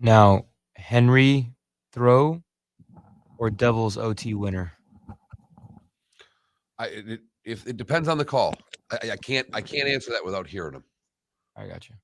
Now, Henry throw or Devils OT winner? If it depends on the call. I can't answer that without hearing them. I got you.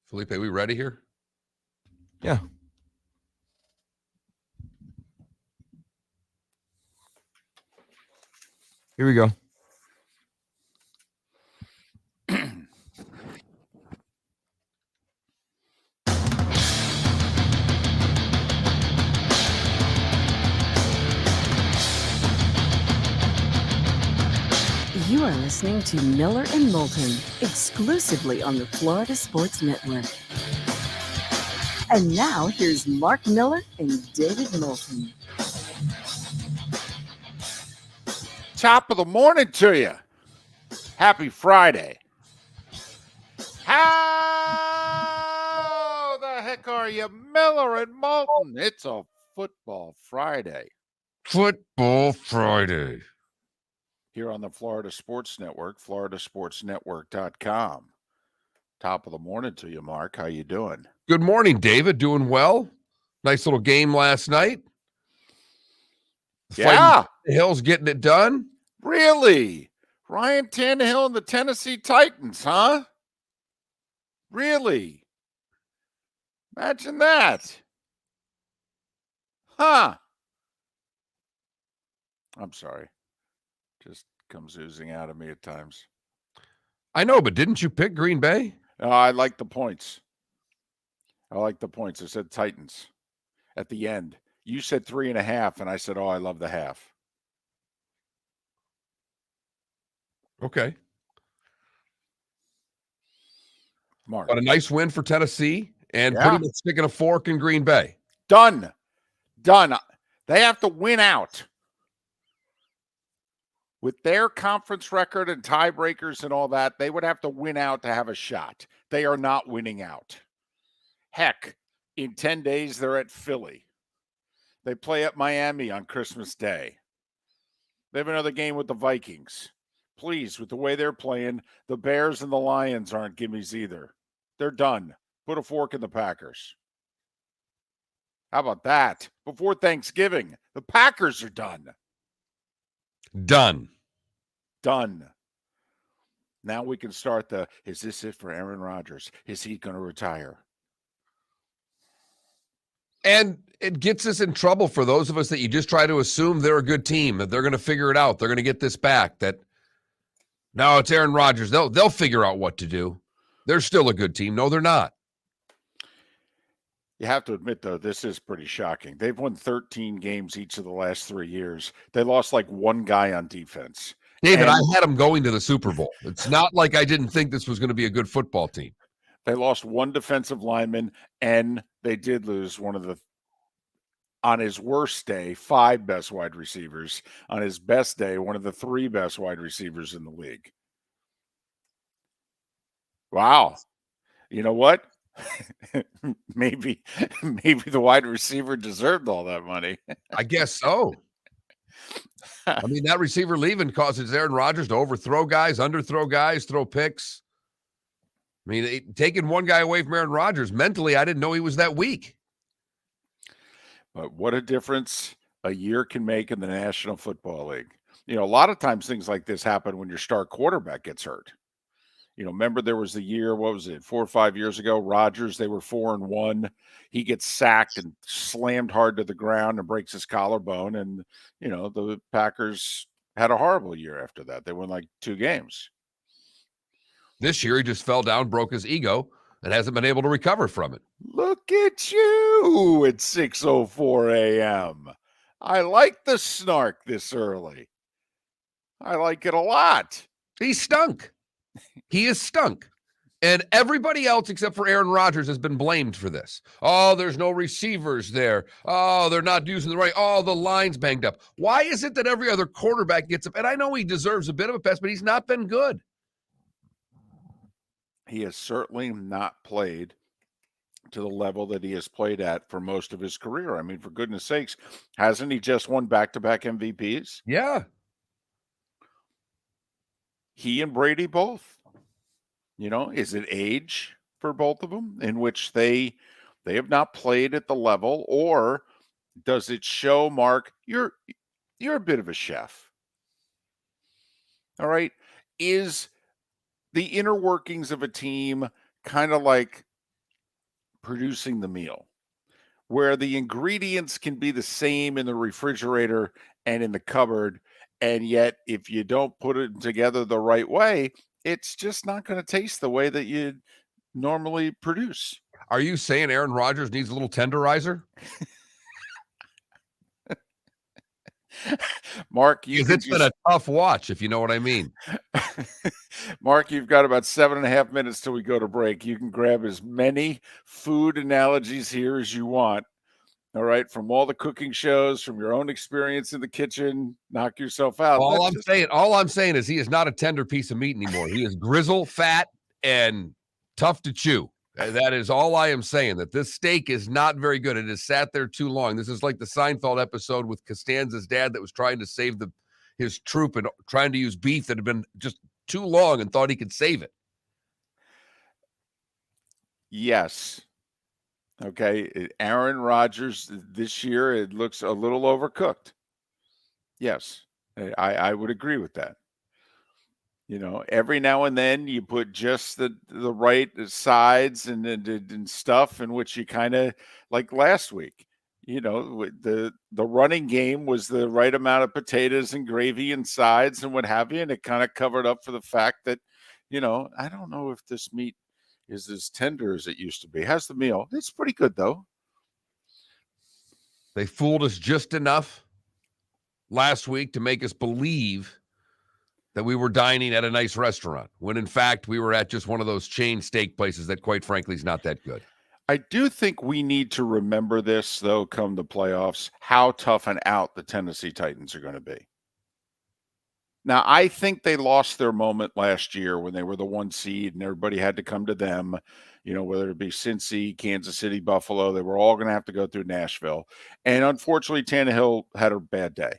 Felipe, we ready here? Yeah. Here we go. You are listening to Miller and Moulton, exclusively on the Florida Sports Network. And now, here's Mark Miller and David Moulton. Top of the morning to you. Happy Friday. How the heck are you, Miller and Moulton? It's a football Friday. Football Friday. Here on the Florida Sports Network, floridasportsnetwork.com. Top of the morning to you, Mark. How you doing? Good morning, David. Doing well. Nice little game last night. Yeah. The Hills getting it done. Really? Ryan Tannehill and the Tennessee Titans, huh? Really? Imagine that. Huh. I'm sorry. Just comes oozing out of me at times. I know, but didn't you pick Green Bay? I like the points. I said Titans at the end. You said 3.5, and I said, I love the half. Okay. Mark. But a nice win for Tennessee and pretty much sticking a fork in Green Bay. Done. They have to win out. With their conference record and tiebreakers and all that, they would have to win out to have a shot. They are not winning out. Heck, in 10 days, they're at Philly. They play at Miami on Christmas Day. They have another game with the Vikings. Please, with the way they're playing, the Bears and the Lions aren't gimmies either. They're done. Put a fork in the Packers. How about that? Before Thanksgiving, the Packers are done. Done. Now we can start is this it for Aaron Rodgers? Is he going to retire? And it gets us in trouble for those of us that you just try to assume they're a good team, that they're going to figure it out. They're going to get this back. That now it's Aaron Rodgers. They'll figure out what to do. They're still a good team. No, they're not. You have to admit, though, this is pretty shocking. They've won 13 games each of the last 3 years. They lost like one guy on defense. David, I had them going to the Super Bowl. It's not like I didn't think this was going to be a good football team. They lost one defensive lineman, and they did lose one of the, on his worst day, 5 best wide receivers. On his best day, one of the 3 best wide receivers in the league. Wow. You know what? maybe the wide receiver deserved all that money. I guess so. I mean, that receiver leaving causes Aaron Rodgers to overthrow guys, underthrow guys, throw picks. I mean, taking one guy away from Aaron Rodgers, mentally, I didn't know he was that weak. But what a difference a year can make in the National Football League. You know, a lot of times things like this happen when your star quarterback gets hurt. You know, remember there was the year, what was it, 4 or 5 years ago, Rodgers, they were 4-1. He gets sacked and slammed hard to the ground and breaks his collarbone. And, you know, the Packers had a horrible year after that. They won like 2 games. This year, he just fell down, broke his ego, and hasn't been able to recover from it. Look at you at 6:04 a.m. I like the snark this early. I like it a lot. He stunk. He is stunk. And everybody else except for Aaron Rodgers has been blamed for this. Oh, there's no receivers there. Oh, they're not using the right. Oh, the line's banged up. Why is it that every other quarterback gets up? And I know he deserves a bit of a pass, but he's not been good. He has certainly not played to the level that he has played at for most of his career. I mean, for goodness sakes, hasn't he just won back-to-back MVPs? Yeah. He and Brady both. You know, is it age for both of them in which they have not played at the level, or does it show, Mark, you're a bit of a chef? All right. Is the inner workings of a team kind of like producing the meal, where the ingredients can be the same in the refrigerator and in the cupboard, and yet if you don't put it together the right way, it's just not going to taste the way that you normally produce? Are you saying Aaron Rodgers needs a little tenderizer? Mark, It's been a tough watch, if you know what I mean. Mark, you've got about 7.5 minutes till we go to break. You can grab as many food analogies here as you want. All right, from all the cooking shows, from your own experience in the kitchen, knock yourself out. All I'm saying is he is not a tender piece of meat anymore. He is grizzle, fat, and tough to chew. That is all I am saying, that this steak is not very good. It has sat there too long. This is like the Seinfeld episode with Costanza's dad that was trying to save his troop and trying to use beef that had been just too long and thought he could save it. Yes. Okay. Aaron Rodgers this year, it looks a little overcooked. Yes. I would agree with that. You know, every now and then you put just the right sides and stuff in which you kind of, like last week, you know, the running game was the right amount of potatoes and gravy and sides and what have you. And it kind of covered up for the fact that, you know, I don't know if this meat is as tender as it used to be. How's the meal? It's pretty good, though. They fooled us just enough last week to make us believe that we were dining at a nice restaurant, when in fact we were at just one of those chain steak places that, quite frankly, is not that good. I do think we need to remember this, though, come the playoffs, how tough and out the Tennessee Titans are going to be. Now, I think they lost their moment last year when they were the 1 seed and everybody had to come to them, you know, whether it be Cincy, Kansas City, Buffalo. They were all going to have to go through Nashville. And unfortunately, Tannehill had a bad day.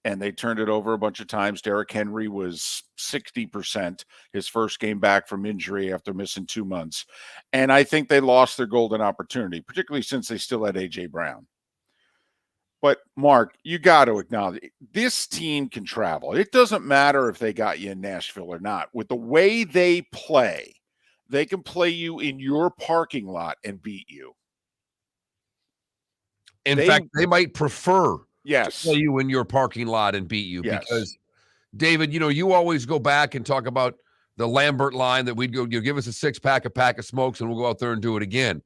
And they turned it over a bunch of times. Derrick Henry was 60% his first game back from injury after missing 2 months. And I think they lost their golden opportunity, particularly since they still had A.J. Brown. But, Mark, you got to acknowledge this team can travel. It doesn't matter if they got you in Nashville or not. With the way they play, they can play you in your parking lot and beat you. In fact, they might prefer to play you in your parking lot and beat you. Yes. Because, David, you know, you always go back and talk about the Lambert line that we'd go, you give us a 6-pack, a pack of smokes, and we'll go out there and do it again.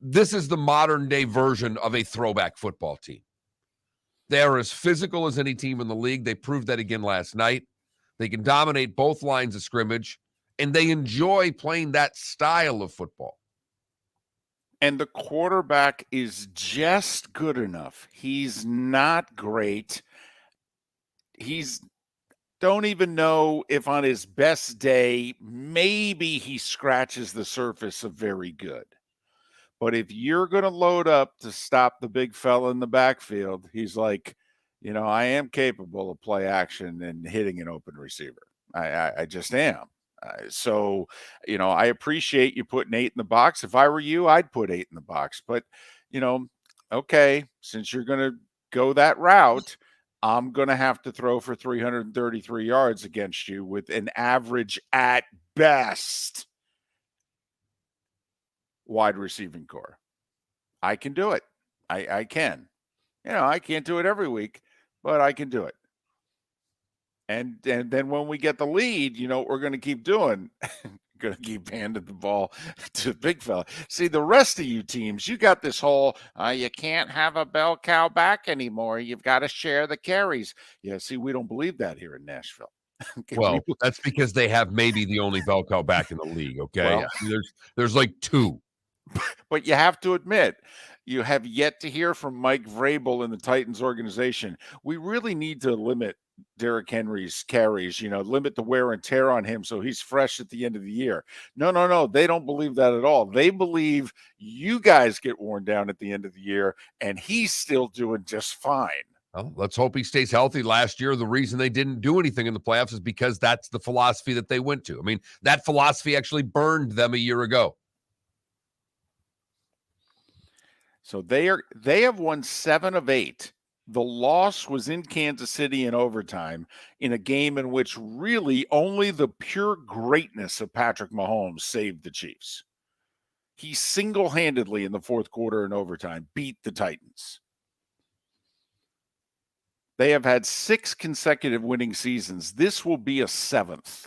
This is the modern day version of a throwback football team. They are as physical as any team in the league. They proved that again last night. They can dominate both lines of scrimmage, and they enjoy playing that style of football. And the quarterback is just good enough. He's not great. Don't even know if on his best day, maybe he scratches the surface of very good. But if you're going to load up to stop the big fella in the backfield, he's like, I am capable of play action and hitting an open receiver. I just am. So, I appreciate you putting 8 in the box. If I were you, I'd put 8 in the box. But, okay, since you're going to go that route, I'm going to have to throw for 333 yards against you with an average at best wide receiving core. I can do it. I can. I can't do it every week, but I can do it. And then when we get the lead, what we're going to keep doing? Going to keep handing the ball to the big fella. See, the rest of you teams, you got this whole, you can't have a bell cow back anymore. You've got to share the carries. Yeah, see, we don't believe that here in Nashville. Okay, Well, that's because they have maybe the only bell cow back in the league, okay? Well, there's like 2. But you have to admit, you have yet to hear from Mike Vrabel in the Titans organization. We really need to limit Derrick Henry's carries, limit the wear and tear on him so he's fresh at the end of the year. No. They don't believe that at all. They believe you guys get worn down at the end of the year and he's still doing just fine. Well, let's hope he stays healthy. Last year, the reason they didn't do anything in the playoffs is because that's the philosophy that they went to. I mean, that philosophy actually burned them a year ago. So they have won 7 of 8. The loss was in Kansas City in overtime in a game in which really only the pure greatness of Patrick Mahomes saved the Chiefs. He single-handedly in the fourth quarter in overtime beat the Titans. They have had 6 consecutive winning seasons. This will be a 7th.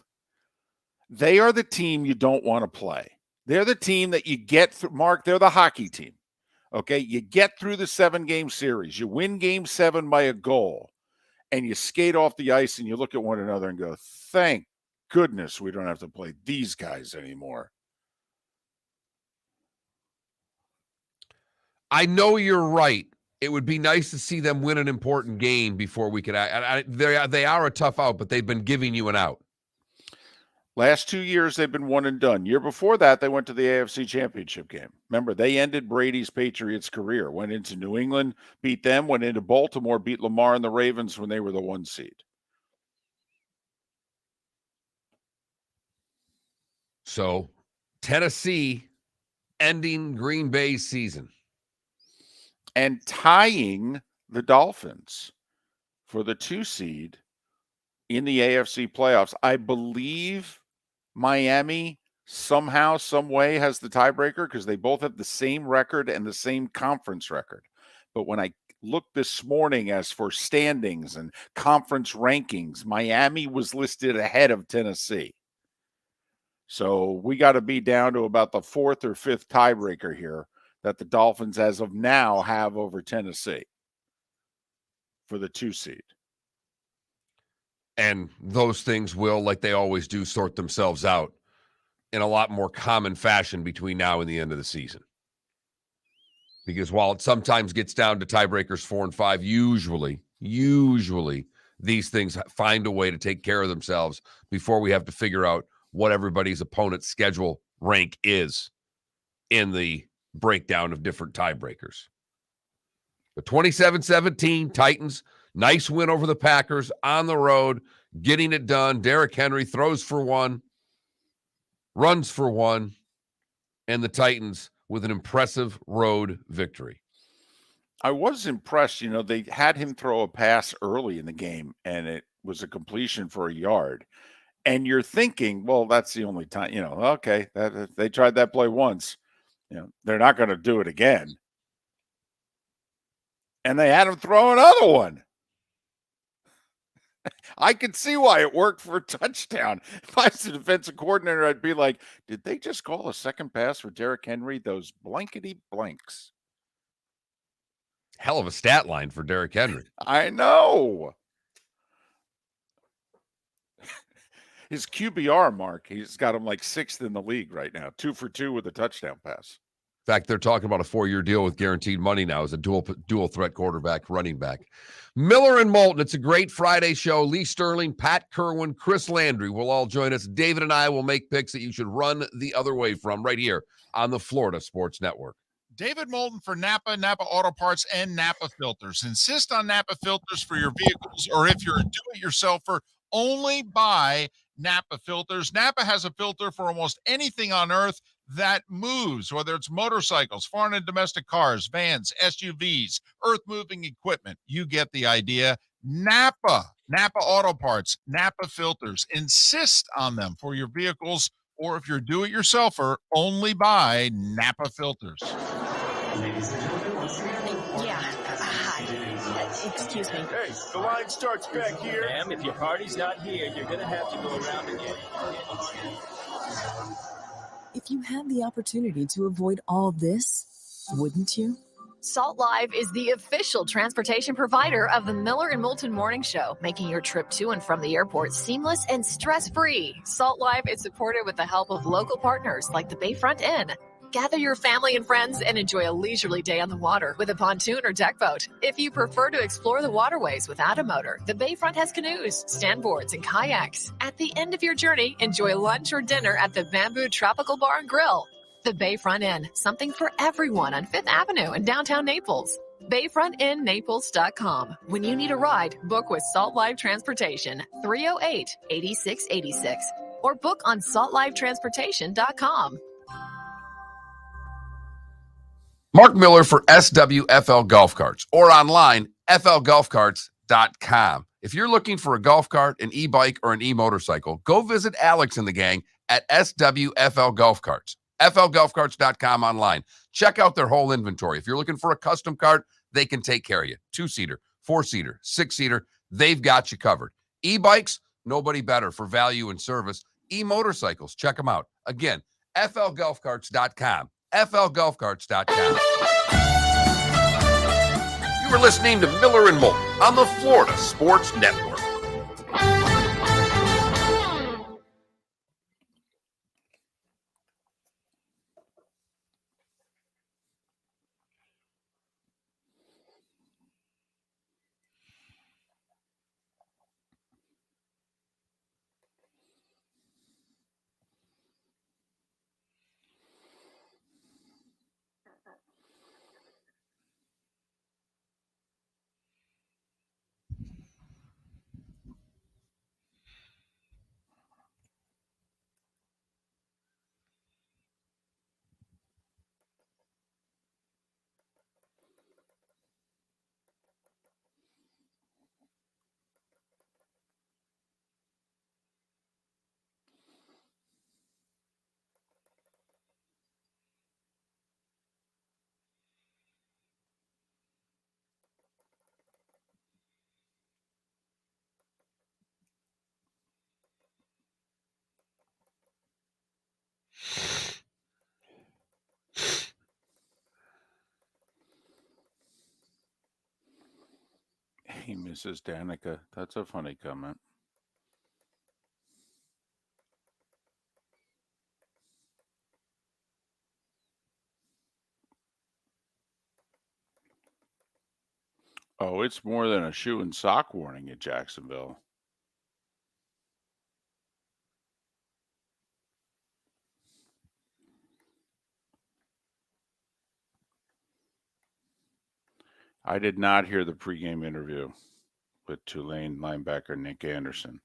They are the team you don't want to play. They're the team that you get through. Mark, they're the hockey team. Okay, you get through the 7-game series. You win game 7 by a goal, and you skate off the ice and you look at one another and go, thank goodness we don't have to play these guys anymore. I know you're right. It would be nice to see them win an important game before we could. They are a tough out, but they've been giving you an out. Last 2 years, they've been one and done. Year before that, they went to the AFC Championship game. Remember, they ended Brady's Patriots career, went into New England, beat them, went into Baltimore, beat Lamar and the Ravens when they were the 1 seed. So, Tennessee ending Green Bay's season. And tying the Dolphins for the 2 seed in the AFC playoffs. I believe Miami somehow, some way has the tiebreaker because they both have the same record and the same conference record. But when I looked this morning as for standings and conference rankings, Miami was listed ahead of Tennessee. So we got to be down to about the 4th or 5th tiebreaker here that the Dolphins as of now have over Tennessee for the 2 seed. And those things will, like they always do, sort themselves out in a lot more common fashion between now and the end of the season. Because while it sometimes gets down to tiebreakers 4 and 5, usually these things find a way to take care of themselves before we have to figure out what everybody's opponent's schedule rank is in the breakdown of different tiebreakers. The 27-17 Titans, nice win over the Packers on the road, getting it done. Derrick Henry throws for 1, runs for 1, and the Titans with an impressive road victory. I was impressed. They had him throw a pass early in the game, and it was a completion for a yard. And you're thinking, well, that's the only time, okay, they tried that play once. They're not going to do it again. And they had him throw another one. I could see why it worked for a touchdown. If I was the defensive coordinator, I'd be like, did they just call a second pass for Derrick Henry? Those blankety blanks. Hell of a stat line for Derrick Henry. I know. His QBR mark, he's got him like 6th in the league right now, 2 for 2 with a touchdown pass. In fact, they're talking about a 4-year deal with guaranteed money now as a dual threat quarterback, running back. Miller and Moulton, it's a great Friday show. Lee Sterling, Pat Kirwan, Chris Landry will all join us. David and I will make picks that you should run the other way from right here on the Florida Sports Network. David Moulton for Napa Auto Parts, and Napa Filters. Insist on Napa Filters for your vehicles, or if you're a do-it-yourselfer, only buy Napa Filters. Napa has a filter for almost anything on earth that moves, whether it's motorcycles, foreign and domestic cars, vans, SUVs, earth-moving equipment. You get the idea. Napa Auto Parts, Napa Filters. Insist on them for your vehicles, or if you're a do-it-yourselfer, only buy Napa Filters. Yeah. Hi. Excuse me. Hey, the line starts back here. Ma'am, if your party's not here, you're going to have to go around again. If you had the opportunity to avoid all this, wouldn't you? Salt Live is the official transportation provider of the Miller and Moulton Morning Show, making your trip to and from the airport seamless and stress-free. Salt Live is supported with the help of local partners like the Bayfront Inn. Gather your family and friends and enjoy a leisurely day on the water with a pontoon or deck boat. If you prefer to explore the waterways without a motor, the Bayfront has canoes, standboards, and kayaks. At the end of your journey, enjoy lunch or dinner at the Bamboo Tropical Bar and Grill. The Bayfront Inn, something for everyone on 5th Avenue in downtown Naples. BayfrontInNaples.com. When you need a ride, book with Salt Live Transportation, 308-8686, or book on saltlivetransportation.com. Mark Miller for SWFL Golf Carts, or online, flgolfcarts.com. If you're looking for a golf cart, an e-bike, or an e-motorcycle, go visit Alex and the gang at SWFL Golf Carts. flgolfcarts.com online. Check out their whole inventory. If you're looking for a custom cart, they can take care of you. 2-seater, 4-seater, 6-seater, they've got you covered. E-bikes, nobody better for value and service. E-motorcycles, check them out. Again, flgolfcarts.com. flgolfcarts.com. You were listening to Miller and Moulton on the Florida Sports Network. Hey, Mrs. Danica, that's a funny comment. Oh, it's more than a shoe and sock warning at Jacksonville. I did not hear the pregame interview with Tulane linebacker Nick Anderson.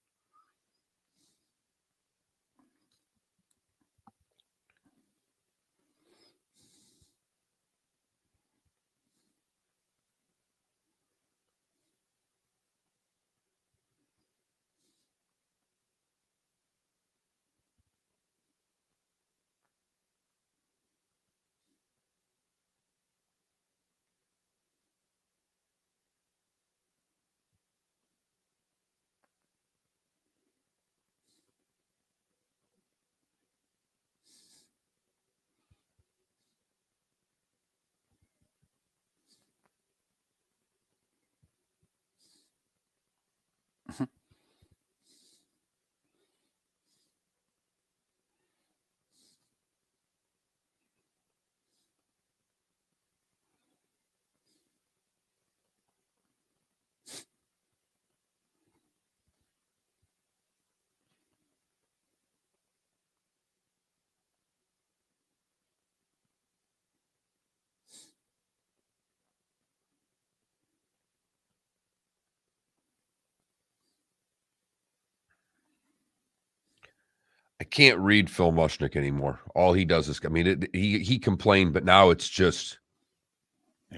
can't read Phil Mushnick anymore. All he does is, I mean, he complained, but now it's just,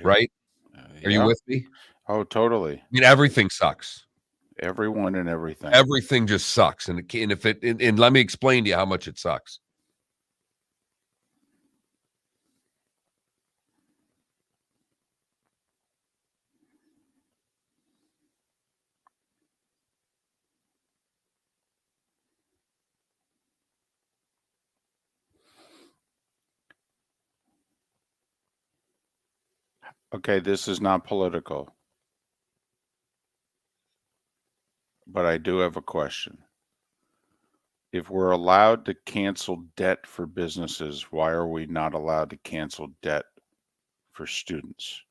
right? Are you Yeah. with me? Oh, totally. I mean, everything sucks. Everyone and everything. Everything just sucks. And let me explain to you how much it sucks. Okay, this is not political, but I do have a question. If we're allowed to cancel debt for businesses, why are we not allowed to cancel debt for students?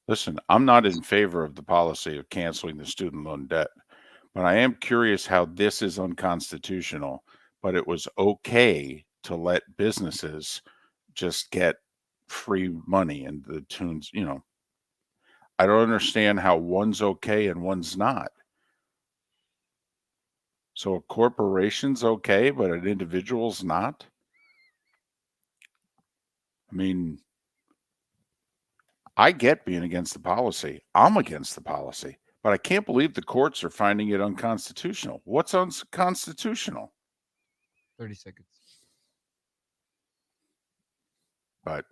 Listen, I'm not in favor of the policy of canceling the student loan debt, but I am curious how this is unconstitutional, but it was okay to let businesses just get free money and the tunes, I don't understand how one's okay and one's not. So a corporation's okay, but an individual's not? I mean, I get being against the policy. I'm against the policy, but I can't believe the courts are finding it unconstitutional. What's unconstitutional? 30 seconds. But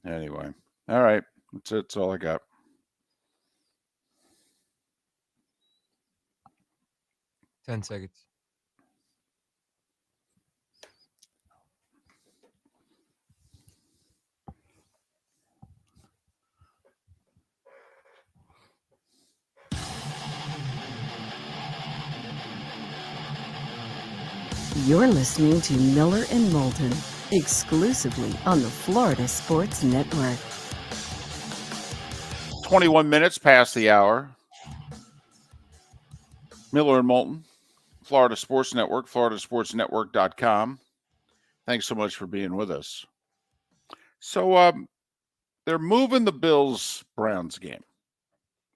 anyway, all right. That's all I got. Ten seconds. You're listening to Miller and Moulton, exclusively on the Florida Sports Network. 21 minutes past the hour. Miller and Moulton, Florida Sports Network, floridasportsnetwork.com. Thanks so much for being with us. So they're moving the Bills-Browns game.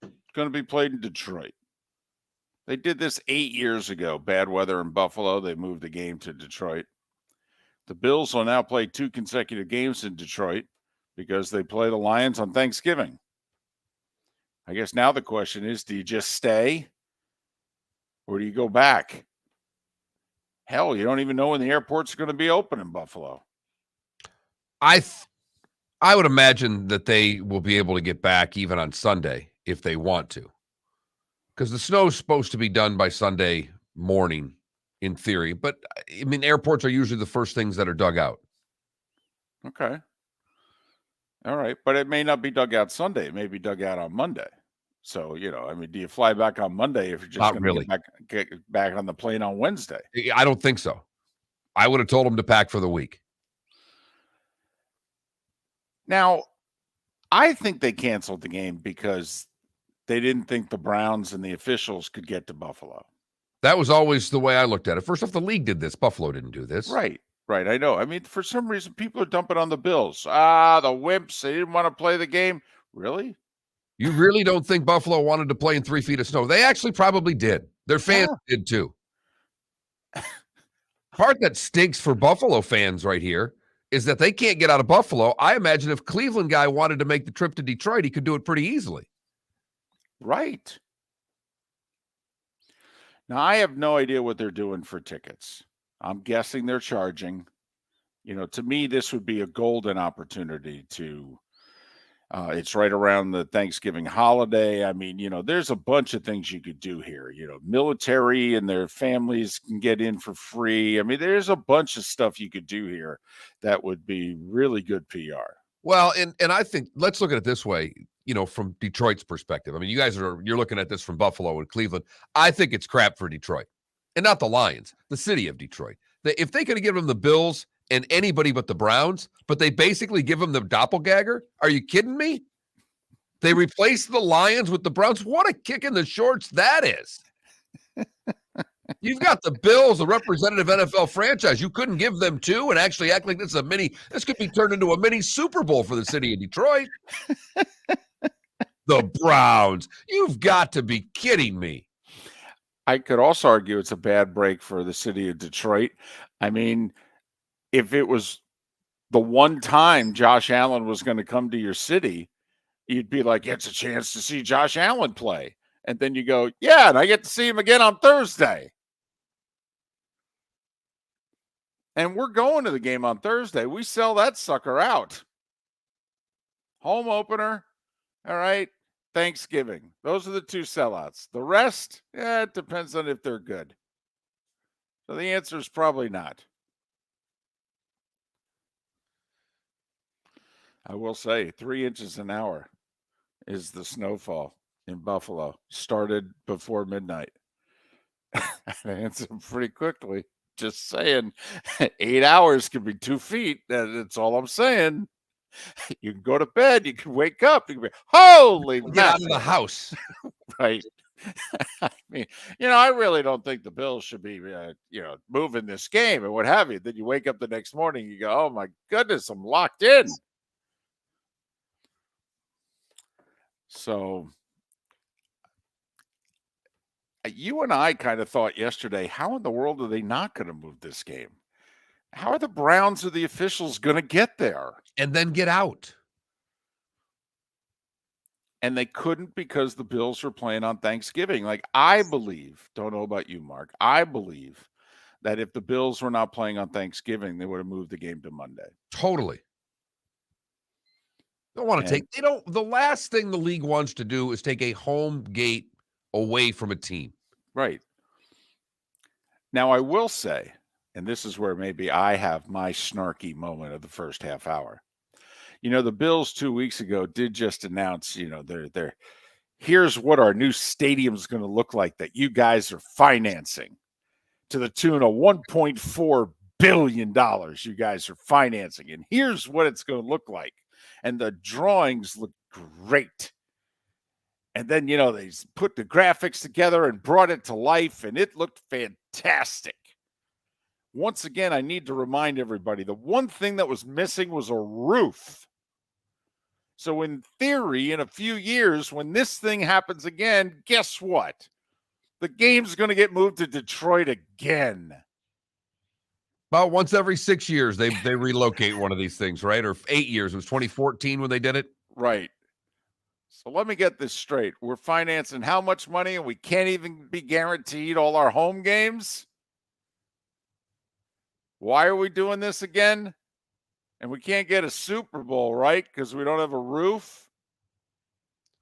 It's going to be played in Detroit. They did this 8 years ago. Bad weather in Buffalo. They moved the game to Detroit. The Bills will now play 2 consecutive games in Detroit because they play the Lions on Thanksgiving. I guess now the question is, do you just stay or do you go back? Hell, you don't even know when the airport's going to be open in Buffalo. I would imagine that they will be able to get back even on Sunday if they want to. Because the snow's supposed to be done by Sunday morning in theory. But, I mean, airports are usually the first things that are dug out. Okay. All right. But it may not be dug out Sunday. It may be dug out on Monday. So, I mean, do you fly back on Monday if you're just Not going to really. get back on the plane on Wednesday? I don't think so. I would have told them to pack for the week. Now, I think they canceled the game because they didn't think the Browns and the officials could get to Buffalo. That was always the way I looked at it. First off, the league did this. Buffalo didn't do this. Right. I know. I mean, for some reason, people are dumping on the Bills. The wimps, they didn't want to play the game. Really? You really don't think Buffalo wanted to play in 3 feet of snow? They actually probably did. Their fans did too. Part that stinks for Buffalo fans right here is that they can't get out of Buffalo. I imagine if Cleveland guy wanted to make the trip to Detroit, he could do it pretty easily. Right. Now, I have no idea what they're doing for tickets. I'm guessing they're charging. To me, this would be a golden opportunity to, it's right around the Thanksgiving holiday. I mean, there's a bunch of things you could do here. Military and their families can get in for free. I mean, there's a bunch of stuff you could do here that would be really good PR. Well, and I think, let's look at it this way, from Detroit's perspective. I mean, you're looking at this from Buffalo and Cleveland. I think it's crap for Detroit. And not the Lions, the city of Detroit. If they could have given them the Bills and anybody but the Browns, but they basically give them the doppelganger, are you kidding me? They replaced the Lions with the Browns. What a kick in the shorts that is. You've got the Bills, a representative NFL franchise. You couldn't give them 2 and actually act like this could be turned into a mini Super Bowl for the city of Detroit. The Browns. You've got to be kidding me. I could also argue it's a bad break for the city of Detroit. I mean, if it was the one time Josh Allen was going to come to your city, you'd be like, it's a chance to see Josh Allen play. And then you go, yeah, and I get to see him again on Thursday. And we're going to the game on Thursday. We sell that sucker out. Home opener. All right. Thanksgiving. Those are the two sellouts. The rest, it depends on if they're good. So the answer is probably not. I will say 3 inches an hour is the snowfall in Buffalo. Started before midnight. Answer pretty quickly. Just saying, 8 hours could be 2 feet. That's all I'm saying. You can go to bed. You can wake up. You can be, holy Get out of the house. Right. I mean, I really don't think the Bills should be, moving this game and what have you. Then you wake up the next morning, you go, oh my goodness, I'm locked in. So you and I kind of thought yesterday, how in the world are they not going to move this game? How are the Browns or the officials going to get there? And then get out. And they couldn't because the Bills were playing on Thanksgiving. Like, I believe, don't know about you, Mark, I believe that if the Bills were not playing on Thanksgiving, they would have moved the game to Monday. Totally. Don't want to the last thing the league wants to do is take a home gate away from a team. Right. Now, I will say, and this is where maybe I have my snarky moment of the first half hour. The Bills 2 weeks ago did just announce, they're here's what our new stadium is going to look like that you guys are financing to the tune of $1.4 billion. You guys are financing, and here's what it's going to look like. And the drawings look great. And then, they put the graphics together and brought it to life, and it looked fantastic. Once again, I need to remind everybody, the one thing that was missing was a roof. So in theory, in a few years, when this thing happens again, guess what? The game's going to get moved to Detroit again. About once every 6 years, they relocate one of these things, right? Or 8 years. It was 2014 when they did it. Right. So let me get this straight. We're financing how much money, and we can't even be guaranteed all our home games? Why are we doing this again? And we can't get a Super Bowl, right? Because we don't have a roof?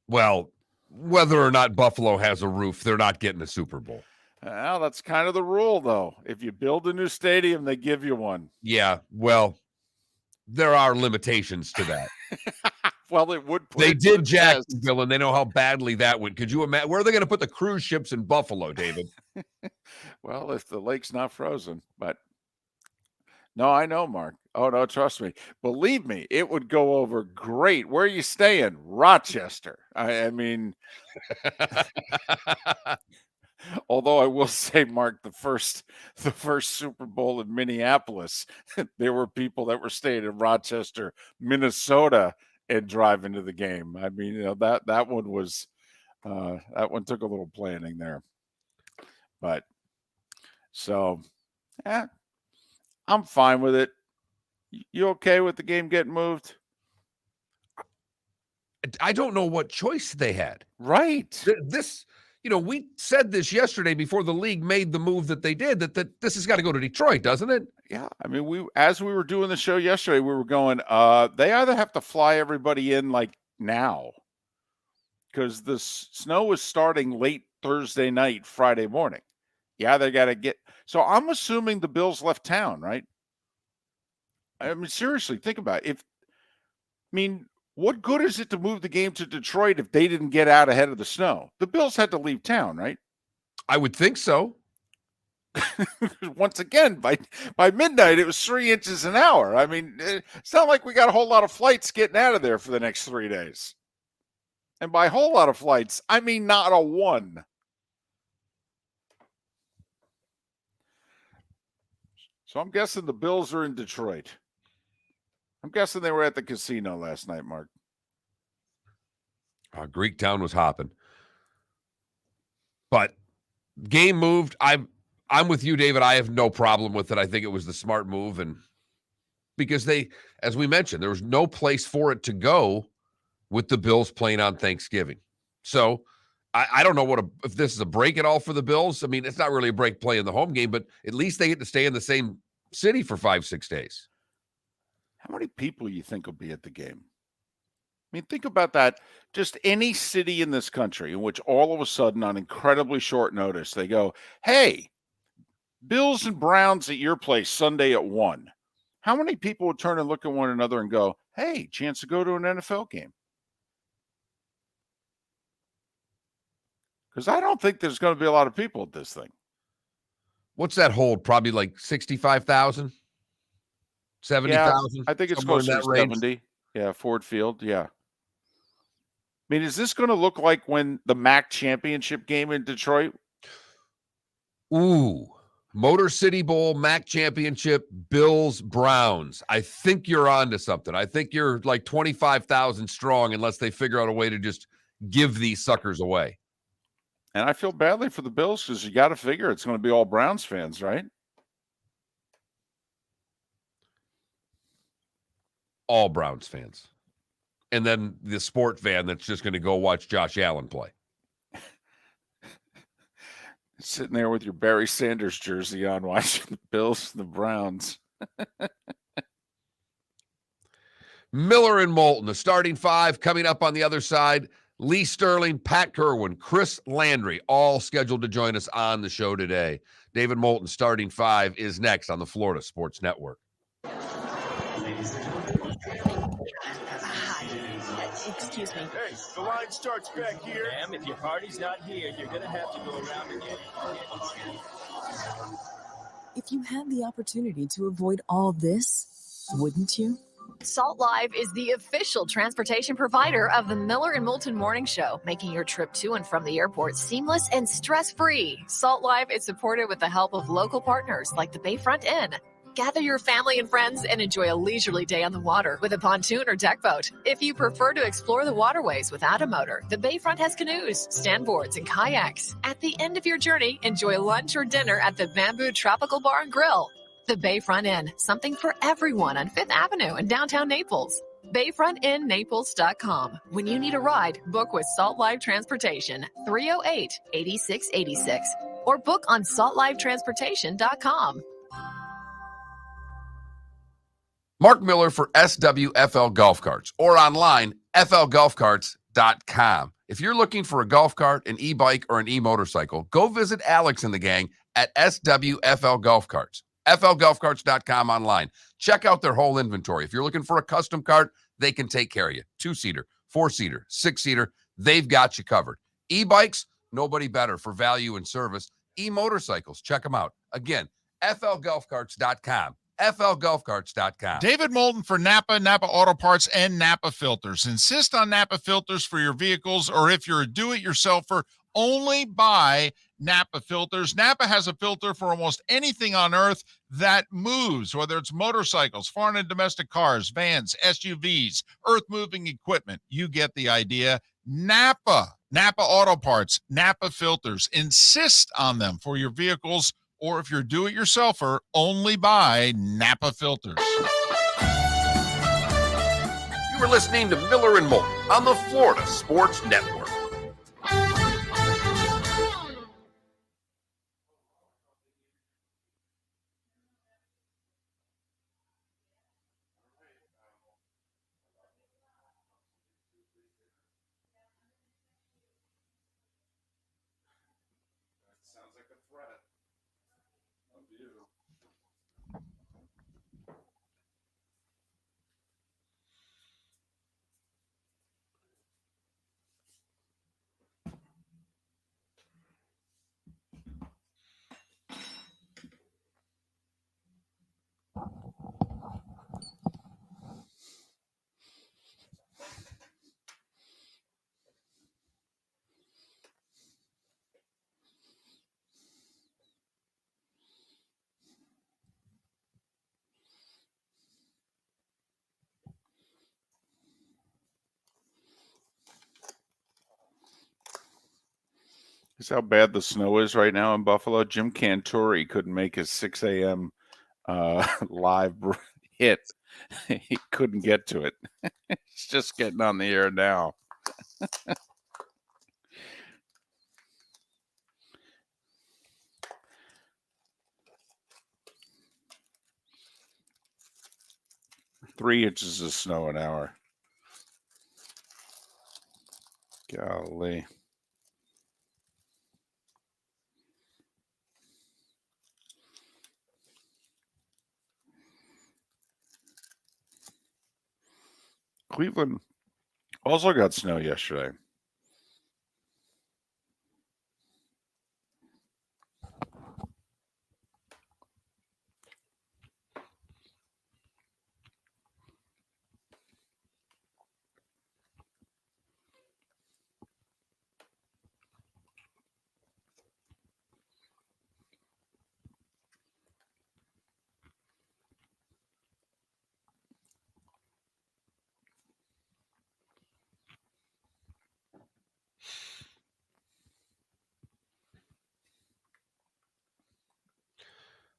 Well, whether or not Buffalo has a roof, they're not getting a Super Bowl. Well, that's kind of the rule, though. If you build a new stadium, they give you one. Yeah, well, there are limitations to that. Well, it would. They did Jacksonville, and they know how badly that went. Could you imagine? Where are they going to put the cruise ships in Buffalo, David? Well, if the lake's not frozen, but no, I know, Mark. Oh, no, trust me. Believe me, it would go over great. Where are you staying? Rochester. I mean, although I will say, Mark, the first Super Bowl in Minneapolis, there were people that were staying in Rochester, Minnesota, and driving to the game. I mean, that one was that one took a little planning there. But so, I'm fine with it. You okay with the game getting moved? I don't know what choice they had. Right. This, we said this yesterday before the league made the move that they did, that this has got to go to Detroit, doesn't it? Yeah. I mean, as we were doing the show yesterday, we were going, they either have to fly everybody in like now, because the snow was starting late Thursday night, Friday morning. Yeah, they got to get. So I'm assuming the Bills left town, right? I mean, seriously, think about it. What good is it to move the game to Detroit if they didn't get out ahead of the snow? The Bills had to leave town, right? I would think so. Once again, by midnight, it was 3 inches an hour. I mean, it's not like we got a whole lot of flights getting out of there for the next 3 days. And by a whole lot of flights, I mean not a one. So I'm guessing the Bills are in Detroit. I'm guessing they were at the casino last night, Mark. Greek Town was hopping. But Game moved. I'm with you, David. I have no problem with it. I think it was the smart move, and because they, as we mentioned, there was no place for it to go with the Bills playing on Thanksgiving. So I don't know if this is a break at all for the Bills. I mean, it's not really a break playing the home game, but at least they get to stay in the same city for 5-6 days. How many people you think will be at the game? I mean, think about that. Just any city in this country in which all of a sudden, on incredibly short notice, they go, hey, Bills and Browns at your place Sunday at 1. How many people would turn and look at one another and go, hey, chance to go to an NFL game? Because I don't think there's going to be a lot of people at this thing. What's that hold? Probably like 65,000, 70,000. Yeah, I think it's somewhere in closer that to range. 70. Yeah, Ford Field. Yeah. I mean, is this going to look like when the MAC championship game in Detroit? Ooh, Motor City Bowl, MAC championship, Bills, Browns. I think you're on to something. I think you're like 25,000 strong unless they figure out a way to just give these suckers away. And I feel badly for the Bills because you got to figure it's going to be all Browns fans, right? All Browns fans. And then the sport fan that's just going to go watch Josh Allen play. Sitting there with your Barry Sanders jersey on, watching the Bills and the Browns. Miller and Moulton, the starting five coming up on the other side. Lee Sterling, Pat Kirwan, Chris Landry, all scheduled to join us on the show today. David Moulton, starting five, is next on the Florida Sports Network. Excuse me. Hey, the line starts back here. Ma'am, if your party's not here, you're gonna have to go around again. If you had the opportunity to avoid all this, wouldn't you? Salt Live is the official transportation provider of the Miller and Moulton Morning Show, making your trip to and from the airport seamless and stress-free. Salt Live is supported with the help of local partners like the Bayfront Inn. Gather your family and friends and enjoy a leisurely day on the water with a pontoon or deck boat. If you prefer to explore the waterways without a motor, the Bayfront has canoes, standboards, and kayaks. At the end of your journey, enjoy lunch or dinner at the Bamboo Tropical Bar and Grill. The Bayfront Inn, something for everyone on 5th Avenue in downtown Naples. BayfrontInNaples.com. When you need a ride, book with Salt Live Transportation, 308-8686, or book on saltlivetransportation.com. Mark Miller for SWFL Golf Carts, or online, flgolfcarts.com. If you're looking for a golf cart, an e-bike, or an e-motorcycle, go visit Alex and the gang at SWFL Golf Carts. flgolfcarts.com online. Check out their whole inventory. If you're looking for a custom cart, they can take care of you. 2-seater, 4-seater, 6-seater, they've got you covered. E-bikes, nobody better for value and service. E-motorcycles, check them out. Again, flgolfcarts.com. flgolfcarts.com. David Moulton for Napa, Napa Auto Parts, and Napa Filters. Insist on Napa filters for your vehicles, or if you're a do-it-yourselfer, only buy Napa filters. Napa has a filter for almost anything on earth that moves, whether it's motorcycles, foreign and domestic cars, vans, SUVs, earth-moving equipment. You get the idea. Napa Auto Parts, Napa filters. Insist on them for your vehicles, or if you're do-it-yourselfer, only buy Napa filters. You were listening to Miller and Moulton on the Florida Sports Network. Sounds like a threat. Of you. Is how bad the snow is right now in Buffalo. Jim Cantore couldn't make his 6 a.m. Live hit. He couldn't get to it. It's just getting on the air now. Three inches of snow an hour. Golly. Cleveland also got snow yesterday.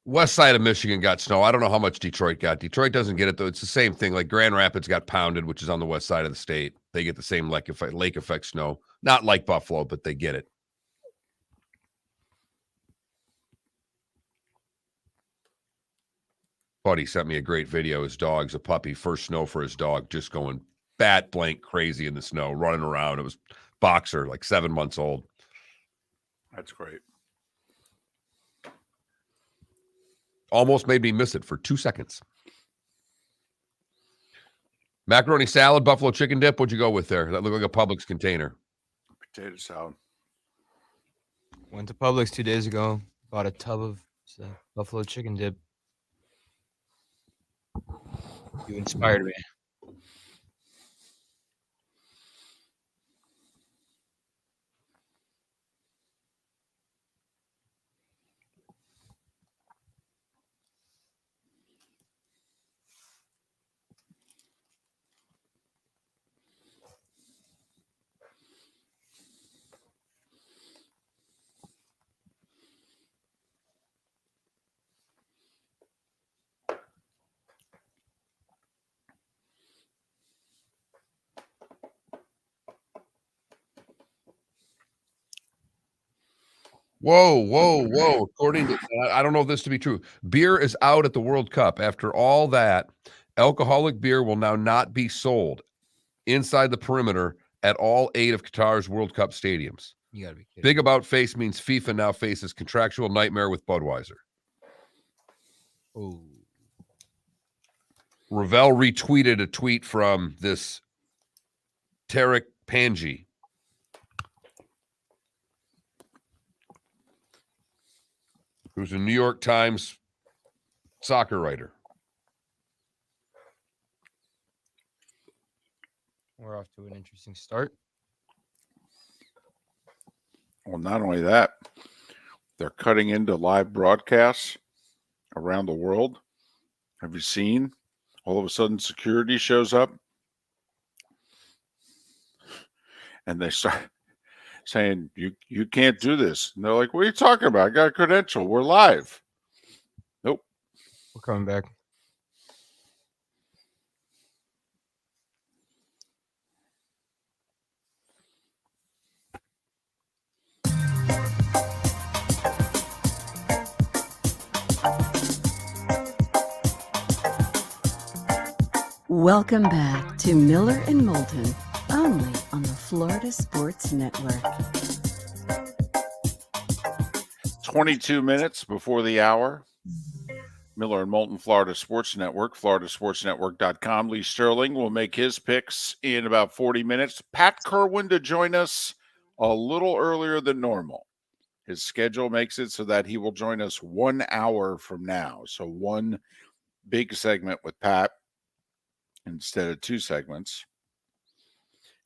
West side of Michigan got snow. I don't know how much Detroit got. Detroit doesn't get it, though. It's the same thing. Like Grand Rapids got pounded, which is on the west side of the state. They get the same lake effect snow. Not like Buffalo, but they get it. Buddy sent me a great video. His dog's a puppy. First snow for his dog, just going bat blank crazy in the snow, running around. It was Boxer, like 7 months old. That's great. Almost made me miss it for 2 seconds. Macaroni salad, buffalo chicken dip. What'd you go with there? That looked like a Publix container. Potato salad. Went to Publix 2 days ago. Bought a tub of buffalo chicken dip. You inspired me. Whoa. According to, I don't know this to be true. Beer is out at the World Cup. After all that, alcoholic beer will now not be sold inside the perimeter at all 8 of Qatar's World Cup stadiums. You gotta be kidding. Big about face means FIFA now faces contractual nightmare with Budweiser. Oh. Ravel retweeted a tweet from this Tarek Panji. Who's a New York Times soccer writer. We're off to an interesting start. Well, not only that, they're cutting into live broadcasts around the world. Have you seen? All of a sudden, security shows up and they start saying, you can't do this. And they're like, what are you talking about? I got a credential. We're live. Nope. We're coming back. Welcome back to Miller and Moulton, only on the Florida Sports Network. 22 minutes before the hour. Miller and Moulton, Florida Sports Network, floridasportsnetwork.com. Lee Sterling will make his picks in about 40 minutes. Pat Kirwan to join us a little earlier than normal. His schedule makes it so that he will join us 1 hour from now. So one big segment with Pat instead of 2 segments.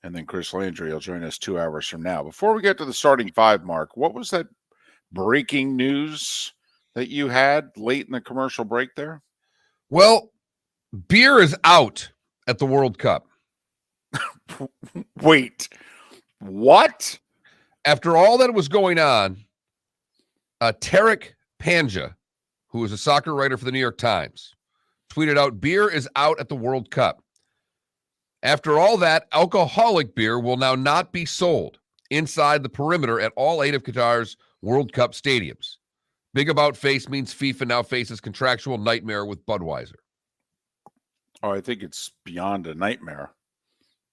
And then Chris Landry will join us 2 hours from now. Before we get to the starting 5, Mark, what was that breaking news that you had late in the commercial break there? Well, beer is out at the World Cup. Wait, what? After all that was going on, Tarek Panja, who is a soccer writer for the New York Times, tweeted out, beer is out at the World Cup. After all that, alcoholic beer will now not be sold inside the perimeter at all 8 of Qatar's World Cup stadiums. Big about face means FIFA now faces contractual nightmare with Budweiser. Oh, I think it's beyond a nightmare.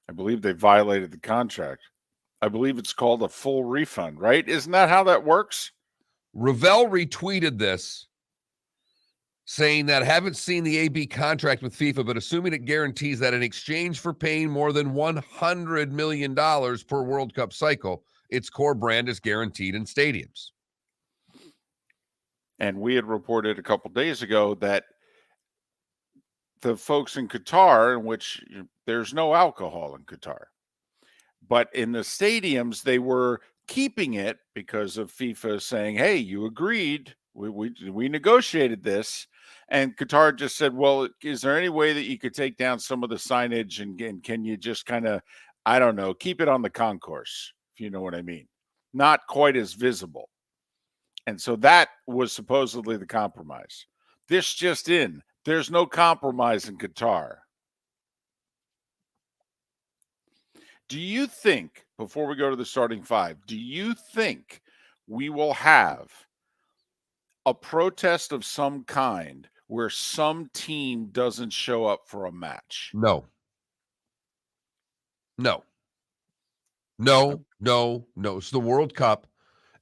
I believe they violated the contract. I believe it's called a full refund, right? Isn't that how that works? Ravel retweeted this, saying that haven't seen the AB contract with FIFA, but assuming it guarantees that in exchange for paying more than $100 million per World Cup cycle, its core brand is guaranteed in stadiums. And we had reported a couple days ago that the folks in Qatar, in which there's no alcohol in Qatar, but in the stadiums, they were keeping it because of FIFA saying, hey, you agreed. We negotiated this. And Qatar just said, well, is there any way that you could take down some of the signage and can you just kind of, I don't know, keep it on the concourse, if you know what I mean? Not quite as visible. And so that was supposedly the compromise. This just in, there's no compromise in Qatar. Do you think, before we go to the starting 5, do you think we will have a protest of some kind where some team doesn't show up for a match? No. It's the World Cup.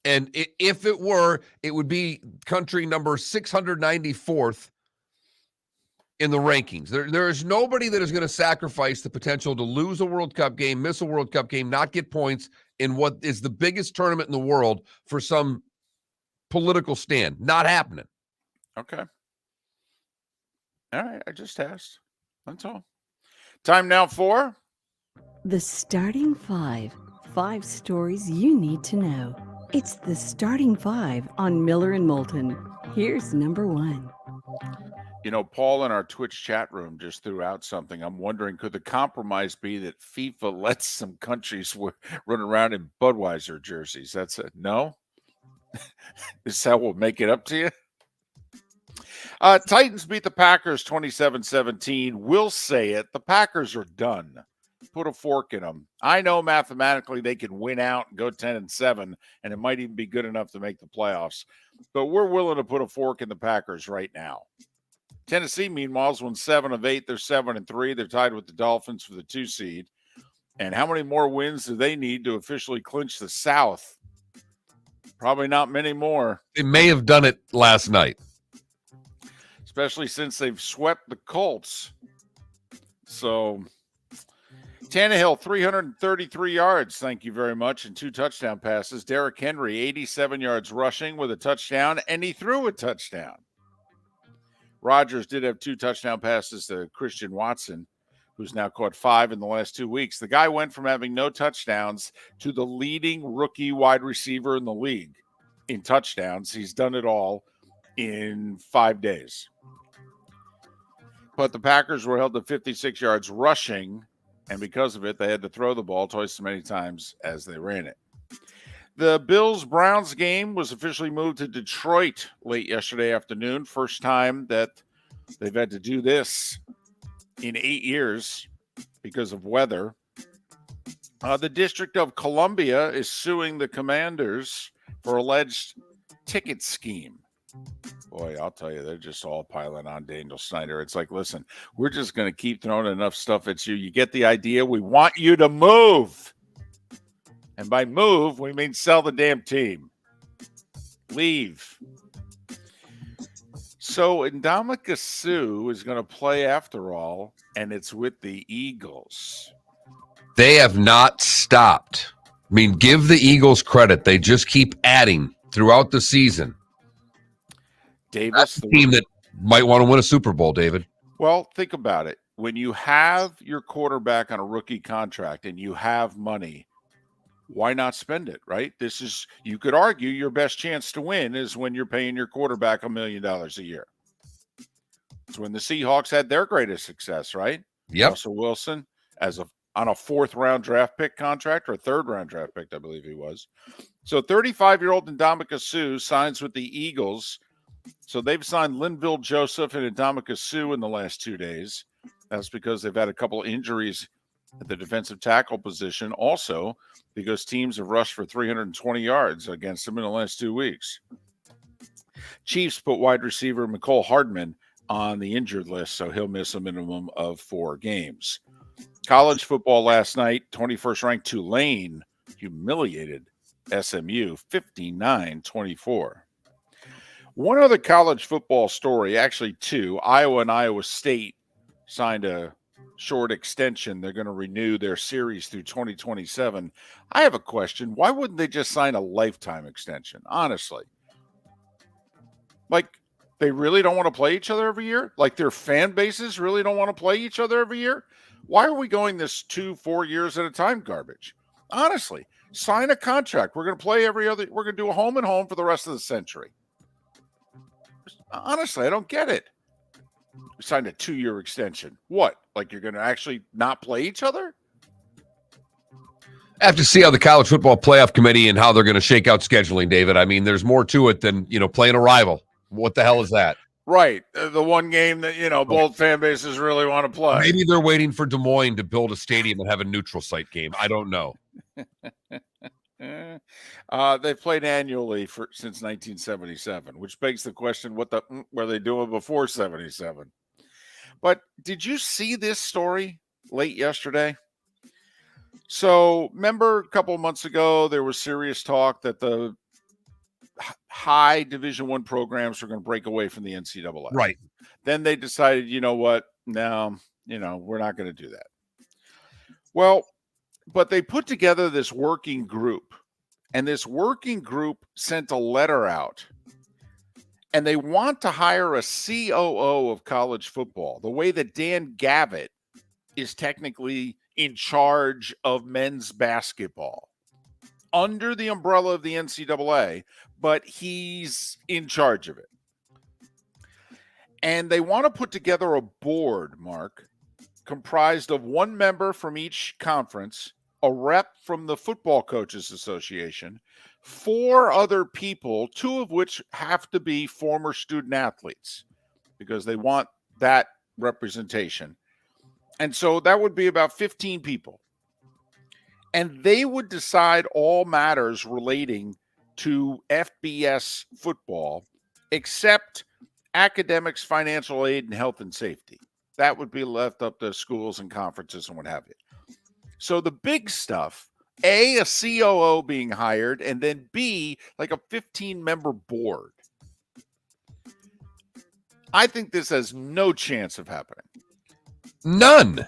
And if it were, it would be country number 694th in the rankings. There is nobody that is going to sacrifice the potential to lose a World Cup game, miss a World Cup game, not get points in what is the biggest tournament in the world for some political stand. Not happening. Okay. All right. I just asked. That's all. Time now for The starting 5. 5 stories you need to know. It's the starting 5 on Miller and Moulton. Here's number 1. You know, Paul in our Twitch chat room just threw out something. I'm wondering, could the compromise be that FIFA lets some countries run around in Budweiser jerseys? That's a no? Is that we'll make it up to you? Titans beat the Packers 27-17. We'll say it. The Packers are done. Put a fork in them. I know mathematically they can win out and go 10-7, and it might even be good enough to make the playoffs. But we're willing to put a fork in the Packers right now. Tennessee, meanwhile, has won 7 of 8. They're 7-3. They're tied with the Dolphins for the 2 seed. And how many more wins do they need to officially clinch the South? Probably not many more. They may have done it last night. Especially since they've swept the Colts. So Tannehill, 333 yards, thank you very much, and 2 touchdown passes. Derrick Henry, 87 yards rushing with a touchdown, and he threw a touchdown. Rodgers did have 2 touchdown passes to Christian Watson, who's now caught 5 in the last 2 weeks. The guy went from having no touchdowns to the leading rookie wide receiver in the league in touchdowns. He's done it all in 5 days. But the Packers were held to 56 yards rushing, and because of it, they had to throw the ball twice as many times as they ran it. The Bills-Browns game was officially moved to Detroit late yesterday afternoon. First time that they've had to do this in 8 years because of weather. The District of Columbia is suing the Commanders for alleged ticket scheme. Boy, I'll tell you, they're just all piling on Daniel Snyder. It's like, listen, we're just going to keep throwing enough stuff at you. You get the idea. We want you to move. And by move, we mean sell the damn team. Leave. So Ndamukong Suh is going to play after all, and it's with the Eagles. They have not stopped. I mean, give the Eagles credit. They just keep adding throughout the season. Davis, that's a team that might want to win a Super Bowl, David. Well, think about it. When you have your quarterback on a rookie contract and you have money, why not spend it, right? This is, you could argue, your best chance to win is when you're paying your quarterback $1 million a year. It's when the Seahawks had their greatest success, right? Yep. Russell Wilson as a on a 4th-round draft pick contract, or a 3rd-round draft pick, I believe he was. So 35-year-old Ndamukong Suh signs with the Eagles. So they've signed Linville Joseph and Ndamukong Suh in the last 2 days. That's because they've had a couple of injuries at the defensive tackle position. Also, because teams have rushed for 320 yards against them in the last 2 weeks. Chiefs put wide receiver Mecole Hardman on the injured list, so he'll miss a minimum of 4 games. College football last night, 21st ranked Tulane humiliated SMU 59-24. One other college football story, actually 2, Iowa and Iowa State signed a short extension. They're going to renew their series through 2027. I have a question. Why wouldn't they just sign a lifetime extension? Honestly. Like, they really don't want to play each other every year? Like, their fan bases really don't want to play each other every year? Why are we going this 2-4 years at a time garbage? Honestly, sign a contract. We're going to play we're going to do a home and home for the rest of the century. Honestly, I don't get it. We signed a 2-year extension. What? Like, you're going to actually not play each other? I have to see how the college football playoff committee and how they're going to shake out scheduling, David. I mean, there's more to it than, playing a rival. What the hell is that? Right. The one game that, both fan bases really want to play. Maybe they're waiting for Des Moines to build a stadium and have a neutral site game. I don't know. They've played annually since 1977, which begs the question, what were they doing before 77? But did you see this story late yesterday? So remember a couple of months ago, there was serious talk that the high Division I programs were going to break away from the NCAA. Right. Then they decided, you know what? No, we're not going to do that. Well, but they put together this working group, and this working group sent a letter out, and they want to hire a COO of college football, the way that Dan Gavitt is technically in charge of men's basketball under the umbrella of the NCAA, but he's in charge of it. And they want to put together a board, Mark, comprised of 1 member from each conference, a rep from the Football Coaches Association, 4 other people, 2 of which have to be former student athletes because they want that representation. And so that would be about 15 people. And they would decide all matters relating to FBS football, except academics, financial aid, and health and safety. That would be left up to schools and conferences and what have you. So the big stuff, A, a COO being hired, and then B, like a 15-member board. I think this has no chance of happening. None.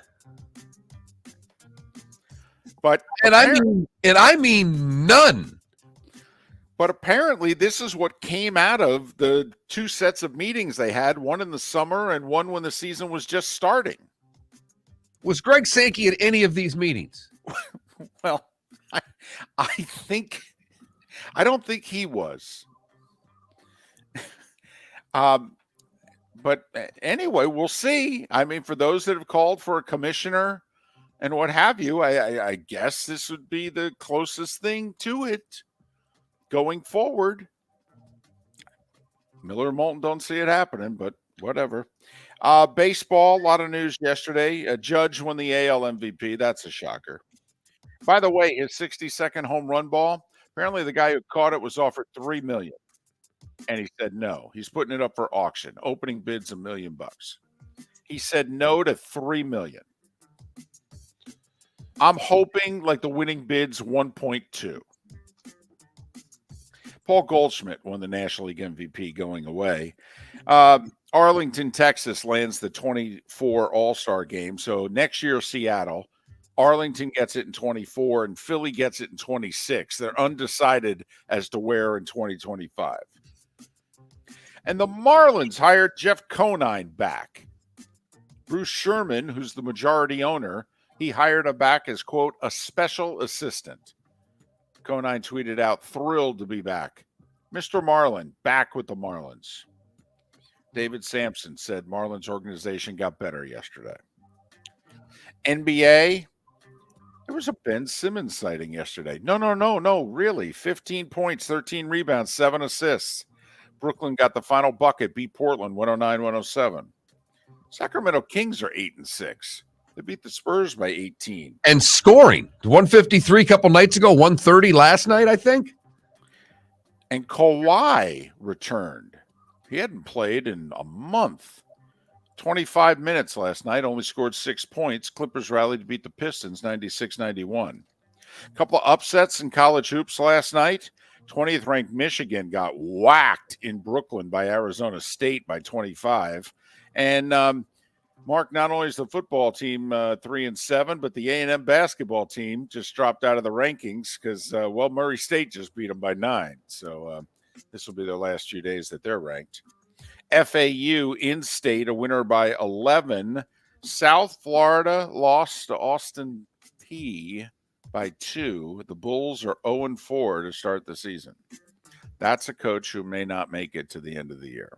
But I mean none. But apparently this is what came out of the 2 sets of meetings they had, one in the summer and one when the season was just starting. Was Greg Sankey at any of these meetings? Well, I don't think he was. But anyway, we'll see. I mean, for those that have called for a commissioner and what have you, I guess this would be the closest thing to it going forward. Miller and Moulton don't see it happening, but whatever. Baseball, a lot of news yesterday. A Judge won the AL MVP. That's a shocker. By the way, his 60-second home run ball, apparently the guy who caught it was offered $3 million. And he said no. He's putting it up for auction. Opening bid's $1 million. He said no to $3 million. I'm hoping like the winning bid's 1.2. Paul Goldschmidt won the National League MVP going away. Arlington, Texas lands the 24 All-Star game. So next year, Seattle. Arlington gets it in 24 and Philly gets it in 26. They're undecided as to where in 2025. And the Marlins hired Jeff Conine back. Bruce Sherman, who's the majority owner, he hired him back as, quote, a special assistant. Conine tweeted out, thrilled to be back. Mr. Marlin, back with the Marlins. David Sampson said Marlins organization got better yesterday. NBA, There was a Ben Simmons sighting yesterday. No, really. 15 points, 13 rebounds, 7 assists. Brooklyn got the final bucket, beat Portland 109-107. Sacramento Kings are 8-6. They beat the Spurs by 18. And scoring 153 a couple nights ago, 130 last night, I think. And Kawhi returned. He hadn't played in a month. 25 minutes last night, only scored 6 points. Clippers rallied to beat the Pistons 96-91. A couple of upsets in college hoops last night. 20th ranked Michigan got whacked in Brooklyn by Arizona State by 25. And Mark, not only is the football team 3-7, but the A&M basketball team just dropped out of the rankings because, Murray State just beat them by 9. So this will be their last few days that they're ranked. FAU in-state, a winner by 11. South Florida lost to Austin P by 2. The Bulls are 0-4 to start the season. That's a coach who may not make it to the end of the year.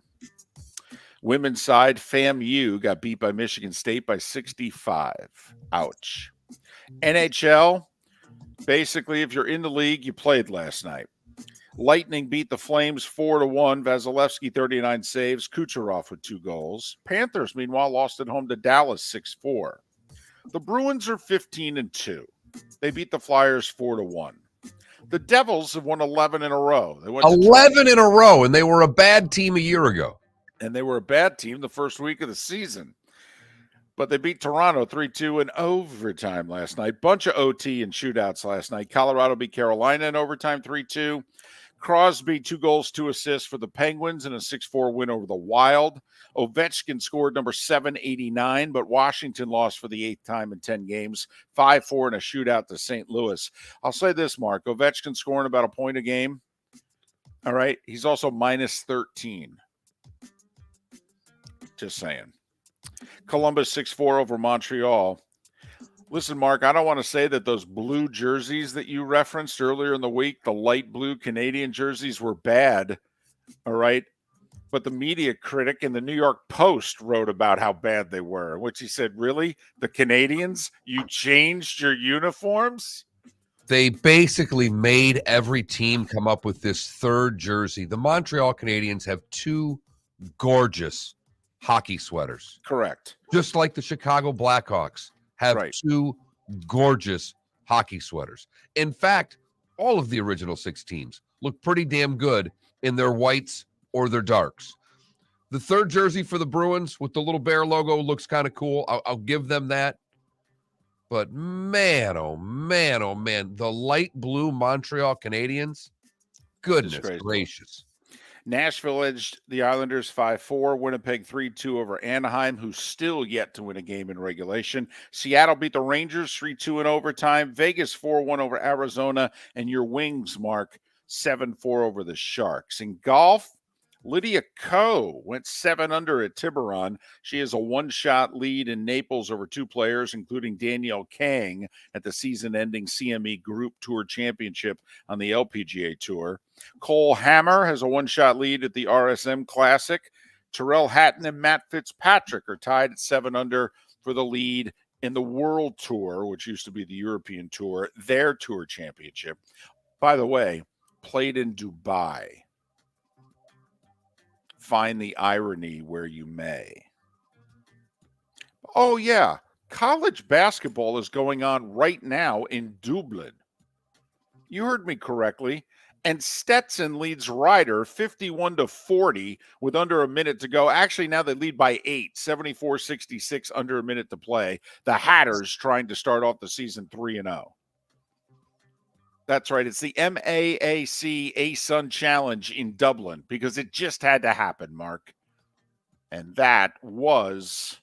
Women's side, FAMU got beat by Michigan State by 65. Ouch. NHL, basically, if you're in the league, you played last night. Lightning beat the Flames 4-1. Vasilevsky, 39 saves. Kucherov with 2 goals. Panthers, meanwhile, lost at home to Dallas 6-4. The Bruins are 15-2. They beat the Flyers 4-1. The Devils have won 11 in a row. They went 11 in a row, and they were a bad team a year ago. And they were a bad team the first week of the season. But they beat Toronto 3-2 in overtime last night. Bunch of OT and shootouts last night. Colorado beat Carolina in overtime 3-2. Crosby, 2 goals, 2 assists for the Penguins in a 6-4 win over the Wild. Ovechkin scored number 789, but Washington lost for the 8th time in 10 games, 5-4 in a shootout to St. Louis. I'll say this, Mark. Ovechkin scoring about a point a game. All right. He's also minus 13. Just saying. Columbus 6-4 over Montreal. Listen, Mark, I don't want to say that those blue jerseys that you referenced earlier in the week, the light blue Canadian jerseys, were bad, all right? But the media critic in the New York Post wrote about how bad they were, which he said, really? The Canadians? You changed your uniforms? They basically made every team come up with this third jersey. The Montreal Canadiens have 2 gorgeous hockey sweaters. Correct. Just like the Chicago Blackhawks have Right. 2 gorgeous hockey sweaters. In fact, all of the original 6 teams look pretty damn good in their whites or their darks. The third jersey for the Bruins with the little bear logo looks kind of cool. I'll give them that. But man, oh man, the light blue Montreal Canadiens, goodness gracious. Nashville edged the Islanders 5-4. Winnipeg 3-2 over Anaheim, who's still yet to win a game in regulation. Seattle beat the Rangers 3-2 in overtime. Vegas 4-1 over Arizona. And your Wings, Mark, 7-4 over the Sharks. In golf, Lydia Ko went 7 under at Tiburon. She has a 1-shot lead in Naples over 2 players, including Danielle Kang at the season-ending CME Group Tour Championship on the LPGA Tour. Cole Hammer has a 1-shot lead at the RSM Classic. Terrell Hatton and Matt Fitzpatrick are tied at 7 under for the lead in the World Tour, which used to be the European Tour, their tour championship. By the way, played in Dubai. Find the irony where you may. Oh, yeah. College basketball is going on right now in Dublin. You heard me correctly. And Stetson leads Ryder 51-40 with under a minute to go. Actually, now they lead by 8, 74-66, under a minute to play. The Hatters trying to start off the season 3-0. That's right. It's the MAAC ASUN Challenge in Dublin because it just had to happen, Mark. And that was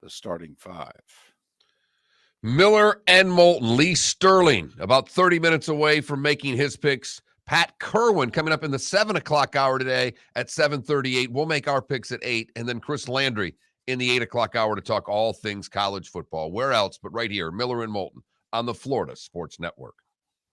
the starting 5. Miller and Moulton. Lee Sterling, about 30 minutes away from making his picks. Pat Kirwan coming up in the 7 o'clock hour today at 7:38. We'll make our picks at 8. And then Chris Landry in the 8 o'clock hour to talk all things college football. Where else but right here, Miller and Moulton on the Florida Sports Network.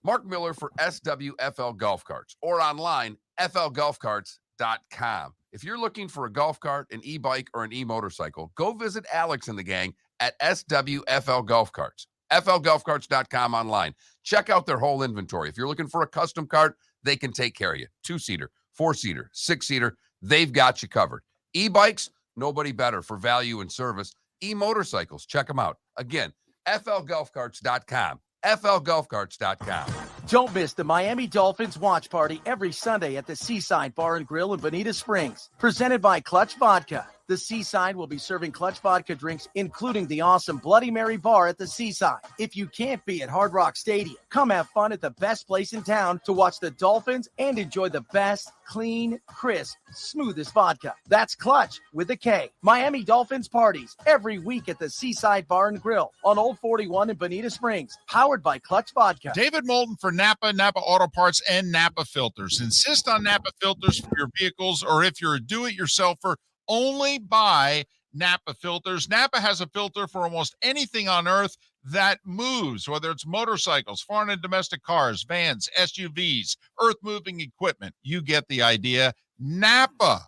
Mark Miller for SWFL Golf Carts or online, flgolfcarts.com. If you're looking for a golf cart, an e-bike, or an e-motorcycle, go visit Alex and the gang at SWFL Golf Carts. FLGolfCarts.com online. Check out their whole inventory. If you're looking for a custom cart, they can take care of you. 2-seater, 4-seater, 6-seater, they've got you covered. E-bikes, nobody better for value and service. E-motorcycles, check them out. Again, FLGolfCarts.com. FLGolfCarts.com. Don't miss the Miami Dolphins watch party every Sunday at the Seaside Bar and Grill in Bonita Springs. Presented by Clutch Vodka. The Seaside will be serving Clutch Vodka drinks, including the awesome Bloody Mary bar at the Seaside. If you can't be at Hard Rock Stadium, come have fun at the best place in town to watch the Dolphins and enjoy the best, clean, crisp, smoothest vodka. That's Clutch with a K. Miami Dolphins parties every week at the Seaside Bar and Grill on Old 41 in Bonita Springs. Powered by Clutch Vodka. David Moulton for Napa, Napa Auto Parts, and Napa Filters. Insist on Napa filters for your vehicles, or if you're a do-it-yourselfer, only buy Napa filters. Napa has a filter for almost anything on earth that moves, whether it's motorcycles, foreign and domestic cars, vans, SUVs, earth-moving equipment. You get the idea. Napa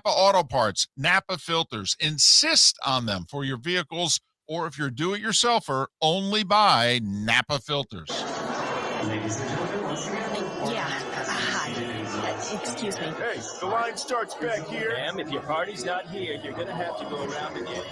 Auto Parts, Napa filters. Insist on them for your vehicles, or if you're a do-it-yourselfer, only buy Napa filters. Excuse me. Hey, the line starts back here. Ma'am, if your party's not here, you're going to have to go around again.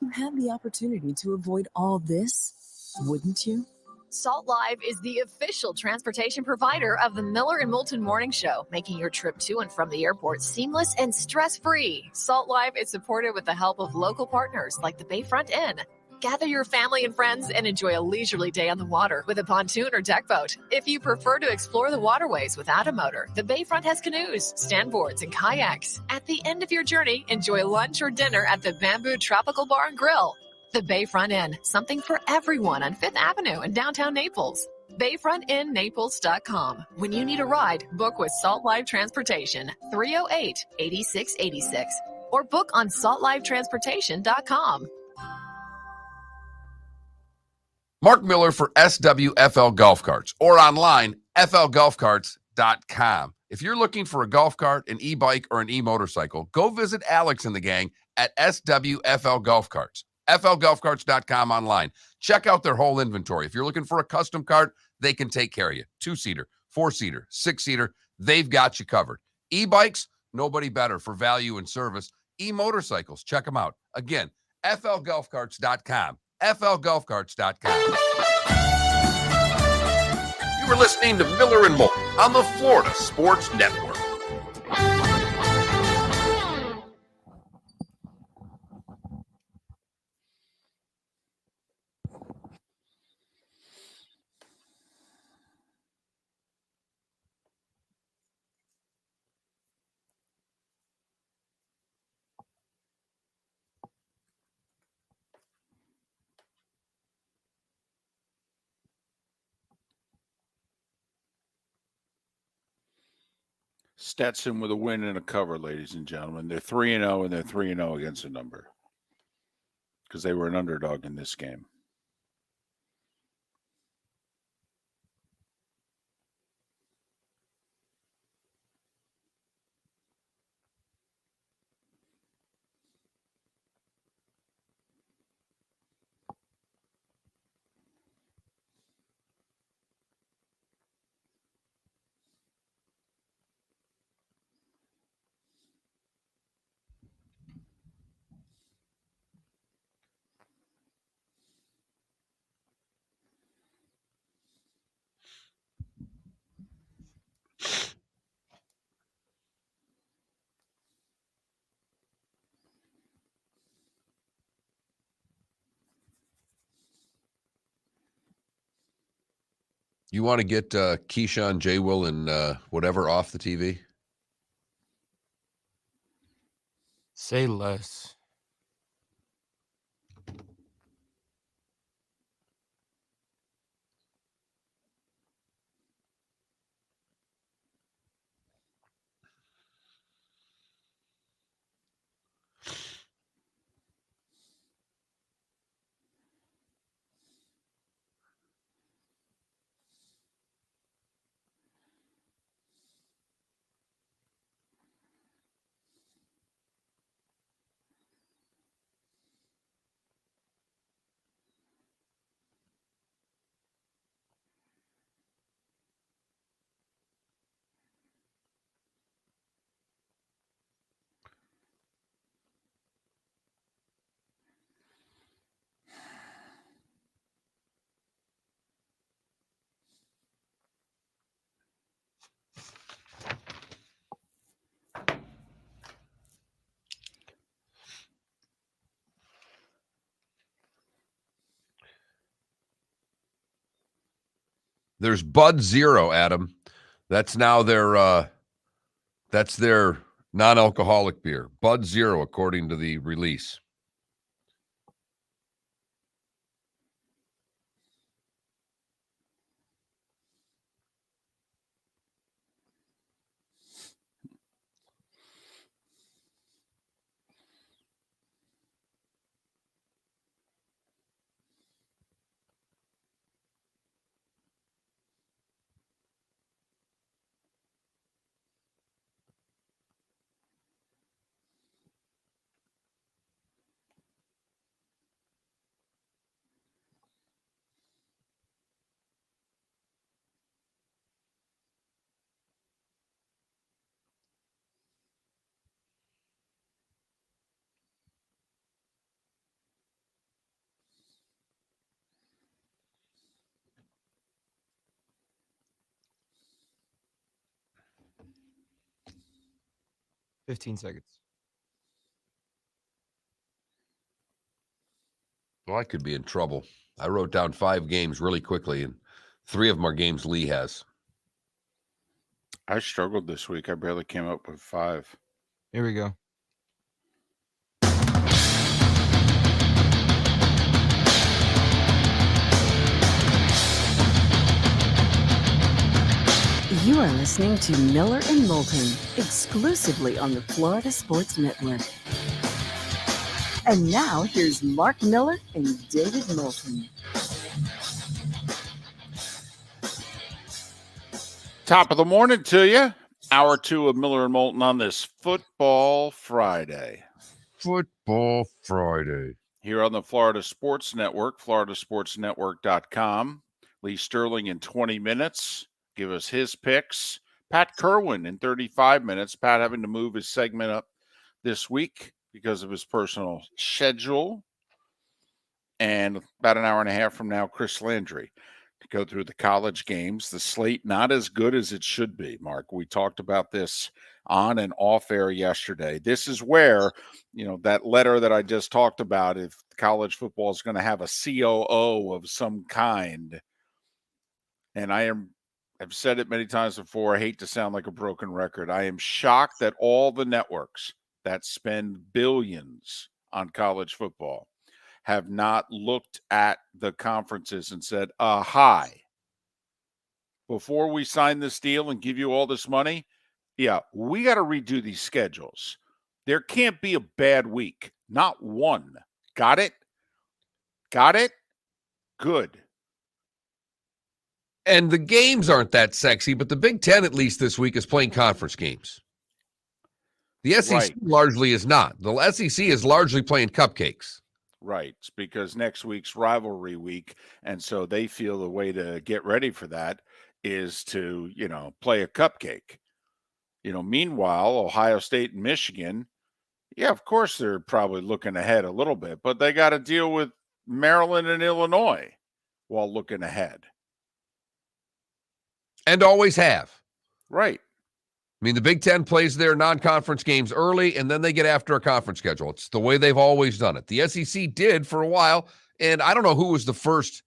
You had the opportunity to avoid all this, wouldn't you? Salt Live is the official transportation provider of the Miller and Moulton Morning Show, making your trip to and from the airport seamless and stress-free. Salt Live is supported with the help of local partners like the Bayfront Inn. Gather your family and friends and enjoy a leisurely day on the water with a pontoon or deck boat. If you prefer to explore the waterways without a motor, the Bayfront has canoes, standboards, and kayaks. At the end of your journey, enjoy lunch or dinner at the Bamboo Tropical Bar and Grill. The Bayfront Inn, something for everyone on 5th Avenue in downtown Naples. BayfrontInNaples.com. When you need a ride, book with Salt Live Transportation, 308-8686, or book on saltlivetransportation.com. Mark Miller for SWFL Golf Carts, or online, FLGolfCarts.com. If you're looking for a golf cart, an e-bike, or an e-motorcycle, go visit Alex and the gang at SWFL Golf Carts. FLGolfCarts.com online. Check out their whole inventory. If you're looking for a custom cart, they can take care of you. 2-seater, 4-seater, 6-seater, they've got you covered. E-bikes, nobody better for value and service. E-motorcycles, check them out. Again, FLGolfCarts.com. FLGolfCarts.com. You were listening to Miller and Moulton on the Florida Sports Network. Stetson with a win and a cover, ladies and gentlemen. They're 3-0, and they're 3-0 against a number because they were an underdog in this game. You want to get Keyshawn, J. Will, and whatever off the TV? Say less. There's Bud Zero, Adam. That's now their non-alcoholic beer. Bud Zero, according to the release. $15 seconds. Well, I could be in trouble. I wrote down 5 games really quickly, and 3 of them are games Lee has. I struggled this week. I barely came up with 5. Here we go. You are listening to Miller and Moulton, exclusively on the Florida Sports Network. And now here's Mark Miller and David Moulton. Top of the morning to you. Hour 2 of Miller and Moulton on this Football Friday. Football Friday. Here on the Florida Sports Network, floridasportsnetwork.com. Lee Sterling in 20 minutes. Give us his picks. Pat Kirwan in 35 minutes. Pat having to move his segment up this week because of his personal schedule. And about an hour and a half from now, Chris Landry to go through the college games. The slate not as good as it should be, Mark. We talked about this on and off air yesterday. This is where, that letter that I just talked about, if college football is going to have a COO of some kind, and I've said it many times before, I hate to sound like a broken record. I am shocked that all the networks that spend billions on college football have not looked at the conferences and said, hi, before we sign this deal and give you all this money, we got to redo these schedules. There can't be a bad week. Not one. Got it? Got it? Good. And the games aren't that sexy, but the Big Ten, at least this week, is playing conference games. The SEC largely is not. The SEC is largely playing cupcakes. Right. It's because next week's rivalry week, and so they feel the way to get ready for that is to, play a cupcake. Meanwhile, Ohio State and Michigan, of course they're probably looking ahead a little bit, but they got to deal with Maryland and Illinois while looking ahead. And always have. Right. I mean, the Big Ten plays their non-conference games early, and then they get after a conference schedule. It's the way they've always done it. The SEC did for a while, and I don't know who was the first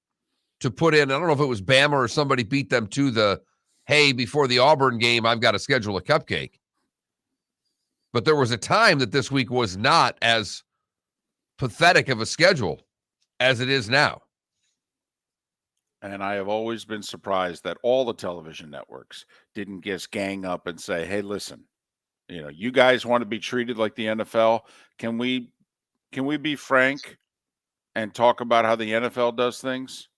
to put in. I don't know if it was Bama or somebody beat them to the, hey, before the Auburn game, I've got to schedule a cupcake. But there was a time that this week was not as pathetic of a schedule as it is now. And I have always been surprised that all the television networks didn't just gang up and say, hey, listen, you guys want to be treated like the NFL. Can we be frank and talk about how the NFL does things?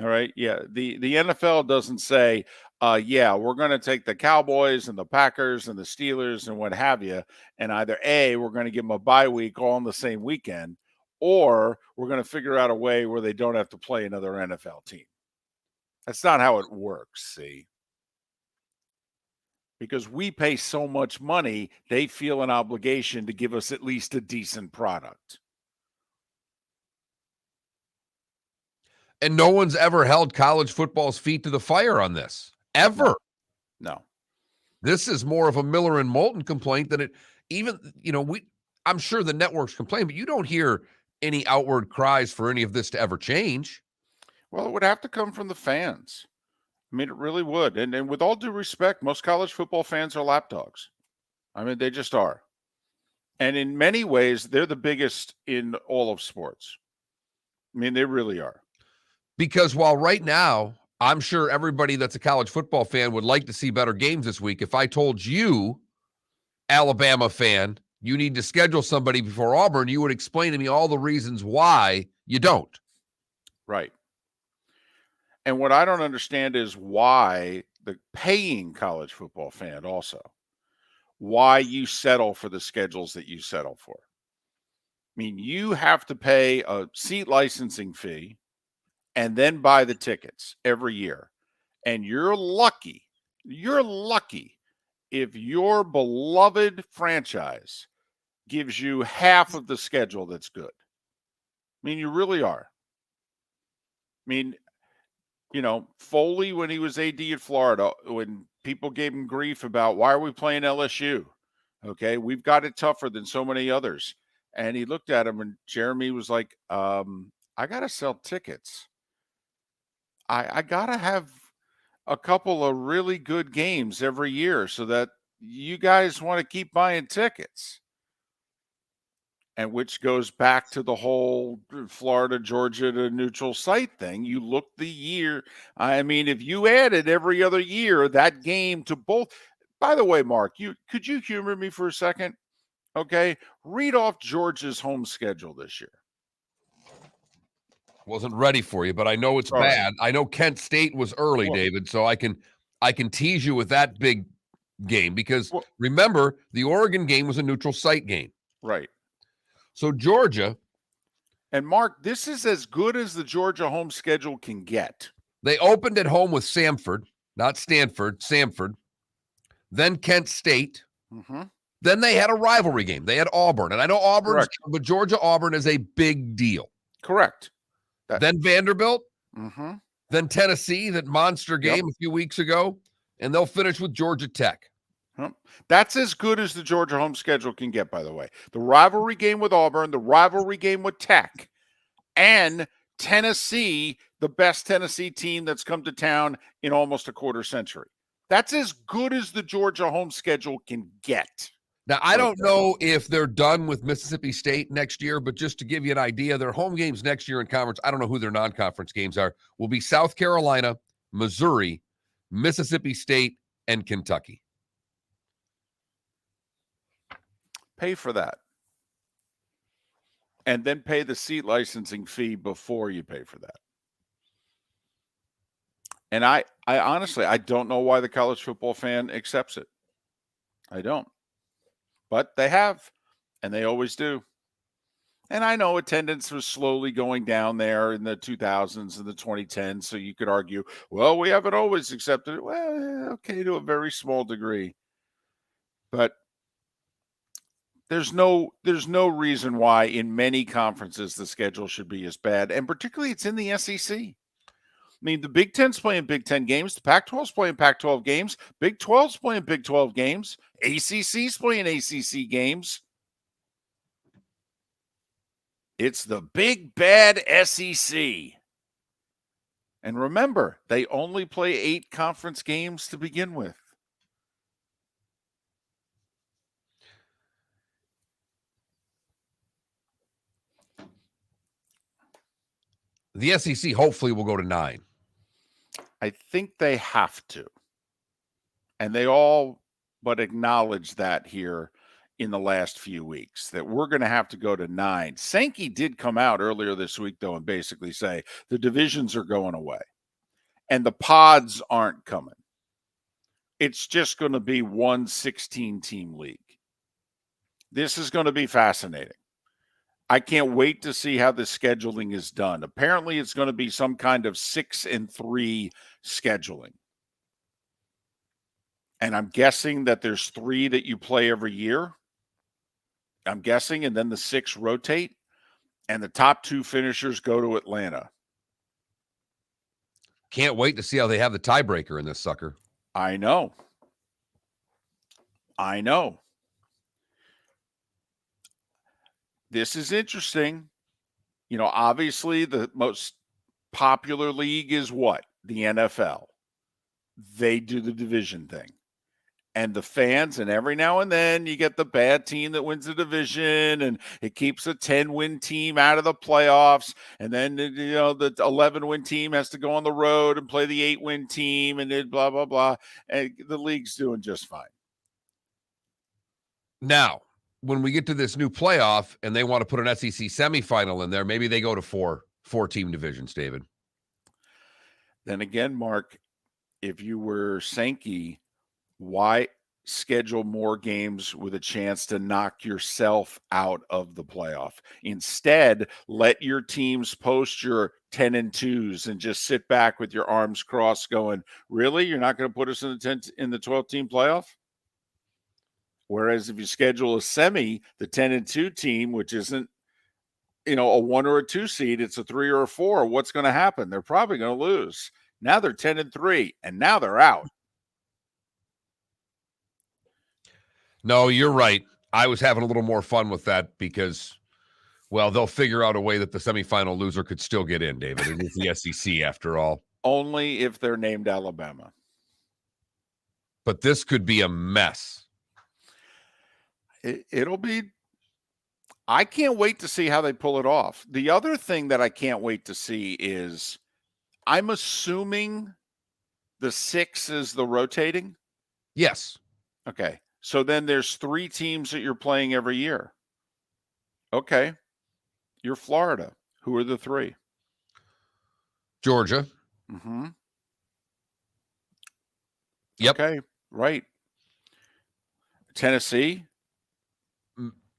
All right. Yeah. The NFL doesn't say, we're going to take the Cowboys and the Packers and the Steelers and what have you. And either A, we're going to give them a bye week all on the same weekend, or we're going to figure out a way where they don't have to play another NFL team. That's not how it works, see? Because we pay so much money, they feel an obligation to give us at least a decent product. And no one's ever held college football's feet to the fire on this. Ever. No. This is more of a Miller and Moulton complaint than it even, I'm sure the networks complain, but you don't hear any outward cries for any of this to ever change. Well, it would have to come from the fans. I mean, it really would. And with all due respect, most college football fans are lapdogs. I mean, they just are. And in many ways, they're the biggest in all of sports. I mean, they really are. Because while right now, I'm sure everybody that's a college football fan would like to see better games this week. If I told you, Alabama fan, you need to schedule somebody before Auburn, you would explain to me all the reasons why you don't. Right. And what I don't understand is why the paying college football fan also, why you settle for the schedules that you settle for. I mean, you have to pay a seat licensing fee and then buy the tickets every year. And you're lucky if your beloved franchise gives you half of the schedule that's good. I mean, you really are. I mean, you know, Foley, when he was AD at Florida, when people gave him grief about why are we playing LSU? Okay, we've got it tougher than so many others. And he looked at him, and Jeremy was like, I got to sell tickets. I got to have a couple of really good games every year so that you guys want to keep buying tickets. And which goes back to the whole Florida, Georgia to neutral site thing. You look the year. I mean, if you added every other year that game to both. By the way, Mark, could you humor me for a second? Okay. Read off Georgia's home schedule this year. Wasn't ready for you, but I know it's Sorry. bad. I know Kent State was early, Well- David, so I can tease you with that big game because Well- remember, the Oregon game was a neutral site game. Right. So Georgia, And Mark, this is as good as the Georgia home schedule can get. they opened at home with Samford, not Stanford, Samford, then Kent State. Mm-hmm. Then they had a rivalry game. They had Auburn. And I know Auburn's, Correct. but Georgia-Auburn is a big deal. Correct. Then Vanderbilt, Mm-hmm. then Tennessee, that monster game a few weeks ago, and they'll finish with Georgia Tech. That's as good as the Georgia home schedule can get, by the way. The rivalry game with Auburn, the rivalry game with Tech, and Tennessee, the best Tennessee team that's come to town in almost a quarter century. That's as good as the Georgia home schedule can get. Now, I don't know if they're done with Mississippi State next year, but just to give you an idea, their home games next year in conference, I don't know who their non-conference games are, will be South Carolina, Missouri, Mississippi State, and Kentucky. Pay for that. And then pay the seat licensing fee before you pay for that. And I honestly, I don't know why the college football fan accepts it. I don't. But they have, and they always do. And I know attendance was slowly going down there in the 2000s and the 2010s, so you could argue, well, we haven't always accepted it. Well, okay, to a very small degree. But there's no reason why in many conferences the schedule should be as bad, and particularly it's in the SEC. I mean, the Big Ten's playing Big Ten games, the Pac-12's playing Pac-12 games, Big 12's playing Big 12 games, ACC's playing ACC games. It's the big bad SEC. And remember, they only play 8 conference games to begin with. The SEC hopefully will go to 9. I think they have to. And they all but acknowledge that here in the last few weeks, that we're going to have to go to 9. Sankey did come out earlier this week, though, and basically say the divisions are going away and the pods aren't coming. It's just going to be one 16-team league. This is going to be fascinating. I can't wait to see how the scheduling is done. Apparently, it's going to be some kind of 6-3 scheduling. And I'm guessing that there's 3 that you play every year. I'm guessing, and then the 6 rotate, and the top 2 finishers go to Atlanta. Can't wait to see how they have the tiebreaker in this sucker. I know. This is interesting. You know, obviously the most popular league is what? The NFL. they do the division thing. And the fans, and every now and then you get the bad team that wins the division, and it keeps a 10-win team out of the playoffs. And then, the 11-win team has to go on the road and play the 8-win team, and then blah, blah, blah. And the league's doing just fine. Now, when we get to this new playoff and they want to put an SEC semifinal in there, maybe they go to four-team divisions, David. Then again, Mark, if you were Sankey, why schedule more games with a chance to knock yourself out of the playoff? Instead, let your teams post your 10-2s and just sit back with your arms crossed going, really? You're not going to put us in the 12-team playoff? Whereas if you schedule a semi, the 10-2 team, which isn't, a 1 or a 2 seed, it's a 3 or a 4. What's going to happen? They're probably going to lose. Now they're 10-3, and now they're out. No, you're right. I was having a little more fun with that because, well, they'll figure out a way that the semifinal loser could still get in, David. It is the SEC after all. Only if they're named Alabama. But this could be a mess. It'll be – I can't wait to see how they pull it off. The other thing that I can't wait to see is I'm assuming the 6 is the rotating? Yes. Okay. So then there's 3 teams that you're playing every year. Okay. You're Florida. Who are the 3? Georgia. Mm-hmm. Yep. Okay. Right. Tennessee?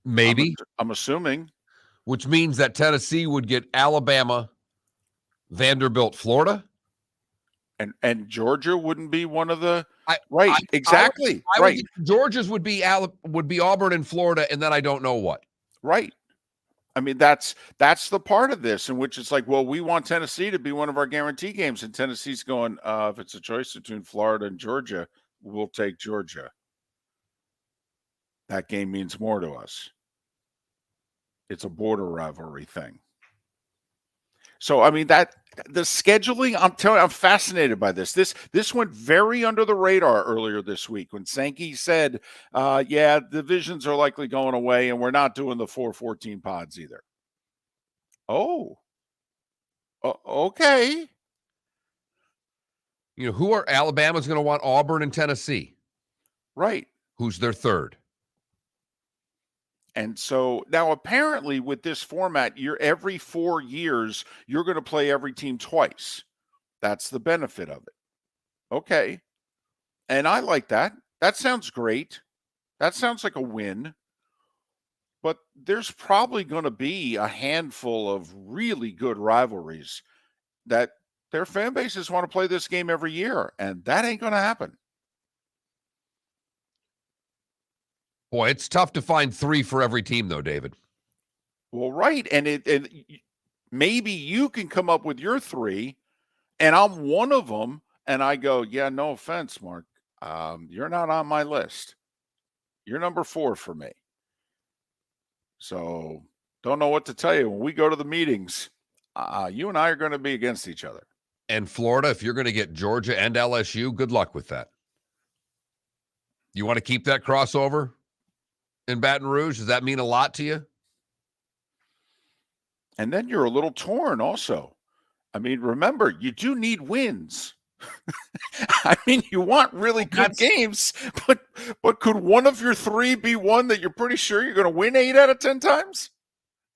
Maybe. I'm assuming. Which means that Tennessee would get Alabama, Vanderbilt, Florida. And Georgia wouldn't be one of the right. Exactly. Right. Georgia's would be Auburn and Florida, and then I don't know what. Right. I mean, that's the part of this in which it's like, well, we want Tennessee to be one of our guarantee games, and Tennessee's going, if it's a choice between Florida and Georgia, we'll take Georgia. That game means more to us. It's a border rivalry thing. So, I mean, that the scheduling, I'm telling you, I'm fascinated by this. This went very under the radar earlier this week when Sankey said, divisions are likely going away and we're not doing the 4-14 pods either. Oh, okay. Who are Alabama's going to want? Auburn and Tennessee. Right. Who's their third? And so now apparently with this format, every 4 years, you're going to play every team twice. That's the benefit of it. Okay. And I like that. That sounds great. That sounds like a win. But there's probably going to be a handful of really good rivalries that their fan bases want to play this game every year. And that ain't going to happen. Boy, it's tough to find 3 for every team, though, David. Well, right. And maybe you can come up with your 3, and I'm one of them, and I go, yeah, no offense, Mark. You're not on my list. You're number 4 for me. So don't know what to tell you. When we go to the meetings, you and I are going to be against each other. And Florida, if you're going to get Georgia and LSU, good luck with that. You want to keep that crossover in Baton Rouge? Does that mean a lot to you? And then you're a little torn also. I mean, remember, you do need wins. I mean, you want really good games, but could one of your 3 be one that you're pretty sure you're going to win 8 out of 10 times?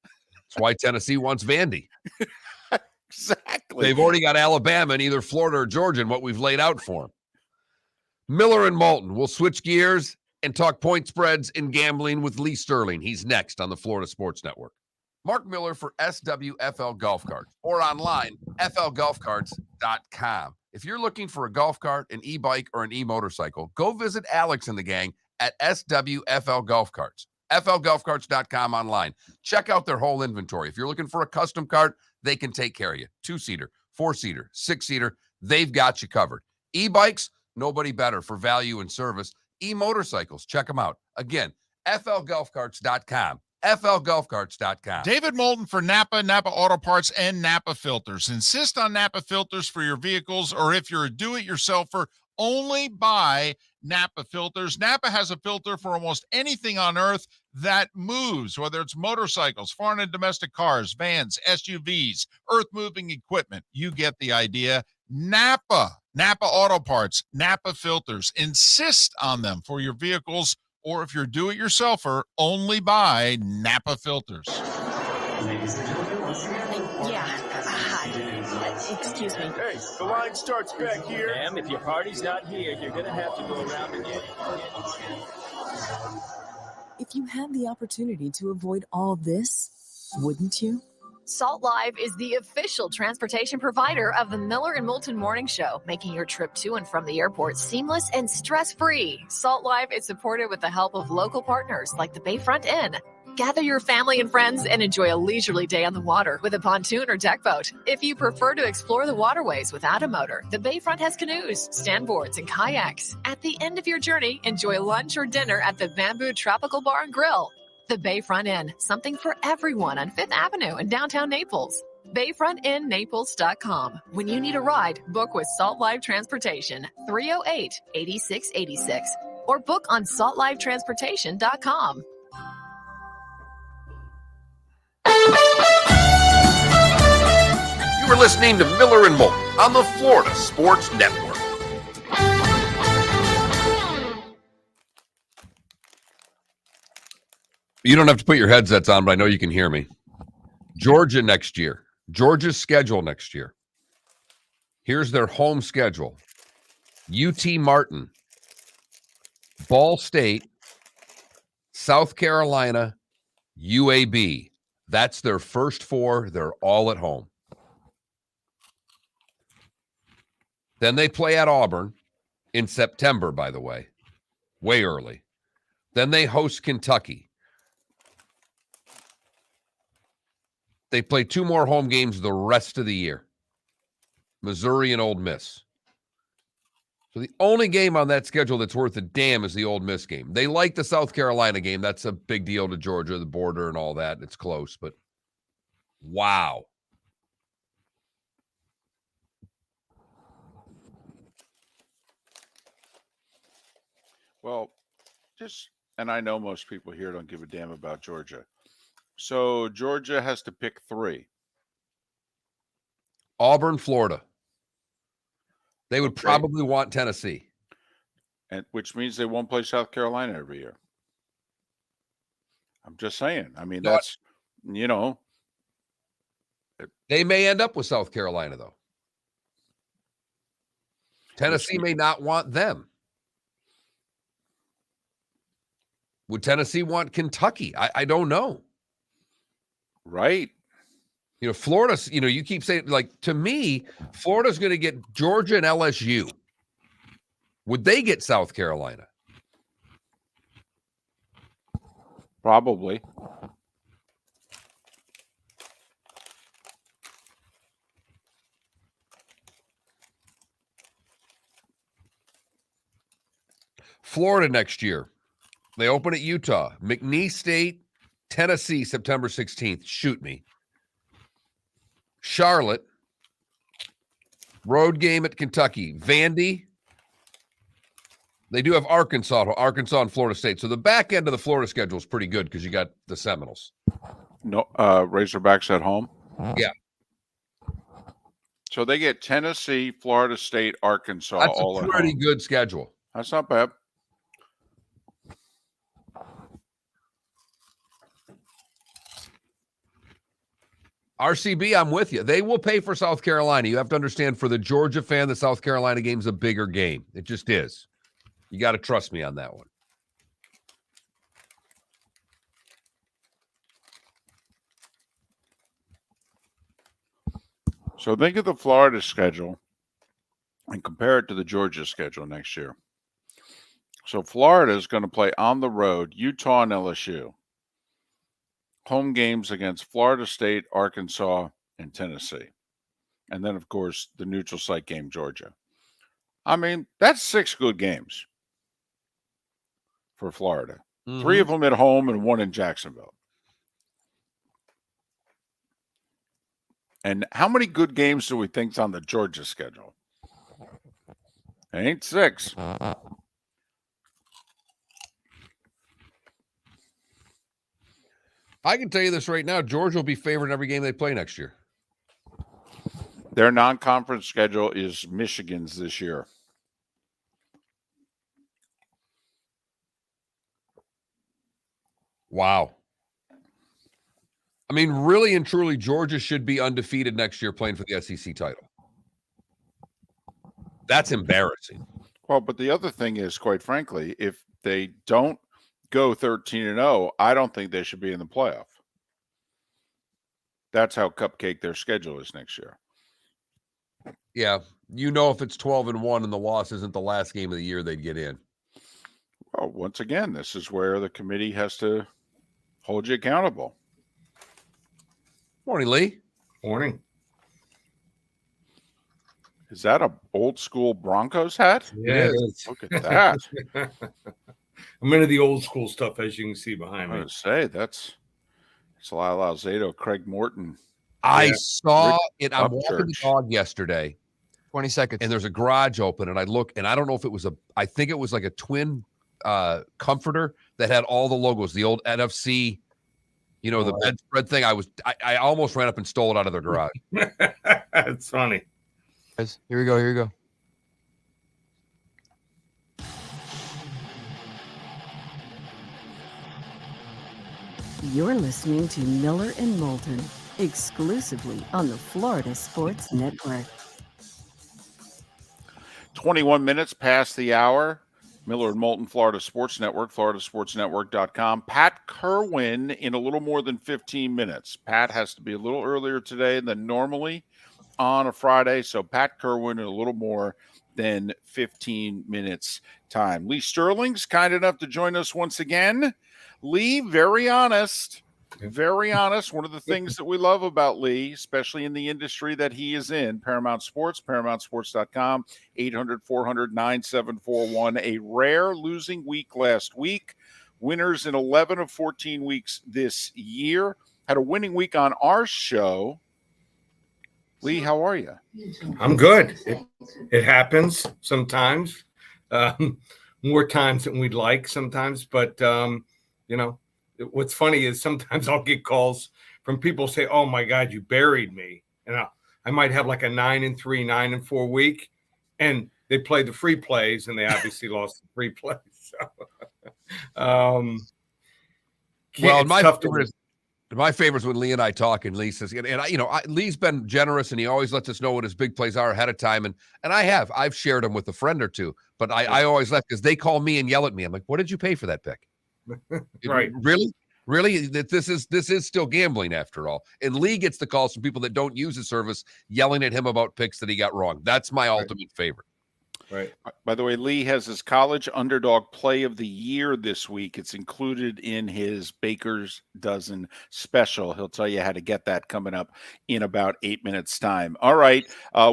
That's why Tennessee wants Vandy. Exactly. They've already got Alabama in either Florida or Georgia in what we've laid out for them. Miller and Moulton. We'll switch gears and talk point spreads and gambling with Lee Sterling. He's next on the Florida Sports Network. Mark Miller for SWFL Golf Carts, or online, flgolfcarts.com. If you're looking for a golf cart, an e-bike, or an e-motorcycle, go visit Alex and the gang at SWFL Golf Carts. flgolfcarts.com online. Check out their whole inventory. If you're looking for a custom cart, they can take care of you. 2-seater, 4-seater, 6-seater, they've got you covered. E-bikes, nobody better for value and service. E-motorcycles, check them out. Again, flgolfcarts.com. flgolfcarts.com. David Moulton for Napa Auto Parts, and Napa Filters. Insist on Napa Filters for your vehicles, or if you're a do-it-yourselfer, only buy Napa filters. Napa has a filter for almost anything on earth that moves, whether it's motorcycles, foreign and domestic cars, vans, SUVs, earth-moving equipment. You get the idea. Napa Auto Parts, Napa filters. Insist on them for your vehicles, or if you're do-it-yourselfer, only buy Napa filters. Yeah. Hi. Excuse me. Hey, the line starts back here. Ma'am, if your party's not here, you're gonna have to go around again. If you had the opportunity to avoid all this, wouldn't you? Salt Live is the official transportation provider of the Miller and Moulton Morning Show, making your trip to and from the airport seamless and stress-free. Salt Live is supported with the help of local partners like the Bayfront Inn. Gather your family and friends and enjoy a leisurely day on the water with a pontoon or deck boat. If you prefer to explore the waterways without a motor, the Bayfront has canoes, standboards, and kayaks. At the end of your journey, enjoy lunch or dinner at the Bamboo Tropical Bar and Grill. The Bayfront Inn, something for everyone on 5th Avenue in downtown Naples. BayfrontInNaples.com. When you need a ride, book with Salt Live Transportation, 308-8686, or book on saltlivetransportation.com. You were listening to Miller and Moulton on the Florida Sports Network. You don't have to put your headsets on, but I know you can hear me. Georgia next year. Georgia's schedule next year. Here's their home schedule. UT Martin, Ball State, South Carolina, UAB. That's their first four. They're all at home. Then they play at Auburn in September, by the way. Way early. Then they host Kentucky. They play two more home games the rest of the year. Missouri and Ole Miss. So the only game on that schedule that's worth a damn is the Ole Miss game. They like the South Carolina game. That's a big deal to Georgia, the border and all that. It's close, but wow. Well, and I know most people here don't give a damn about Georgia. So Georgia has to pick three. Auburn, Florida. They would probably want Tennessee. And which means they won't play South Carolina every year. I'm just saying. I mean, that's, you know. They may end up with South Carolina, though. Tennessee may not want them. Would Tennessee want Kentucky? I don't know. Right. You know, Florida, you know, you keep saying, like, to me, Florida's going to get Georgia and LSU. Would they get South Carolina? Probably. Florida next year. They open at Utah. McNeese State, Tennessee, September 16th. Shoot me. Charlotte. Road game at Kentucky. Vandy. They do have Arkansas and Florida State. So the back end of the Florida schedule is pretty good because you got the Seminoles. No, Razorbacks at home. Yeah. So they get Tennessee, Florida State, Arkansas. That's all a at pretty home. good schedule. That's not bad. RCB, I'm with you. They will pay for South Carolina. You have to understand, for the Georgia fan, the South Carolina game's a bigger game. It just is. You got to trust me on that one. So think of the Florida schedule and compare it to the Georgia schedule next year. So Florida is going to play on the road, Utah and LSU. Home games against Florida State, Arkansas, and Tennessee. And then, of course, the neutral site game, Georgia. I mean, that's 6 good games for Florida. Mm-hmm. 3 of them at home and 1 in Jacksonville. And how many good games do we think's on the Georgia schedule? Ain't 6. I can tell you this right now. Georgia will be favored in every game they play next year. Their non-conference schedule is Michigan's this year. Wow. I mean, really and truly, Georgia should be undefeated next year playing for the SEC title. That's embarrassing. Well, but the other thing is, quite frankly, if they don't go 13-0, I don't think they should be in the playoff. That's how cupcake their schedule is next year. Yeah. If it's 12-1 and the loss isn't the last game of the year, they'd get in. Well, once again, this is where the committee has to hold you accountable. Morning, Lee. Morning. Is that a old school Broncos hat? Yeah, it is. Look at that. I'm into the old school stuff, as you can see behind I me. was say that's Lyle Alzado, Craig Morton. I saw it. I'm Up walking the church. dog yesterday, 20 seconds. and there's a garage open, and I look, and I don't know if it was I think it was like a twin comforter that had all the logos, the old NFC, the bedspread thing. I almost ran up and stole it out of their garage. It's funny. Guys, here we go. You're listening to Miller and Moulton, exclusively on the Florida Sports Network. 21 minutes past the hour. Miller and Moulton, Florida Sports Network, floridasportsnetwork.com. Pat Kirwan in a little more than 15 minutes. Pat has to be a little earlier today than normally on a Friday, so Pat Kirwan in a little more than 15 minutes time. Lee Sterling's kind enough to join us once again. Lee, very honest. One of the things that we love about Lee, especially in the industry that he is in, Paramount Sports, ParamountSports.com, 800-400-9741. A rare losing week last week. Winners in 11 of 14 weeks this year. Had a winning week on our show. Lee, how are you? I'm good. It happens sometimes, more times than we'd like sometimes. But, what's funny is sometimes I'll get calls from people say, oh, my God, you buried me. And I might have like a 9-3, 9-4 week. And they play the free plays, and they obviously lost the free plays. So, my favorite is when Lee and I talk, and Lee says, Lee's been generous, and he always lets us know what his big plays are ahead of time. And I've shared them with a friend or two, but I always left because they call me and yell at me. I'm like, what did you pay for that pick? Right. Really, that this is still gambling after all. And Lee gets the calls from people that don't use the service yelling at him about picks that he got wrong. That's my ultimate favorite. Right. By the way, Lee has his college underdog play of the year this week. It's included in his Baker's Dozen special. He'll tell you how to get that coming up in about 8 minutes time. All right.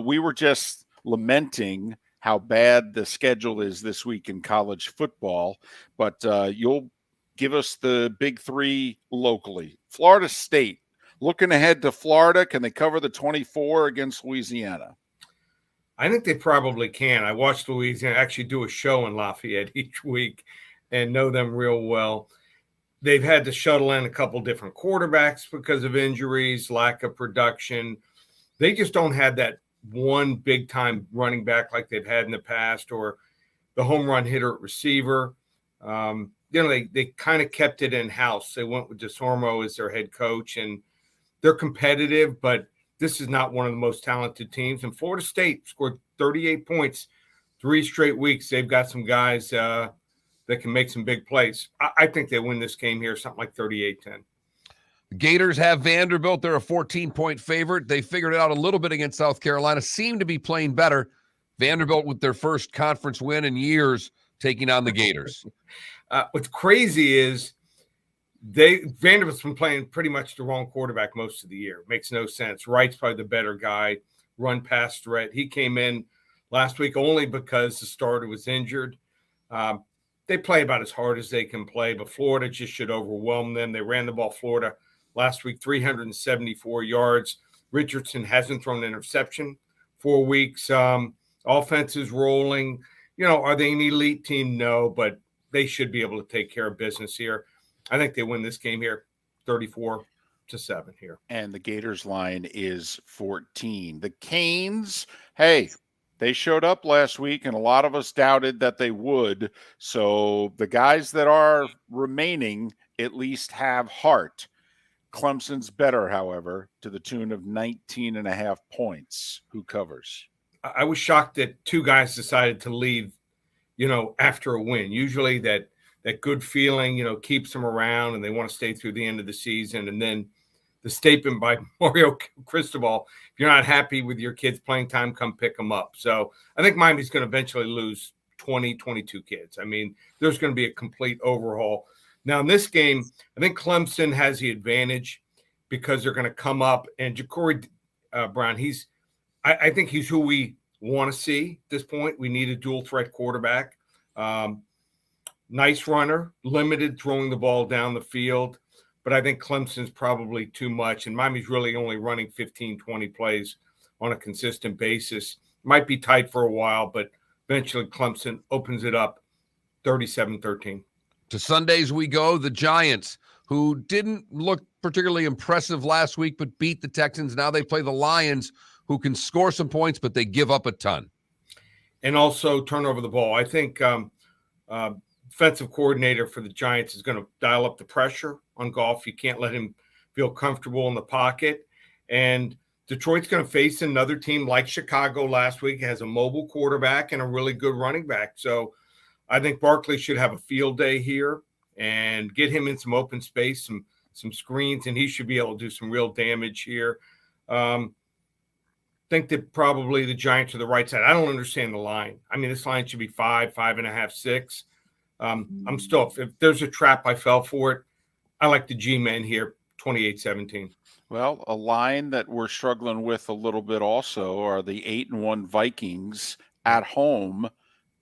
We were just lamenting how bad the schedule is this week in college football, but you'll give us the big three locally. Florida State, looking ahead to Florida. Can they cover the 24 against Louisiana? I think they probably can. I watched Louisiana actually do a show in Lafayette each week and know them real well. They've had to shuttle in a couple different quarterbacks because of injuries, lack of production. They just don't have that one big-time running back like they've had in the past, or the home run hitter at receiver. They kind of kept it in-house. They went with DeSormo as their head coach, and they're competitive, but this is not one of the most talented teams. And Florida State scored 38 points 3 straight weeks. They've got some guys that can make some big plays. I think they win this game here, something like 38-10. The Gators have Vanderbilt. They're a 14-point favorite. They figured it out a little bit against South Carolina, seem to be playing better. Vanderbilt with their first conference win in years taking on the Gators. What's crazy is Vanderbilt's been playing pretty much the wrong quarterback most of the year. Makes no sense. Wright's probably the better guy, run pass threat. He came in last week only because the starter was injured. They play about as hard as they can play, but Florida just should overwhelm them. They ran the ball, Florida, last week, 374 yards. Richardson hasn't thrown an interception 4 weeks. A Offense is rolling. Are they an elite team? No, but they should be able to take care of business here. I think they win this game here, 34-7 here. And the Gators line is 14. The Canes, hey, they showed up last week, and a lot of us doubted that they would. So the guys that are remaining at least have heart. Clemson's better, however, to the tune of 19.5 points. Who covers? I was shocked that two guys decided to leave, after a win. Usually that good feeling, keeps them around and they want to stay through the end of the season. And then the statement by Mario Cristobal, if you're not happy with your kids playing time, come pick them up. So I think Miami's going to eventually lose 20, 22 kids. I mean, there's going to be a complete overhaul. Now, in this game, I think Clemson has the advantage because they're going to come up. And Ja'Cory Brown, I think he's who we want to see at this point. We need a dual-threat quarterback. Nice runner, limited throwing the ball down the field. But I think Clemson's probably too much. And Miami's really only running 15, 20 plays on a consistent basis. Might be tight for a while, but eventually Clemson opens it up 37-13. To Sundays we go. The Giants, who didn't look particularly impressive last week, but beat the Texans. Now they play the Lions, who can score some points, but they give up a ton. And also turn over the ball. I think defensive coordinator for the Giants is going to dial up the pressure on Goff. You can't let him feel comfortable in the pocket. And Detroit's going to face another team like Chicago last week. It has a mobile quarterback and a really good running back. So I think Barkley should have a field day here and get him in some open space, some screens, and he should be able to do some real damage here. Think that probably the Giants are the right side. I don't understand the line. I mean, this line should be 5, 5.5, 6. I'm still, if there's a trap, I fell for it. I like the G-men here, 28-17. Well, a line that we're struggling with a little bit also are the 8-1 Vikings at home,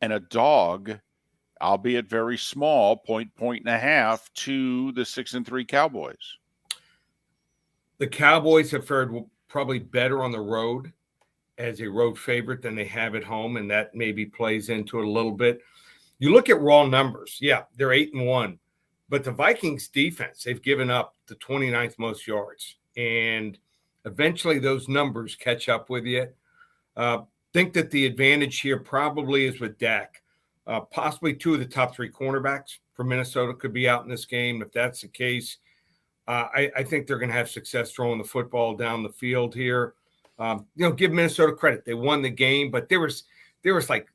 and a dog, albeit very small, point and a half to the 6-3 Cowboys. The Cowboys have fared probably better on the road as a road favorite than they have at home, and that maybe plays into it a little bit. You look at raw numbers. Yeah, they're 8-1, but the Vikings defense, they've given up the 29th most yards, and eventually those numbers catch up with you. Think that the advantage here probably is with Dak. Possibly two of the top 3 cornerbacks for Minnesota could be out in this game. If that's the case, I think they're going to have success throwing the football down the field here. Give Minnesota credit. They won the game, but there was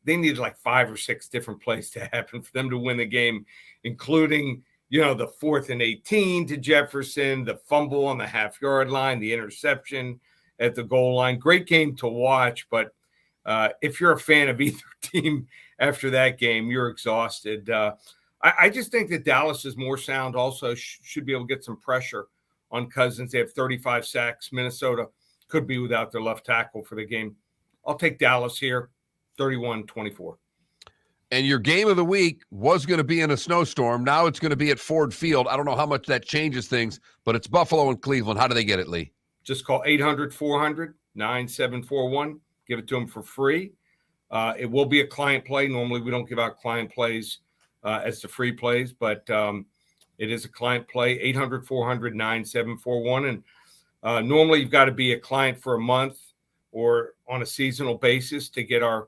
they needed like 5 or 6 different plays to happen for them to win the game, including, the 4th and 18 to Jefferson, the fumble on the half-yard line, the interception at the goal line. Great game to watch, but if you're a fan of either team after that game, you're exhausted. I just think that Dallas is more sound, also should be able to get some pressure on Cousins. They have 35 sacks. Minnesota could be without their left tackle for the game. I'll take Dallas here, 31-24. And your game of the week was going to be in a snowstorm. Now it's going to be at Ford Field. I don't know how much that changes things, but it's Buffalo and Cleveland. How do they get it, Lee? Just call 800-400-9741. Give it to them for free. It will be a client play. Normally we don't give out client plays as the free plays, but it is a client play, 800-400-9741. And normally you've got to be a client for a month or on a seasonal basis to get our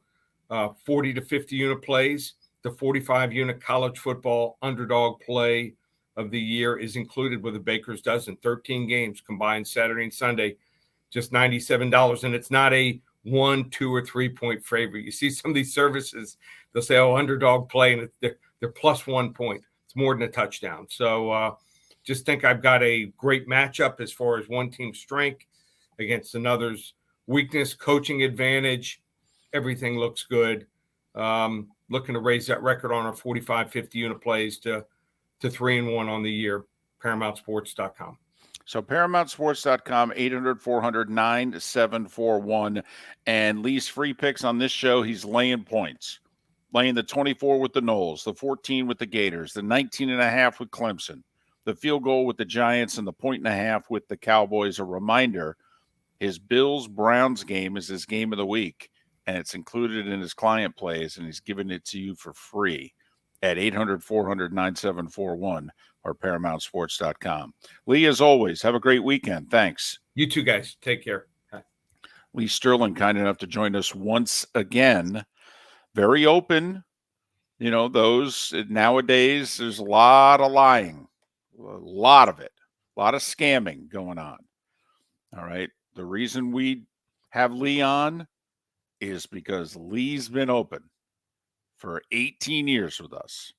40 to 50 unit plays. The 45 unit college football underdog play of the year is included with a baker's dozen. 13 games combined Saturday and Sunday, just $97. And it's not a 1, 2, or 3 point favorite. You see some of these services, they'll say, underdog play, and they're plus 1 point. It's more than a touchdown. So just think I've got a great matchup as far as one team's strength against another's weakness, coaching advantage. Everything looks good. Looking to raise that record on our 45, 50 unit plays to 3-1 on the year. ParamountSports.com. So ParamountSports.com, 800-400-9741. And Lee's free picks on this show, he's laying points. Laying the 24 with the Knowles, the 14 with the Gators, the 19.5 with Clemson, the field goal with the Giants, and the 1.5 with the Cowboys. A reminder, his Bills-Browns game is his game of the week. and it's included in his client plays, and he's giving it to you for free at 800-400-9741 or ParamountSports.com. Lee, as always, have a great weekend. Thanks. You two guys, take care. Lee Sterling, kind enough to join us once again. Very open. You know, those nowadays, there's a lot of lying, a lot of it, a lot of scamming going on. All right. The reason we have Lee on is because Lee's been open for 18 years with us,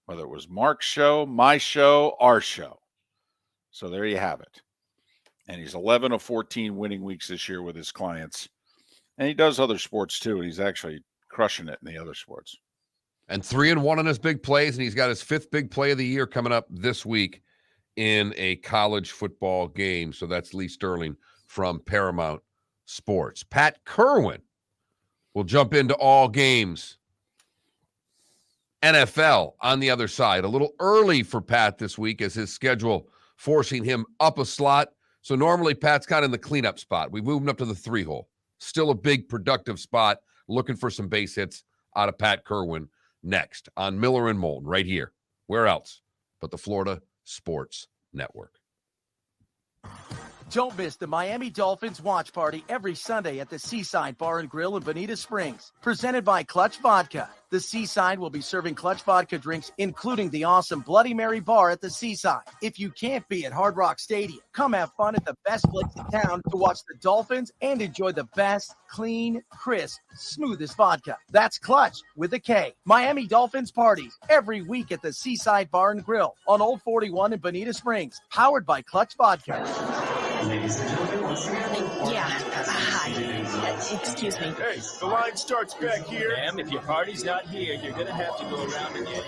whether it was Mark's show, my show, our show. So there you have it. And he's 11 of 14 winning weeks this year with his clients. And he does other sports too. And he's actually crushing it in the other sports. And 3-1 on his big plays, and he's got his 5th big play of the year coming up this week in a college football game. So that's Lee Sterling from Paramount Sports. Pat Kirwan will jump into all games. NFL on the other side. A little early for Pat this week as his schedule forcing him up a slot. So normally Pat's kind of in the cleanup spot. We moved him up to the 3-hole. Still a big productive spot. Looking for some base hits out of Pat Kirwan next on Miller and Moulton right here. Where else but the Florida Sports Network? Don't miss the Miami Dolphins watch party every Sunday at the Seaside Bar and Grill in Bonita Springs. Presented by Clutch Vodka. The Seaside will be serving Clutch Vodka drinks, including the awesome Bloody Mary bar at the Seaside. If you can't be at Hard Rock Stadium, come have fun at the best place in town to watch the Dolphins and enjoy the best, clean, crisp, smoothest vodka. That's Clutch with a K. Miami Dolphins parties every week at the Seaside Bar and Grill on Old 41 in Bonita Springs. Powered by Clutch Vodka. Yeah. Hi. Excuse me. Hey, the line starts back here. Ma'am, if your party's not here, you're going to have to go around and get it.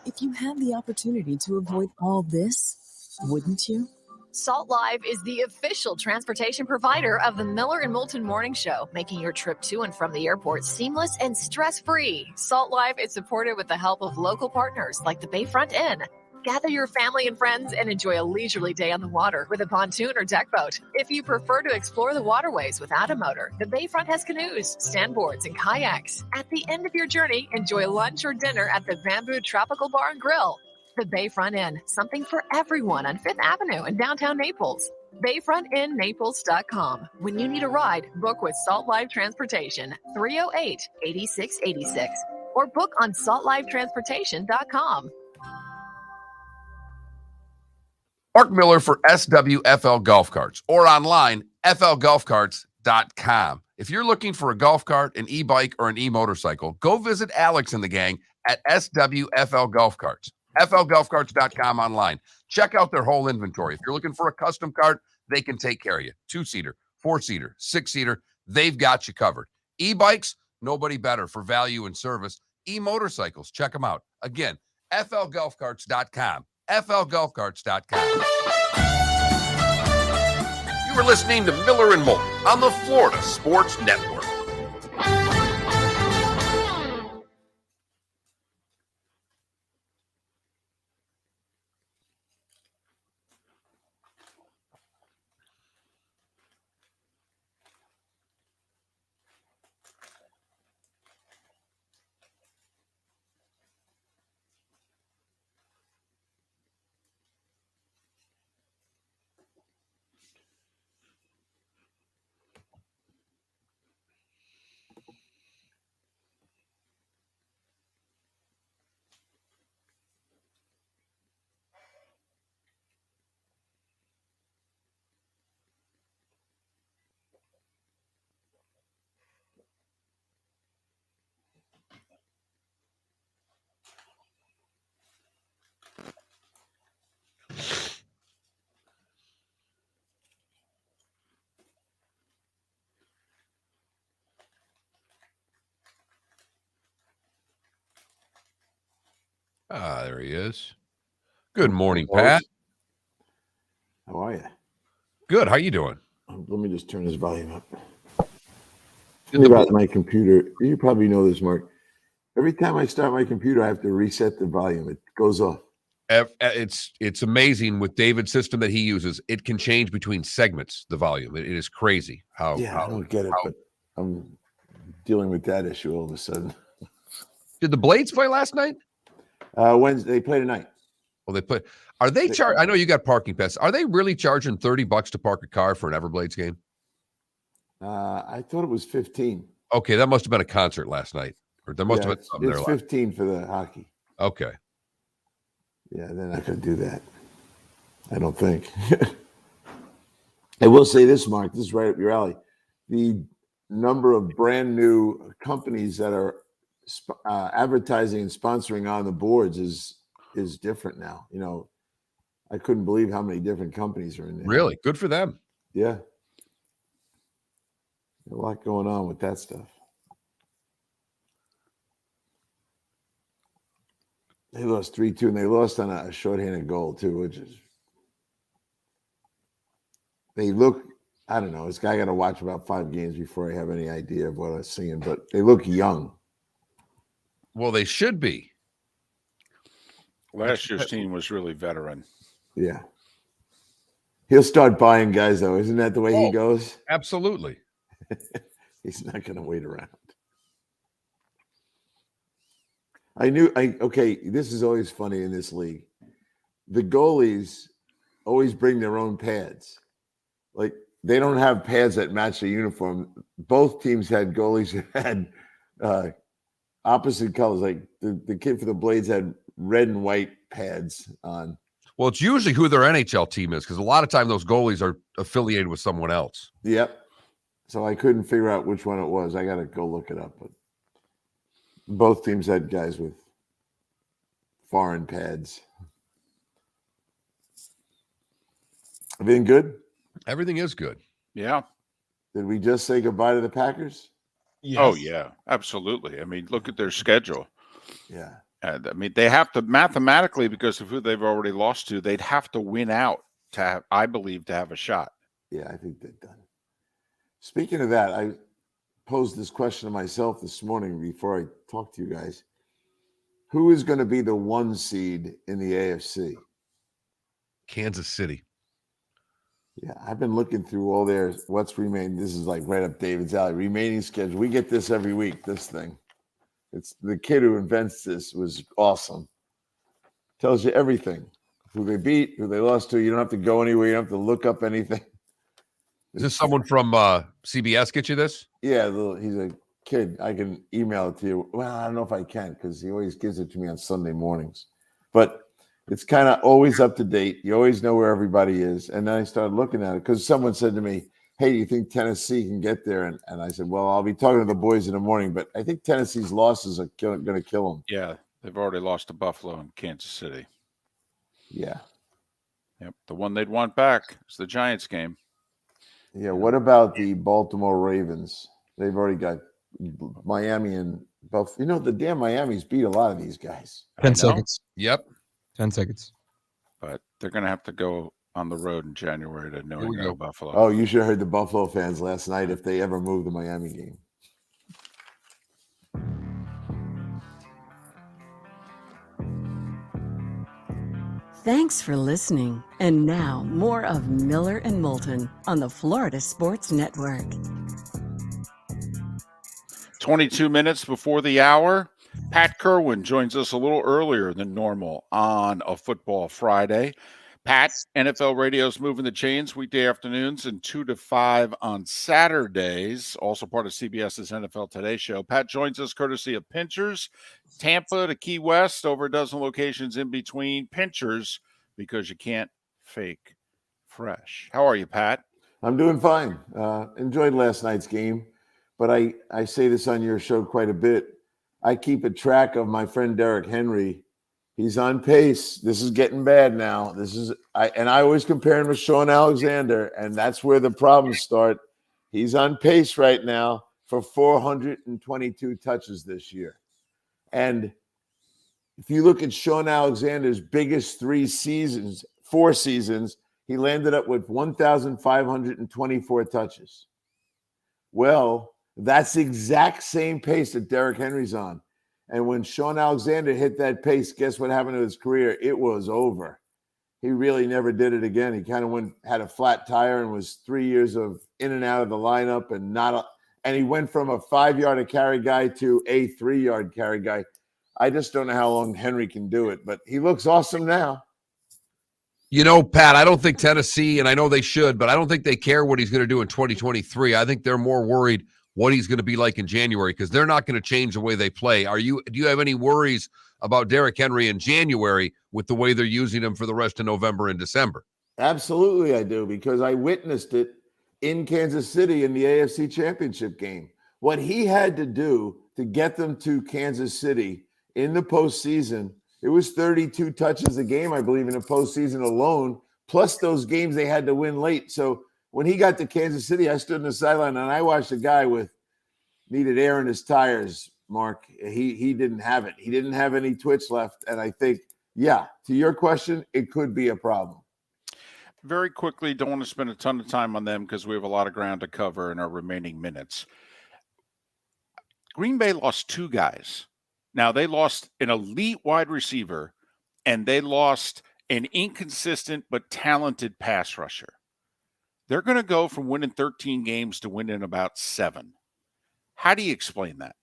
If you had the opportunity to avoid all this, wouldn't you? Salt Live is the official transportation provider of the Miller and Moulton Morning Show, making your trip to and from the airport seamless and stress-free. Salt Live is supported with the help of local partners like the Bayfront Inn. Gather your family and friends and enjoy a leisurely day on the water with a pontoon or deck boat. If you prefer to explore the waterways without a motor, the Bayfront has canoes, standboards, and kayaks. At the end of your journey, enjoy lunch or dinner at the Bamboo Tropical Bar and Grill. The Bayfront Inn, something for everyone on 5th Avenue in downtown Naples. BayfrontInNaples.com. When you need a ride, book with Salt Live Transportation, 308-8686, or book on saltlivetransportation.com. Mark Miller for SWFL Golf Carts or online, flgolfcarts.com. If you're looking for a golf cart, an e-bike, or an e-motorcycle, go visit Alex and the gang at SWFL Golf Carts. flgolfcarts.com online. Check out their whole inventory. If you're looking for a custom cart, they can take care of you. 2-seater, 4-seater, 6-seater, they've got you covered. E-bikes, nobody better for value and service. E-motorcycles, check them out. Again, flgolfcarts.com. flgolfcarts.com. You were listening to Miller and Moulton on the Florida Sports Network. Ah, there he is. Good morning, Pat. How are you? Good. How you doing? Let me just turn this volume up. About my computer, you probably know this, Mark. Every time I start my computer, I have to reset the volume. It goes off. It's amazing with David's system that he uses. It can change between segments, the volume. It is crazy how. I don't get it, but I'm dealing with that issue all of a sudden. Did the Blades play last night? Wednesday, they play tonight. Well, they play. Are they I know you got parking pass. Are they really charging $30 to park a car for an Everblades game? I thought it was 15. Okay, that must have been a concert last night. Or there must have been something it's there. 15 for the hockey. Okay. Yeah, they're not going to do that. I don't think. I will say this, Mark. This is right up your alley. The number of brand new companies that are advertising and sponsoring on the boards is different now. You know, I couldn't believe how many different companies are in there. Really? Good for them. Yeah. A lot going on with that stuff. They lost 3-2, and they lost on a shorthanded goal, too, which is they look, I don't know, this guy got to watch about 5 games before I have any idea of what I was seeing, but they look young. Well, they should be. Last year's team was really veteran. Yeah. He'll start buying guys, though. Isn't that the way he goes? Absolutely. He's not going to wait around. Okay, this is always funny in this league. The goalies always bring their own pads. Like, they don't have pads that match the uniform. Both teams had goalies who had opposite colors. Like, the kid for the Blades had red and white pads on. Well, it's usually who their NHL team is, because a lot of time those goalies are affiliated with someone else. Yep. So I couldn't figure out which one it was. I got to go look it up. But both teams had guys with foreign pads. Everything good? Everything is good. Yeah. Did we just say goodbye to the Packers? Yes. Oh, yeah, absolutely. I mean, look at their schedule. Yeah. And I mean, they have to mathematically, because of who they've already lost to, they'd have to win out to have, I believe, to have a shot. Yeah, I think they're done. Speaking of that, I posed this question to myself this morning before I talked to you guys. Who is going to be the 1 seed in the AFC? Kansas City. Yeah, I've been looking through all their what's remaining. This is like right up David's alley. Remaining schedule. We get this every week, this thing. It's the kid who invents this was awesome. Tells you everything. Who they beat, who they lost to. You don't have to go anywhere. You don't have to look up anything. Is this someone from CBS get you this? Yeah, he's a kid. I can email it to you. Well, I don't know if I can because he always gives it to me on Sunday mornings. But it's kind of always up to date. You always know where everybody is. And then I started looking at it because someone said to me, hey, do you think Tennessee can get there? And I said, well, I'll be talking to the boys in the morning, but I think Tennessee's losses are going to kill them. Yeah, they've already lost to Buffalo and Kansas City. Yeah. Yep, the one they'd want back is the Giants game. Yeah, what about the Baltimore Ravens? They've already got Miami and Buffalo. You know, the damn Miami's beat a lot of these guys. 10 seconds. Yep. 10 seconds. But they're going to have to go on the road in January to New England, Buffalo. Oh, you should have heard the Buffalo fans last night if they ever move the Miami game. Thanks for listening. And now, more of Miller and Moulton on the Florida Sports Network. 22 minutes before the hour, Pat Kirwan joins us a little earlier than normal on a Football Friday. Pat, NFL Radio's Moving the Chains weekday afternoons and 2 to 5 on Saturdays, also part of CBS's NFL Today show. Pat joins us courtesy of Pinchers, Tampa to Key West, over a dozen locations in between. Pinchers, because you can't fake fresh. How are you, Pat? I'm doing fine. Enjoyed last night's game, but I say this on your show quite a bit. I keep a track of my friend Derrick Henry. He's on pace. This is getting bad now. I always compare him to Sean Alexander, and that's where the problems start. He's on pace right now for 422 touches this year. And if you look at Sean Alexander's biggest 4 seasons, he landed up with 1,524 touches. Well, that's the exact same pace that Derrick Henry's on. And when Sean Alexander hit that pace, guess what happened to his career? It was over. He really never did it again. He kind of had a flat tire and was 3 years of in and out of the lineup and he went from a 5-yard carry guy to a 3-yard carry guy. I just don't know how long Henry can do it, but he looks awesome now. You know, Pat, I don't think Tennessee, and I know they should, but I don't think they care what he's going to do in 2023. I think they're more worried what he's going to be like in January because they're not going to change the way they play. Do you have any worries about Derrick Henry in January with the way they're using him for the rest of November and December? Absolutely, I do, because I witnessed it in Kansas City in the AFC Championship game. What he had to do to get them to Kansas City in the postseason, it was 32 touches a game, I believe, in the postseason alone, plus those games they had to win late. So when he got to Kansas City, I stood in the sideline and I watched a guy needed air in his tires, Mark. He didn't have it. He didn't have any twitch left. And I think, yeah, to your question, it could be a problem. Very quickly, don't want to spend a ton of time on them because we have a lot of ground to cover in our remaining minutes. Green Bay lost 2 guys. Now, they lost an elite wide receiver, and they lost an inconsistent but talented pass rusher. They're going to go from winning 13 games to winning about 7. How do you explain that?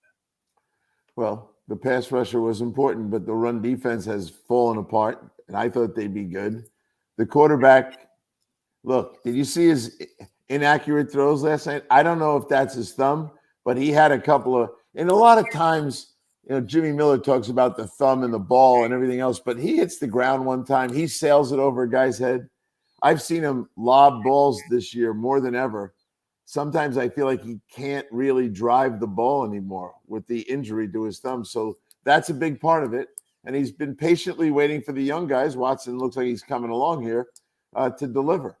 Well, the pass rusher was important, but the run defense has fallen apart, and I thought they'd be good. The quarterback, look, did you see his inaccurate throws last night? I don't know if that's his thumb, but he had a couple of, and a lot of times, Jimmy Miller talks about the thumb and the ball and everything else, but he hits the ground one time. He sails it over a guy's head. I've seen him lob balls this year more than ever. Sometimes I feel like he can't really drive the ball anymore with the injury to his thumb. So that's a big part of it. And he's been patiently waiting for the young guys. Watson looks like he's coming along here to deliver.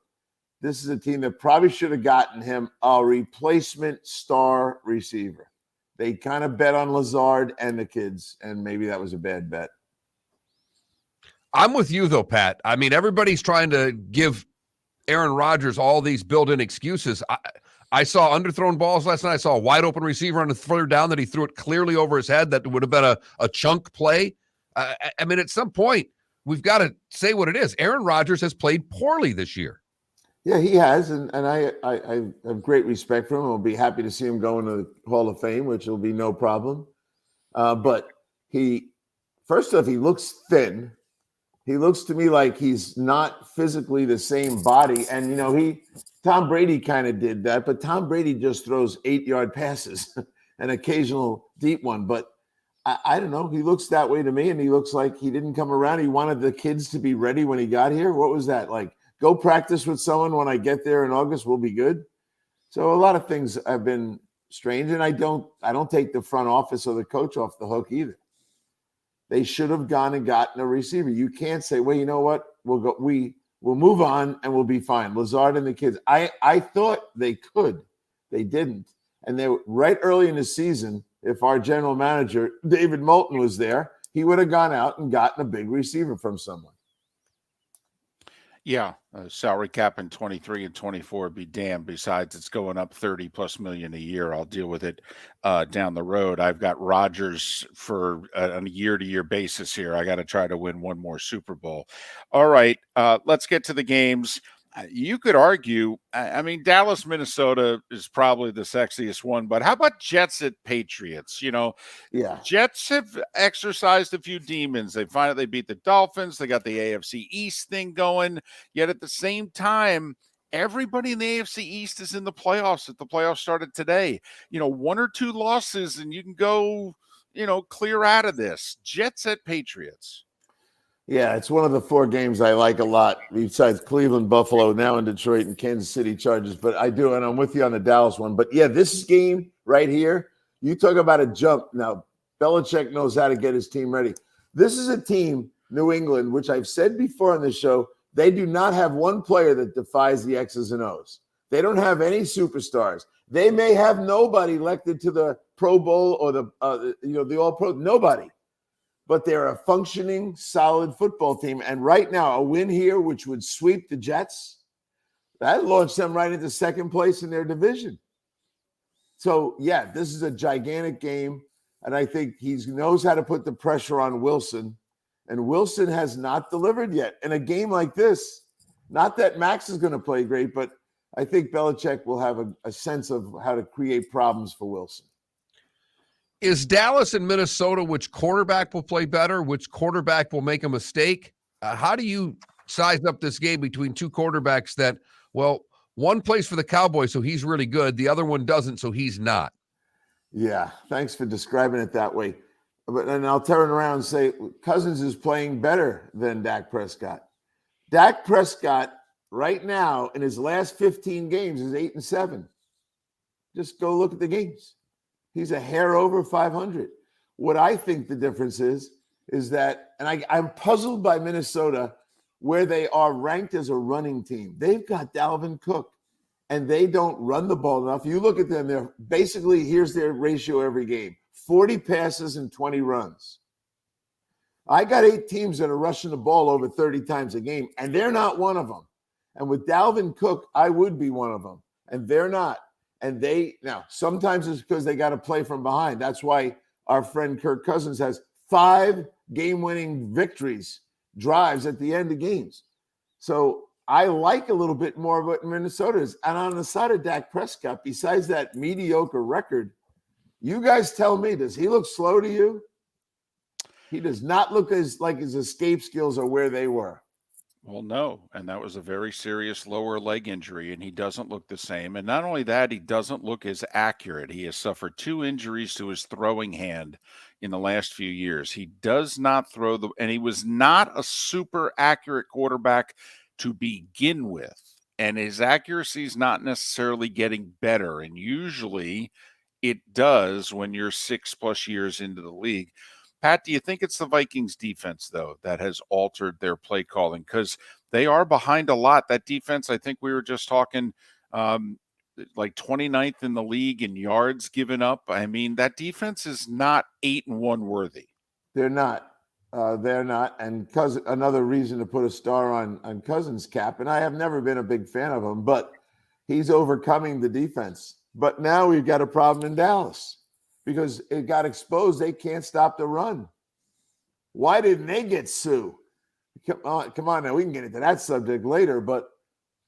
This is a team that probably should have gotten him a replacement star receiver. They kind of bet on Lazard and the kids, and maybe that was a bad bet. I'm with you, though, Pat. I mean, everybody's trying to give Aaron Rodgers all these built-in excuses. I saw underthrown balls last night. I saw a wide-open receiver on the third down that he threw it clearly over his head that would have been a chunk play. I mean, at some point, we've got to say what it is. Aaron Rodgers has played poorly this year. Yeah, he has, and I have great respect for him. I'll be happy to see him go into the Hall of Fame, which will be no problem. But first off, he looks thin. He looks to me like he's not physically the same body. And, Tom Brady kind of did that, but Tom Brady just throws 8-yard passes, an occasional deep one. But I don't know. He looks that way to me, and he looks like he didn't come around. He wanted the kids to be ready when he got here. What was that like? Go practice with someone when I get there in August, we'll be good. So a lot of things have been strange, and I don't take the front office or the coach off the hook either. They should have gone and gotten a receiver. You can't say, well, you know what? We'll move on and we'll be fine. Lazard and the kids. I thought they could. They didn't. And they were right early in the season, if our general manager, David Moulton, was there, he would have gone out and gotten a big receiver from someone. Yeah, salary cap in 23 and 24 would be damned. Besides, it's going up 30 plus million a year. I'll deal with it down the road. I've got Rodgers for a year-to-year basis here. I got to try to win one more Super Bowl. All right, let's get to the games. You could argue, I mean, Dallas, Minnesota is probably the sexiest one, but how about Jets at Patriots? Yeah. Jets have exercised a few demons. They finally beat the Dolphins. They got the AFC East thing going. Yet at the same time, everybody in the AFC East is in the playoffs. If the playoffs started today, 1 or 2 losses and you can go, clear out of this. Jets at Patriots. Yeah, it's one of the 4 games I like a lot, besides Cleveland, Buffalo, now in Detroit, and Kansas City Chargers. But I do, and I'm with you on the Dallas one. But, yeah, this game right here, you talk about a jump. Now, Belichick knows how to get his team ready. This is a team, New England, which I've said before on the show, they do not have one player that defies the X's and O's. They don't have any superstars. They may have nobody elected to the Pro Bowl or the All-Pro, nobody. But they're a functioning, solid football team. And right now, a win here, which would sweep the Jets, that launched them right into second place in their division. So, yeah, this is a gigantic game. And I think he knows how to put the pressure on Wilson. And Wilson has not delivered yet. In a game like this, not that Max is going to play great, but I think Belichick will have a sense of how to create problems for Wilson. Is Dallas and Minnesota, which quarterback will play better? Which quarterback will make a mistake? How do you size up this game between two quarterbacks that, well, one plays for the Cowboys, so he's really good. The other one doesn't, so he's not. Yeah, thanks for describing it that way. But then I'll turn around and say Cousins is playing better than Dak Prescott. Dak Prescott right now in his last 15 games is 8-7. Just go look at the games. He's a hair over 500. What I think the difference is that, and I'm puzzled by Minnesota where they are ranked as a running team. They've got Dalvin Cook, and they don't run the ball enough. You look at them, they're basically, here's their ratio every game, 40 passes and 20 runs. I got 8 teams that are rushing the ball over 30 times a game, and they're not one of them. And with Dalvin Cook, I would be one of them, and they're not. And now, sometimes it's because they got to play from behind. That's why our friend Kirk Cousins has 5 game-winning victories, drives at the end of games. So I like a little bit more of what Minnesota is. And on the side of Dak Prescott, besides that mediocre record, you guys tell me, does he look slow to you? He does not look like his escape skills are where they were. Well, no, and that was a very serious lower leg injury, and he doesn't look the same. And not only that, he doesn't look as accurate. He has suffered 2 injuries to his throwing hand in the last few years. He does not throw and he was not a super accurate quarterback to begin with. And his accuracy is not necessarily getting better. And usually it does when you're 6+ years into the league. Pat, do you think it's the Vikings defense, though, that has altered their play calling? Because they are behind a lot. That defense, I think we were just talking, like 29th in the league in yards given up. I mean, that defense is not 8-1 worthy. They're not. They're not. And another reason to put a star on Cousins' cap, and I have never been a big fan of him, but he's overcoming the defense. But now we've got a problem in Dallas because it got exposed. They can't stop the run. Why didn't they get Sue? Come on now. We can get into that subject later, but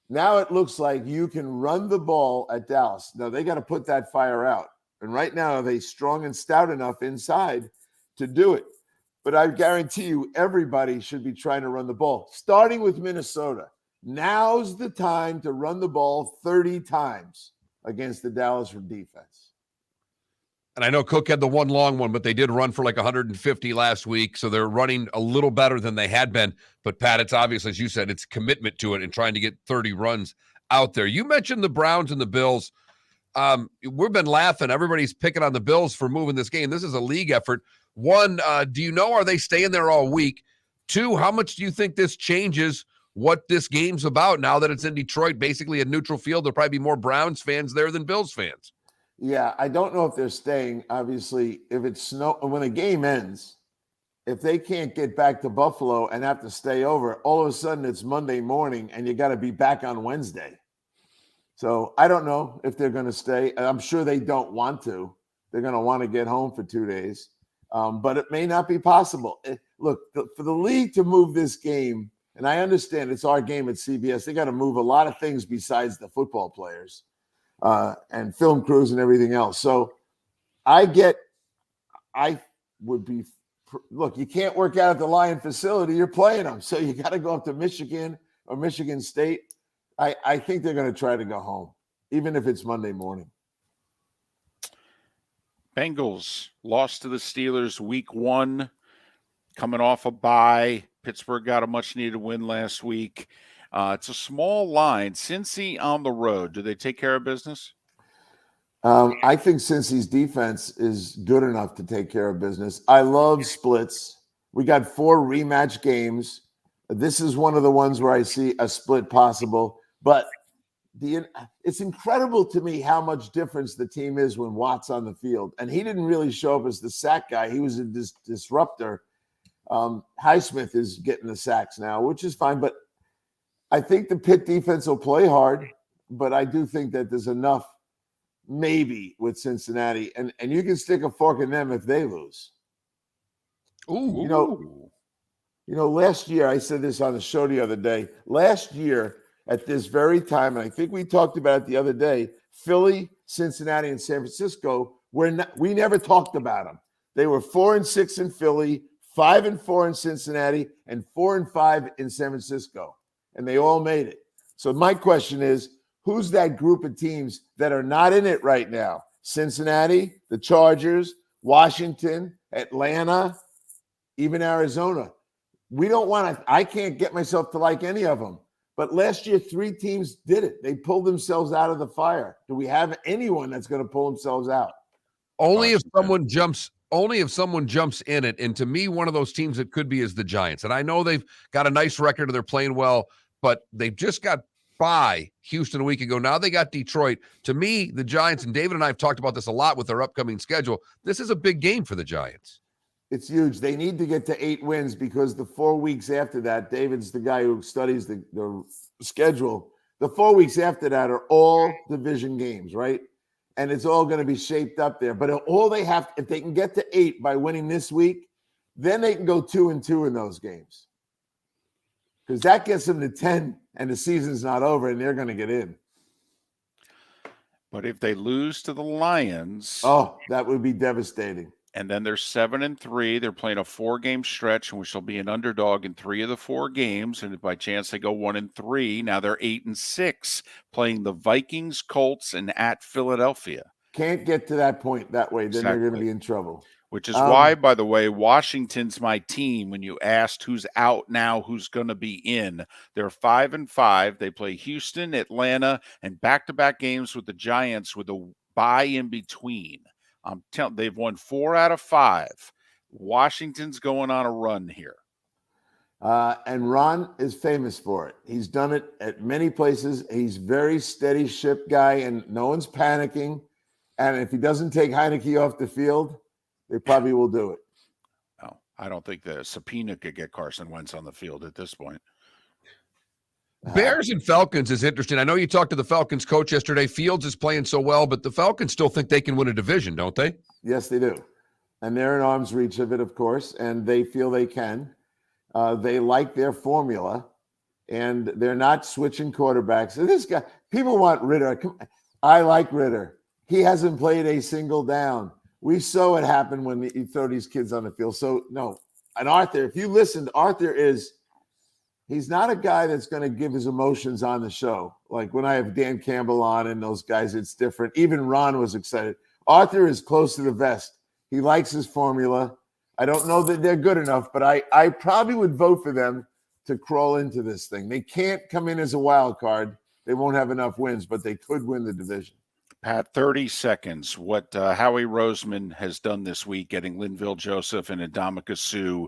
now it looks like you can run the ball at Dallas. Now they got to put that fire out. And right now, are they strong and stout enough inside to do it? But I guarantee you, everybody should be trying to run the ball, starting with Minnesota. Now's the time to run the ball 30 times against the Dallas defense. And I know Cook had the one long one, but they did run for like 150 last week, so they're running a little better than they had been. But, Pat, it's obvious, as you said, it's commitment to it and trying to get 30 runs out there. You mentioned the Browns and the Bills. We've been laughing. Everybody's picking on the Bills for moving this game. This is a league effort. 1, do you know, are they staying there all week? 2, how much do you think this changes what this game's about now that it's in Detroit, basically a neutral field? There'll probably be more Browns fans there than Bills fans. Yeah, I don't know if they're staying. Obviously, if it's snow, when a game ends, if they can't get back to Buffalo and have to stay over, all of a sudden it's Monday morning and you got to be back on Wednesday. So I don't know if they're going to stay. I'm sure they don't want to. They're going to want to get home for 2 days. But it may not be possible. Look, for the league to move this game, and I understand it's our game at CBS, they got to move a lot of things besides the football players and film crews and everything else. So I would be, look, you can't work out at the Lion facility. You're playing them. So you got to go up to Michigan or Michigan State. I think they're going to try to go home, even if it's Monday morning. Bengals lost to the Steelers week 1, coming off a bye. Pittsburgh got a much-needed win last week. It's a small line. Cincy on the road. Do they take care of business? I think Cincy's defense is good enough to take care of business. I love splits. We got 4 rematch games. This is one of the ones where I see a split possible. But it's incredible to me how much difference the team is when Watt's on the field. And he didn't really show up as the sack guy. He was a disruptor. Highsmith is getting the sacks now, which is fine. But I think the Pitt defense will play hard. But I do think that there's enough maybe with Cincinnati, and you can stick a fork in them if they lose. Ooh. You know, last year, I said this on the show the other day. Last year, at this very time, and I think we talked about it the other day, Philly, Cincinnati, and San Francisco, we never talked about them. They were 4-6 in Philly, 5-4 in Cincinnati, and 4-5 in San Francisco. And they all made it. So my question is, who's that group of teams that are not in it right now? Cincinnati, the Chargers, Washington, Atlanta, even Arizona. We don't want to, I can't get myself to like any of them. But last year, 3 teams did it. They pulled themselves out of the fire. Do we have anyone that's going to pull themselves out? Only if someone jumps in it. And to me, one of those teams that could be is the Giants. And I know they've got a nice record and they're playing well, but they've just got by Houston a week ago. Now they got Detroit. To me, the Giants, and David and I have talked about this a lot with their upcoming schedule, this is a big game for the Giants. It's huge. They need to get to 8 wins because the 4 weeks after that, David's the guy who studies the schedule. The 4 weeks after that are all division games, right? And it's all going to be shaped up there. But all they have, if they can get to 8 by winning this week, then they can go 2-2 in those games. Because that gets them to 10 and the season's not over and they're going to get in. But if they lose to the Lions, that would be devastating. And then they're 7-3. They're playing a 4-game stretch in which they'll be an underdog in 3 of the 4 games. And if by chance they go 1-3, now they're 8-6, playing the Vikings, Colts, and at Philadelphia. Can't get to that point that way. Then they're going to be in trouble. Which is why, by the way, Washington's my team. When you asked who's out now, who's going to be in, they're 5-5. They play Houston, Atlanta, and back-to-back games with the Giants with a bye in between. I'm telling, they've won 4 out of 5. Washington's going on a run here. And Ron is famous for it. He's done it at many places. He's very steady ship guy, and no one's panicking. And if he doesn't take Heineke off the field, they probably will do it. No, I don't think the subpoena could get Carson Wentz on the field at this point. Bears and Falcons is interesting. I know you talked to the Falcons coach yesterday. Fields is playing so well, but the Falcons still think they can win a division, don't they? Yes, they do. And they're in arm's reach of it, of course, and they feel they can. They like their formula, and they're not switching quarterbacks. And this guy, people want Ritter. I like Ritter. He hasn't played a single down. We saw it happen when you throw these kids on the field. So, no. And Arthur, if you listen, Arthur he's not a guy that's going to give his emotions on the show. Like when I have Dan Campbell on and those guys, it's different. Even Ron was excited. Arthur is close to the vest. He likes his formula. I don't know that they're good enough, but I probably would vote for them to crawl into this thing. They can't come in as a wild card. They won't have enough wins, but they could win the division. Pat, 30 seconds. What Howie Roseman has done this week, getting Linville Joseph and Ndamukong Suh.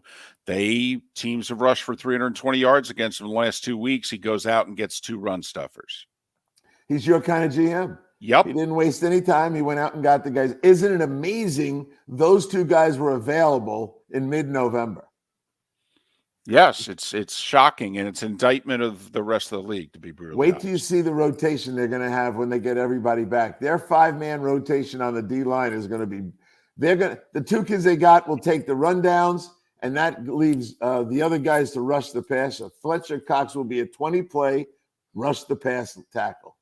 Teams have rushed for 320 yards against him in the last 2 weeks. He goes out and gets 2 run stuffers. He's your kind of GM. Yep. He didn't waste any time. He went out and got the guys. Isn't it amazing those 2 guys were available in mid-November? Yes, it's shocking, and it's indictment of the rest of the league, to be brutally Wait honest. till you see the rotation they're going to have when they get everybody back. Their 5-man rotation on the D-line is going to be – the 2 kids they got will take the rundowns, and that leaves the other guys to rush the pass. So Fletcher Cox will be a 20-play rush the pass tackle.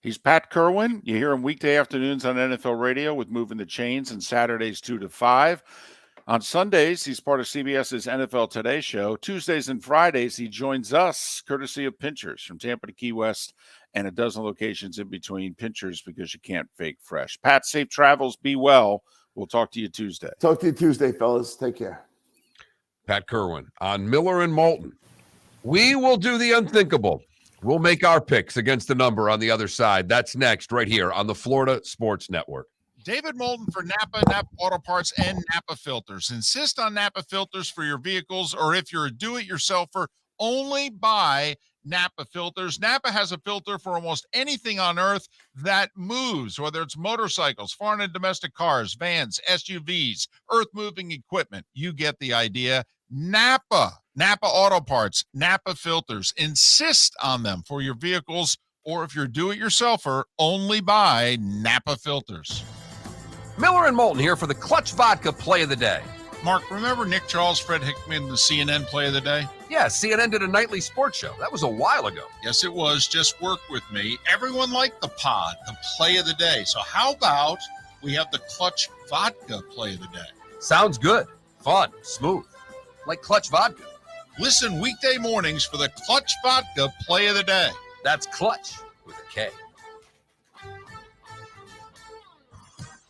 He's Pat Kirwan. You hear him weekday afternoons on NFL radio with Moving the Chains, and Saturdays 2 to 5. On Sundays, he's part of CBS's NFL Today show. Tuesdays and Fridays, he joins us, courtesy of Pinchers, from Tampa to Key West and a dozen locations in between. Pinchers, because you can't fake fresh. Pat, safe travels. Be well. We'll talk to you Tuesday. Talk to you Tuesday, fellas. Take care. Pat Kirwan on Miller and Moulton. We will do the unthinkable. We'll make our picks against the number on the other side. That's next right here on the Florida Sports Network. David Moulton for Napa Auto Parts, and Napa Filters. Insist on Napa Filters for your vehicles, or if you're a do-it-yourselfer, only buy Napa Filters. Napa has a filter for almost anything on earth that moves, whether it's motorcycles, foreign and domestic cars, vans, SUVs, earth-moving equipment. You get the idea. Napa Auto Parts, Napa Filters. Insist on them for your vehicles or if you're a do-it-yourselfer, only buy Napa filters. Miller and Moulton here for the Clutch Vodka Play of the Day. Mark, remember Nick Charles, Fred Hickman, the CNN Play of the Day? Yeah, CNN did a nightly sports show. That was a while ago. Yes, it was. Just work with me. Everyone liked the pod, the Play of the Day. So how about we have the Clutch Vodka Play of the Day? Sounds good. Fun. Smooth. Like Clutch Vodka. Listen weekday mornings for the Clutch Vodka Play of the Day. That's Clutch with a K.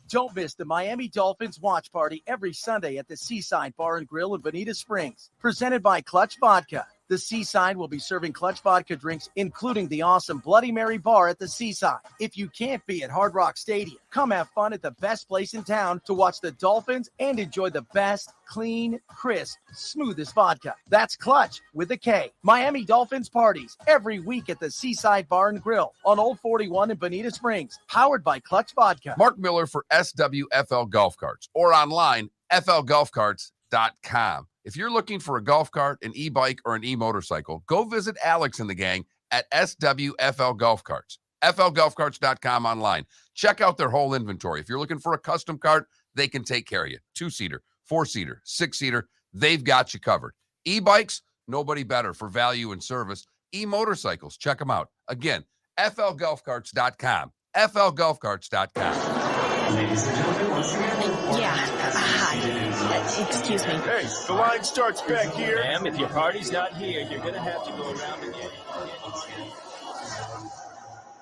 Don't miss the Miami Dolphins watch party every Sunday at the Seaside Bar and Grill in Bonita Springs. Presented by Clutch Vodka. The Seaside will be serving Clutch Vodka drinks, including the awesome Bloody Mary bar at the Seaside. If you can't be at Hard Rock Stadium, come have fun at the best place in town to watch the Dolphins and enjoy the best, clean, crisp, smoothest vodka. That's Clutch with a K. Miami Dolphins parties every week at the Seaside Bar and Grill on Old 41 in Bonita Springs. Powered by Clutch Vodka. Mark Miller for SWFL Golf Carts or online, flgolfcarts.com. If you're looking for a golf cart, an e-bike, or an e-motorcycle, go visit Alex and the gang at SWFL Golf Carts. flgolfcarts.com online. Check out their whole inventory. If you're looking for a custom cart, they can take care of you. 2-seater, 4-seater, 6-seater, they've got you covered. E-bikes, nobody better for value and service. E-motorcycles, check them out. Again, flgolfcarts.com. flgolfcarts.com. Ladies and gentlemen, once again. Hi. Excuse me. Hey, the line starts back here. Ma'am, if your party's not here, you're going to have to go around again.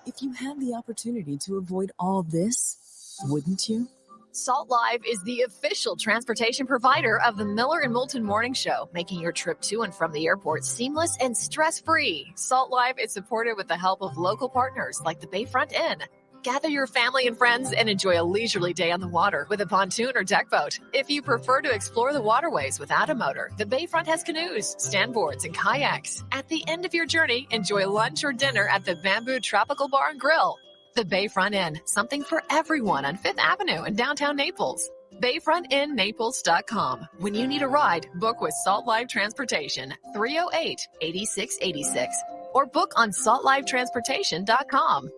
If you had the opportunity to avoid all this, wouldn't you? Salt Live is the official transportation provider of the Miller and Moulton Morning Show, making your trip to and from the airport seamless and stress-free. Salt Live is supported with the help of local partners like the Bayfront Inn. Gather your family and friends and enjoy a leisurely day on the water with a pontoon or deck boat. If you prefer to explore the waterways without a motor, the Bayfront has canoes, standboards, and kayaks. At the end of your journey, enjoy lunch or dinner at the Bamboo Tropical Bar and Grill. The Bayfront Inn, something for everyone on 5th Avenue in downtown Naples. BayfrontInNaples.com. When you need a ride, book with Salt Live Transportation, 308-8686, or book on saltlivetransportation.com.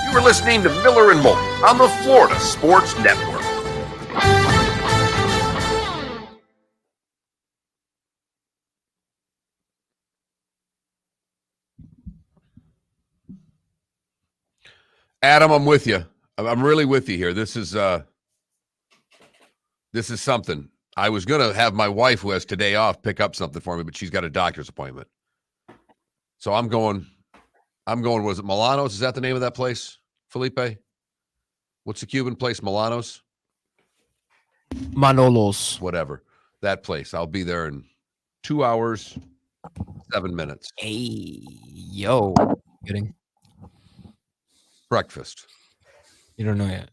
You were listening to Miller and Moulton on the Florida Sports Network. Adam, I'm with you. I'm really with you here. This is something. I was going to have my wife, who has today off, pick up something for me, but she's got a doctor's appointment. So I'm going, was it Milano's? Is that the name of that place, Felipe? What's the Cuban place? Milano's? Manolos. Whatever. That place. I'll be there in 2 hours, 7 minutes. Hey, yo. Kidding. Breakfast. You don't know yet.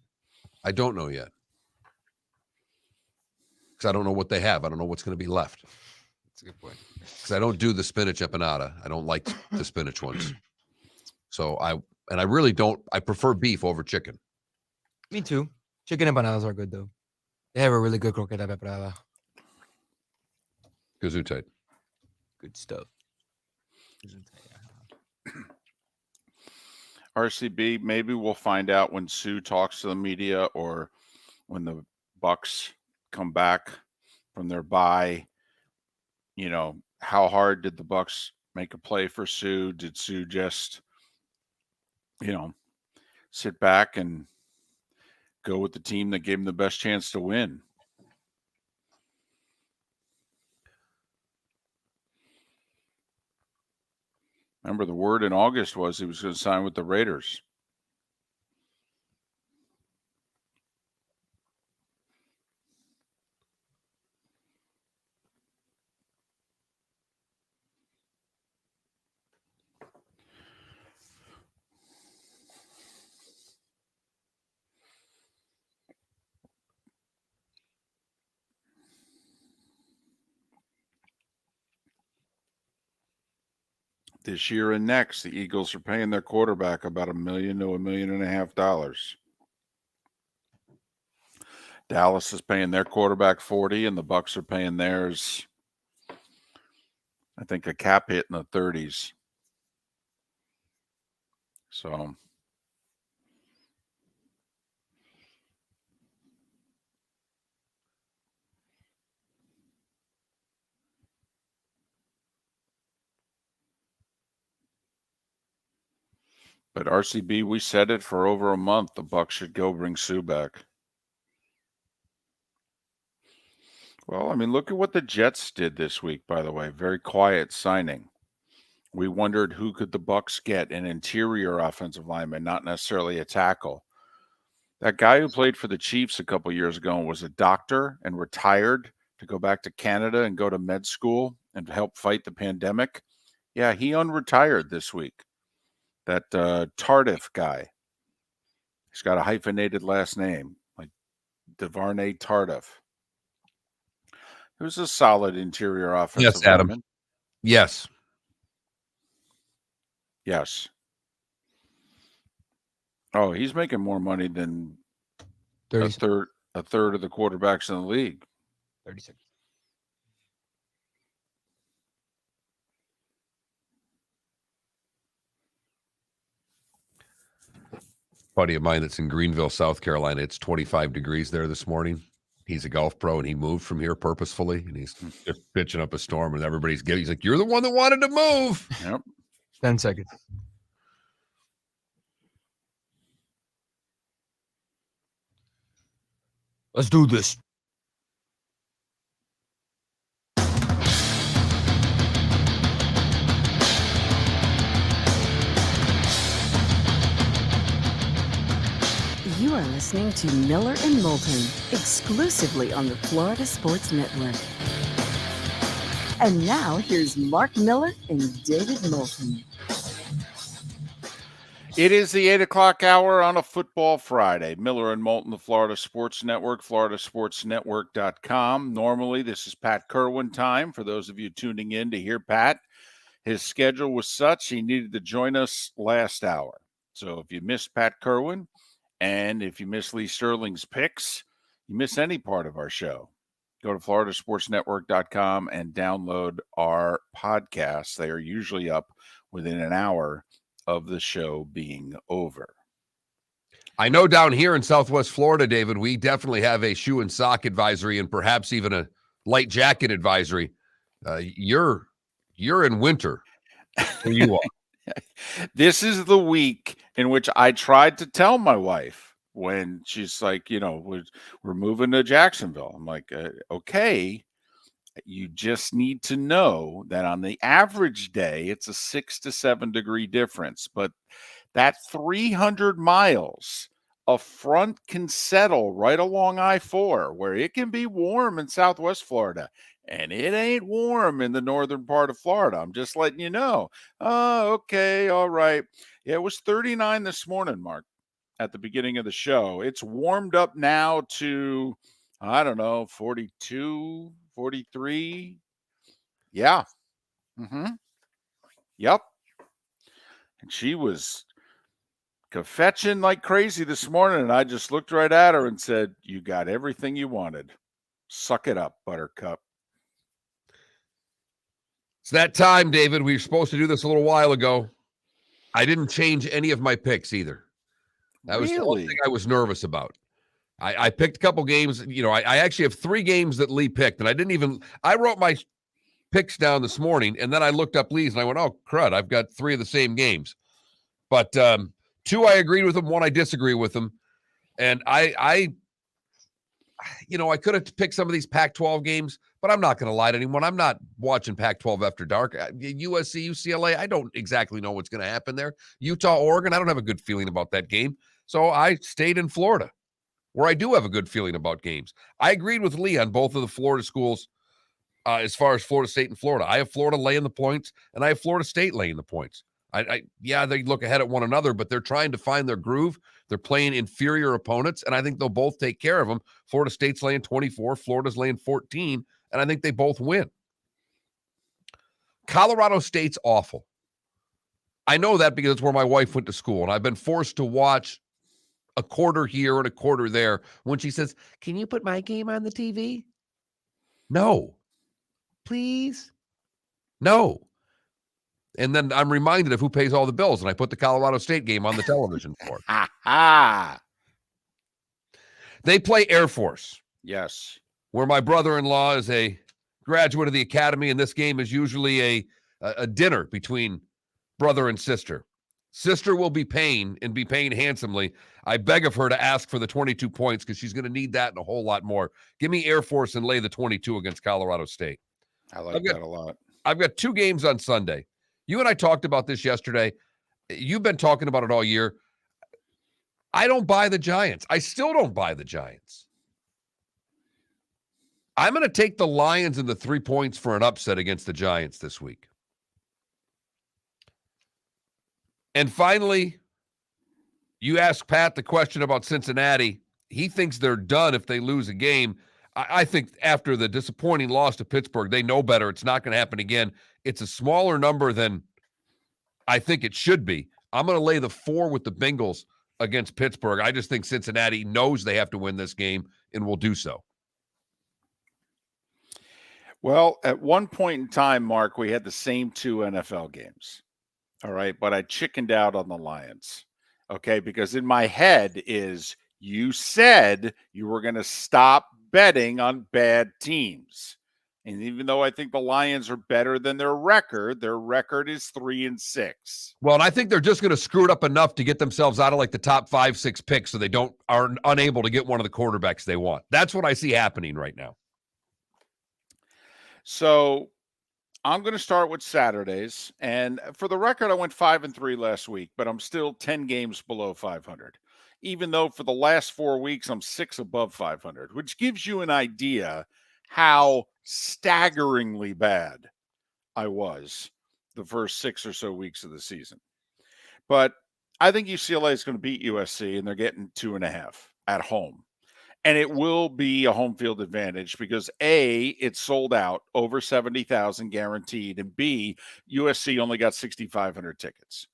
I don't know yet. Because I don't know what they have. I don't know what's going to be left. That's a good point. Because I don't do the spinach empanada. I don't like the spinach ones. So I really don't. I prefer beef over chicken. Me too. Chicken empanadas are good though. They have a really good croqueta preparada. Gesundheit. Good stuff. RCB, maybe we'll find out when Sue talks to the media or when the Bucks come back from their bye. You know, how hard did the Bucks make a play for Sue? Did Sue just, sit back and go with the team that gave him the best chance to win? Remember, the word in August was he was going to sign with the Raiders. This year and next, the Eagles are paying their quarterback about $1 million to $1.5 million. Dallas is paying their quarterback $40, and the Bucks are paying theirs I think a cap hit in the 30s. So but RCB, we said it for over a month. The Bucs should go bring Sue back. Well, I mean, look at what the Jets did this week, by the way. Very quiet signing. We wondered who could the Bucs get, an interior offensive lineman, not necessarily a tackle. That guy who played for the Chiefs a couple years ago and was a doctor and retired to go back to Canada and go to med school and help fight the pandemic. Yeah, he unretired this week. That Tardif guy. He's got a hyphenated last name, like DeVarnay Tardif. He was a solid interior offensive Yes, Adam. lineman. Yes. Yes. Oh, he's making more money than a third of the quarterbacks in the league. 36. Buddy of mine that's in Greenville, South Carolina. It's 25 degrees there this morning. He's a golf pro, and he moved from here purposefully, and he's just pitching up a storm, and everybody's giving. He's like, "You're the one that wanted to move." Yep. 10 seconds. Let's do this. You are listening to Miller and Moulton, exclusively on the Florida Sports Network. And now, here's Mark Miller and David Moulton. It is the 8 o'clock hour on a football Friday. Miller and Moulton, the Florida Sports Network, floridasportsnetwork.com. Normally, this is Pat Kirwan time. For those of you tuning in to hear Pat, his schedule was such he needed to join us last hour. So if you missed Pat Kirwan, and if you miss Lee Sterling's picks, you miss any part of our show, go to floridasportsnetwork.com and download our podcasts. They are usually up within an hour of the show being over. I know down here in Southwest Florida, David, we definitely have a shoe and sock advisory and perhaps even a light jacket advisory. You're in winter where you are. This is the week in which I tried to tell my wife when she's like, we're moving to Jacksonville. I'm like, okay, you just need to know that on the average day, it's a 6 to 7 degree difference. But that 300 miles, a front can settle right along I-4 where it can be warm in Southwest Florida. And it ain't warm in the northern part of Florida. I'm just letting you know. Oh, okay. All right. Yeah, it was 39 this morning, Mark, at the beginning of the show. It's warmed up now to, I don't know, 42, 43. Yeah. Yep. And she was fetching like crazy this morning. And I just looked right at her and said, you got everything you wanted. Suck it up, Buttercup. It's that time, David. We were supposed to do this a little while ago. I didn't change any of my picks either. That was the one thing I was nervous about. I picked a couple games. I actually have 3 games that Lee picked, and I wrote my picks down this morning, and then I looked up Lee's, and I went, oh, crud, I've got 3 of the same games. But 2 I agreed with him, 1 I disagree with him. And I could have picked some of these Pac-12 games, but I'm not going to lie to anyone. I'm not watching Pac-12 after dark. USC, UCLA, I don't exactly know what's going to happen there. Utah, Oregon, I don't have a good feeling about that game. So I stayed in Florida, where I do have a good feeling about games. I agreed with Lee on both of the Florida schools as far as Florida State and Florida. I have Florida laying the points, and I have Florida State laying the points. They look ahead at one another, but they're trying to find their groove. They're playing inferior opponents, and I think they'll both take care of them. Florida State's laying 24, Florida's laying 14, and I think they both win. Colorado State's awful. I know that because it's where my wife went to school, and I've been forced to watch a quarter here and a quarter there when she says, can you put my game on the TV? No. Please? No. And then I'm reminded of who pays all the bills, and I put the Colorado State game on the television for. Ha ha. They play Air Force. Yes. Where my brother-in-law is a graduate of the academy, and this game is usually a dinner between brother and sister. Sister will be paying and be paying handsomely. I beg of her to ask for the 22 points because she's going to need that and a whole lot more. Give me Air Force and lay the 22 against Colorado State. I like that a lot. I've got 2 games on Sunday. You and I talked about this yesterday. You've been talking about it all year. I don't buy the Giants. I still don't buy the Giants. I'm going to take the Lions and the 3 points for an upset against the Giants this week. And finally, you ask Pat the question about Cincinnati. He thinks they're done if they lose a game. I think after the disappointing loss to Pittsburgh, they know better. It's not going to happen again. It's a smaller number than I think it should be. I'm going to lay the 4 with the Bengals against Pittsburgh. I just think Cincinnati knows they have to win this game and will do so. Well, at one point in time, Mark, we had the same 2 NFL games. All right. But I chickened out on the Lions. Okay. Because in my head is you said you were going to stop betting on bad teams. And even though I think the Lions are better than their record is 3-6. Well, and I think they're just going to screw it up enough to get themselves out of like the top 5-6 picks so they are unable to get one of the quarterbacks they want. That's what I see happening right now. So I'm going to start with Saturdays. And for the record, I went 5-3 last week, but I'm still 10 games below 500. Even though for the last 4 weeks, I'm 6 above 500, which gives you an idea how staggeringly bad I was the first 6 or so weeks of the season. But I think UCLA is going to beat USC, and they're getting 2.5 at home. And it will be a home field advantage because A, it's sold out, over 70,000 guaranteed, and B, USC only got 6,500 tickets.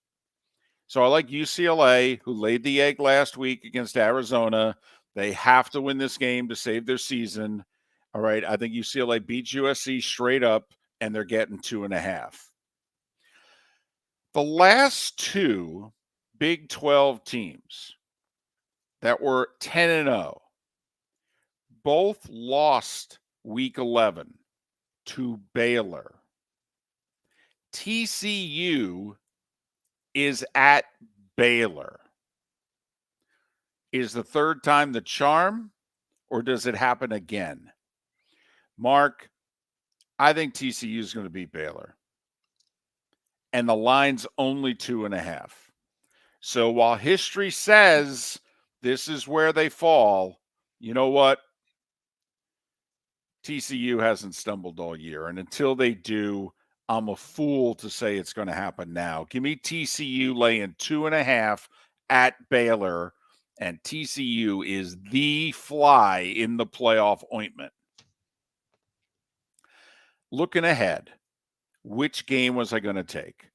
So I like UCLA, who laid the egg last week against Arizona. They have to win this game to save their season. All right, I think UCLA beats USC straight up, and they're getting 2.5. The last 2 Big 12 teams that were 10-0, both lost week 11 to Baylor. TCU is at Baylor. Is the third time the charm, or does it happen again? Mark, I think TCU is going to beat Baylor. And the line's only 2.5. So while history says this is where they fall, you know what? TCU hasn't stumbled all year. And until they do, I'm a fool to say it's going to happen now. Give me TCU laying 2.5 at Baylor. And TCU is the fly in the playoff ointment. Looking ahead, which game was I going to take?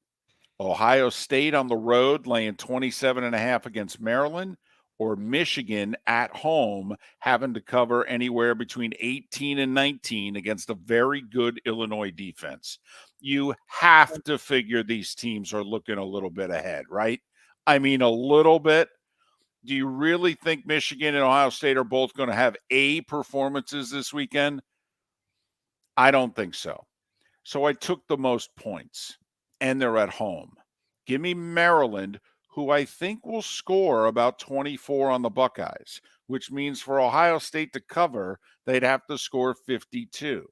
Ohio State on the road laying 27.5 against Maryland, or Michigan at home having to cover anywhere between 18 and 19 against a very good Illinois defense? You have to figure these teams are looking a little bit ahead, right? I mean, a little bit. Do you really think Michigan and Ohio State are both going to have A performances this weekend? I don't think so. So I took the most points, and they're at home. Give me Maryland, who I think will score about 24 on the Buckeyes, which means for Ohio State to cover, they'd have to score 52.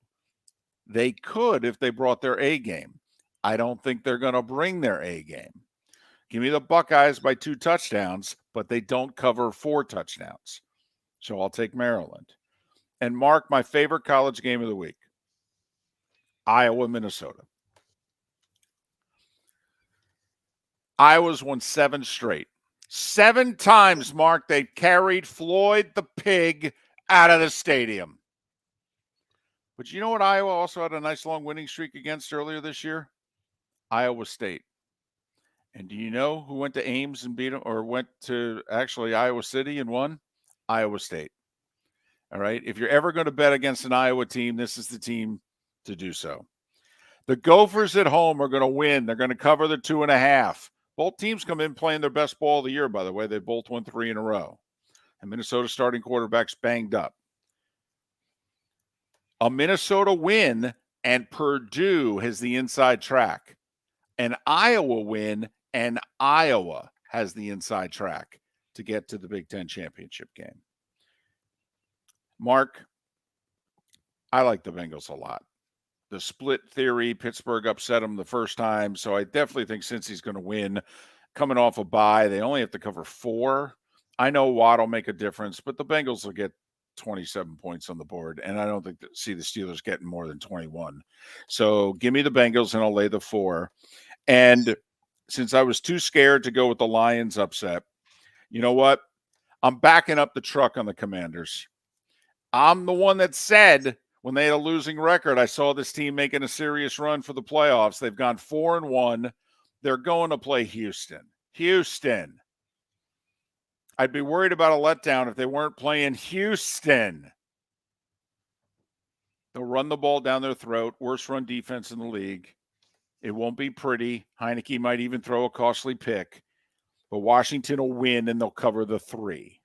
They could if they brought their A game. I don't think they're going to bring their A game. Give me the Buckeyes by 2 touchdowns, but they don't cover 4 touchdowns. So I'll take Maryland. And Mark, my favorite college game of the week, Iowa, Minnesota. Iowa's won 7 straight. 7 times, Mark, they carried Floyd the Pig out of the stadium. But you know what Iowa also had a nice long winning streak against earlier this year? Iowa State. And do you know who went to Ames and beat them, or went to actually Iowa City and won? Iowa State. All right. If you're ever going to bet against an Iowa team, this is the team to do so. The Gophers at home are going to win. They're going to cover the 2.5. Both teams come in playing their best ball of the year, by the way. They both won 3 in a row. And Minnesota starting quarterback's banged up. A Minnesota win and Purdue has the inside track. An Iowa win and Iowa has the inside track to get to the Big Ten championship game. Mark, I like the Bengals a lot. The split theory, Pittsburgh upset them the first time, so I definitely think Cincy's going to win. Coming off a bye, they only have to cover 4. I know Watt will make a difference, but the Bengals will get 27 points on the board, and I don't see the Steelers getting more than 21. So give me the Bengals, and I'll lay the 4. And since I was too scared to go with the Lions upset, you know what? I'm backing up the truck on the Commanders. I'm the one that said when they had a losing record, I saw this team making a serious run for the playoffs. They've gone 4-1. They're going to play Houston. Houston. I'd be worried about a letdown if they weren't playing Houston. They'll run the ball down their throat. Worst run defense in the league. It won't be pretty. Heineke might even throw a costly pick. But Washington will win, and they'll cover the 3.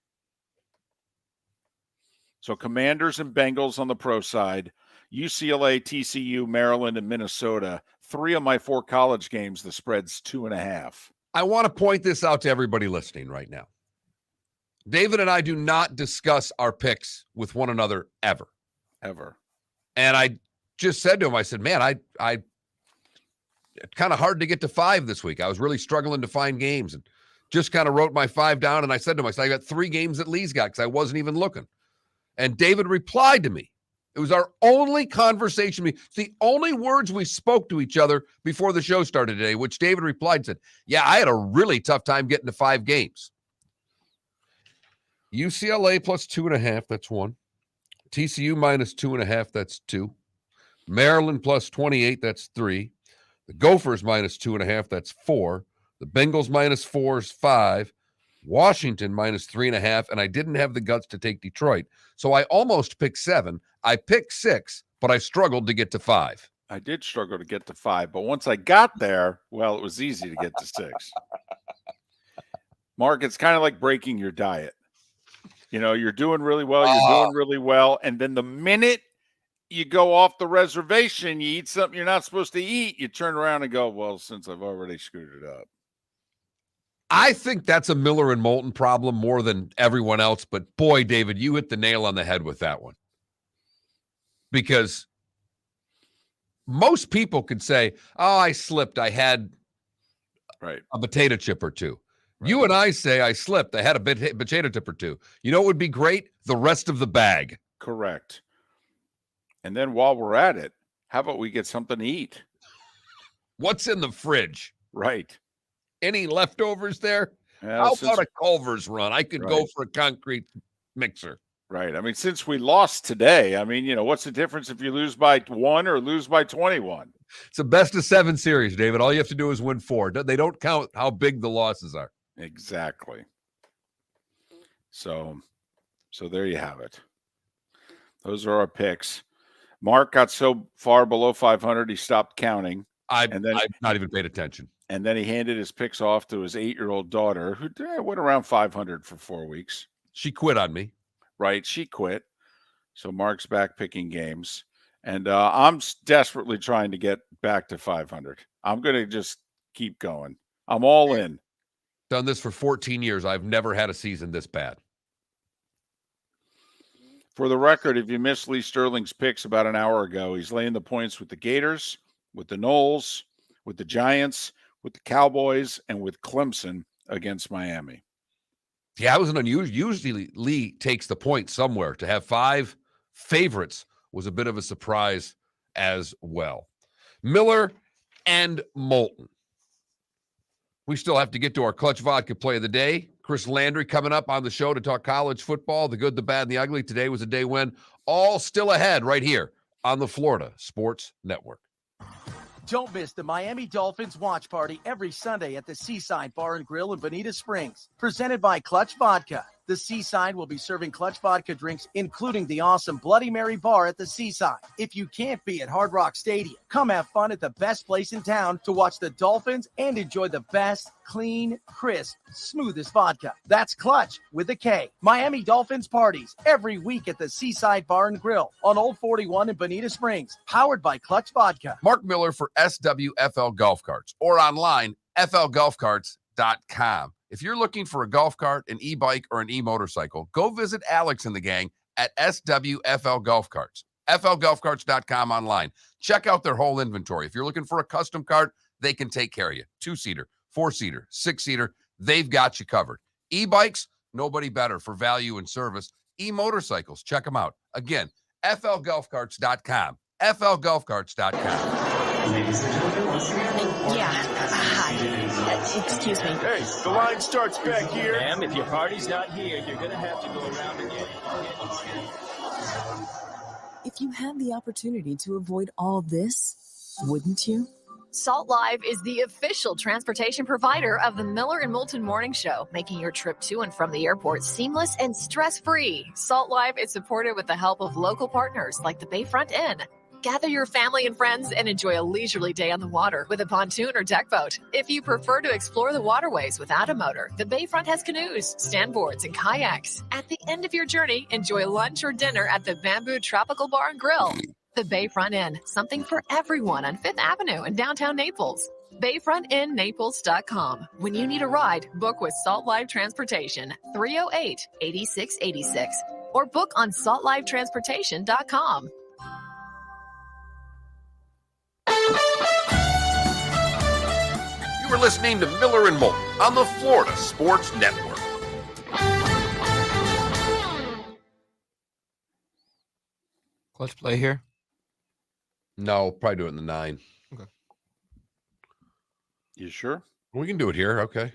So Commanders and Bengals on the pro side. UCLA, TCU, Maryland, and Minnesota. 3 of my 4 college games, the spread's 2.5. I want to point this out to everybody listening right now. David and I do not discuss our picks with one another ever. Ever. And I just said to him, I said, man, I it's kind of hard to get to 5 this week. I was really struggling to find games and just kind of wrote my 5 down. And I said to him, I said, I got 3 games that Lee's got because I wasn't even looking. And David replied to me. It was our only conversation. It's the only words we spoke to each other before the show started today, which David replied and said, yeah, I had a really tough time getting to 5 games. UCLA plus 2.5, that's 1. TCU minus 2.5, that's 2. Maryland plus 28, that's 3. The Gophers minus 2.5, that's 4. The Bengals minus 4 is 5. Washington minus 3.5, and I didn't have the guts to take Detroit. So I almost picked 7. I picked 6, but I struggled to get to 5. I did struggle to get to 5, but once I got there, well, it was easy to get to 6. Mark, it's kind of like breaking your diet. You know, you're doing really well, and then the minute you go off the reservation, you eat something you're not supposed to eat, you turn around and go, well, since I've already screwed it up. I think that's a Miller and Moulton problem more than everyone else. But boy, David, you hit the nail on the head with that one. Because most people could say, oh, I slipped. I had a potato chip or 2. Right. You and I say I slipped. I had a potato chip or 2. You know what would be great? The rest of the bag. Correct. And then while we're at it, how about we get something to eat? What's in the fridge? Right. Any leftovers there? Yeah, how about a Culver's run? I could go for a concrete mixer. Right. I mean, since we lost today, I mean, you know, what's the difference if you lose by 1 or lose by 21? It's a best of 7 series, David. All you have to do is win 4. They don't count how big the losses are. Exactly. So there you have it. Those are our picks. Mark got so far below 500, he stopped counting. I've not even paid attention. And then he handed his picks off to his 8-year-old daughter, who went around 500 for 4 weeks. She quit on me. Right. She quit. So Mark's back picking games. And I'm desperately trying to get back to 500. I'm going to just keep going. I'm all in. Done this for 14 years. I've never had a season this bad. For the record, if you missed Lee Sterling's picks about an hour ago, he's laying the points with the Gators, with the Knowles, with the Giants, with the Cowboys, and with Clemson against Miami. Yeah, it was an unusual. Usually Lee takes the point somewhere. To have 5 favorites was a bit of a surprise as well. Miller and Moulton. We still have to get to our Clutch Vodka play of the day. Chris Landry coming up on the show to talk college football, the good, the bad, and the ugly. Today was a day when all still ahead right here on the Florida Sports Network. Don't miss the Miami Dolphins watch party every Sunday at the Seaside Bar and Grill in Bonita Springs. Presented by Clutch Vodka, The Seaside will be serving Clutch Vodka drinks, including the awesome Bloody Mary bar at the Seaside. If you can't be at Hard Rock Stadium, come have fun at the best place in town to watch the Dolphins and enjoy the best, clean, crisp, smoothest vodka. That's Clutch with a K. Miami Dolphins parties every week at the Seaside Bar and Grill on Old 41 in Bonita Springs, powered by Clutch Vodka. Mark Miller for SWFL Golf Carts or online, flgolfcarts.com. If you're looking for a golf cart, an e-bike, or an e-motorcycle, go visit Alex and the gang at SWFL Golf Carts. flgolfcarts.com online. Check out their whole inventory. If you're looking for a custom cart, they can take care of you. 2-seater, 4-seater, 6-seater, they've got you covered. E-bikes, nobody better for value and service. E-motorcycles, check them out. Again, flgolfcarts.com. flgolfcarts.com. Ladies and gentlemen, Hi. Excuse me. Hey, the line starts back here. ma'am, if your party's not here, you're gonna have to go around and get it. If you had the opportunity to avoid all this, wouldn't you? Salt Live is the official transportation provider of the Miller and Moulton Morning Show, making your trip to and from the airport seamless and stress-free. Salt Live is supported with the help of local partners like the Bayfront Inn. Gather your family and friends and enjoy a leisurely day on the water with a pontoon or deck boat. If you prefer to explore the waterways without a motor, the Bayfront has canoes, standboards, and kayaks. At the end of your journey, enjoy lunch or dinner at the Bamboo Tropical Bar and Grill. The Bayfront Inn, something for everyone on 5th Avenue in downtown Naples. BayfrontInNaples.com. When you need a ride, book with Salt Live Transportation, 308-8686, or book on saltlivetransportation.com. You were listening to Miller and Moulton on the Florida Sports Network. Clutch play here. No, probably do it in the 9. Okay. You sure? We can do it here. Okay.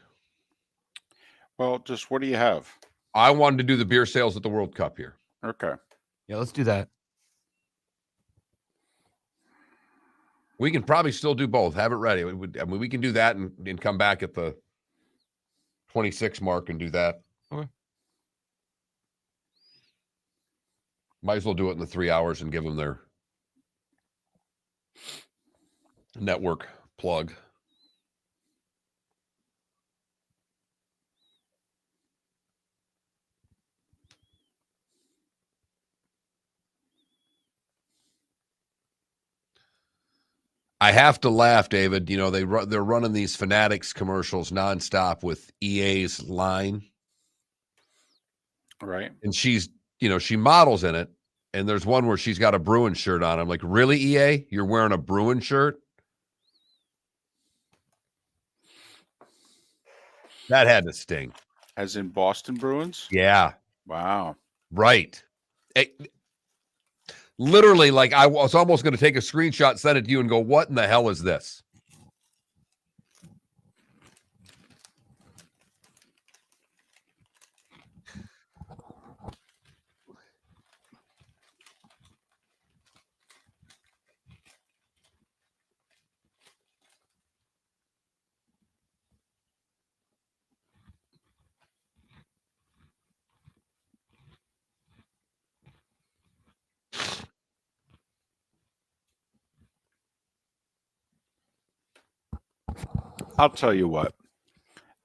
Well, just what do you have? I wanted to do the beer sales at the World Cup here. Okay. Yeah, let's do that. We can probably still do both. Have it ready. We can do that and come back at the 26 mark and do that. Okay. Might as well do it in the 3 hours and give them their network plug. I have to laugh, David. You know, they're running these Fanatics commercials nonstop with EA's line. Right. And she's, she models in it. And there's one where she's got a Bruins shirt on. I'm like, really, EA? You're wearing a Bruins shirt? That had to sting. As in Boston Bruins? Yeah. Wow. Right. Literally, like I was almost going to take a screenshot, send it to you, and go, what in the hell is this? I'll tell you what.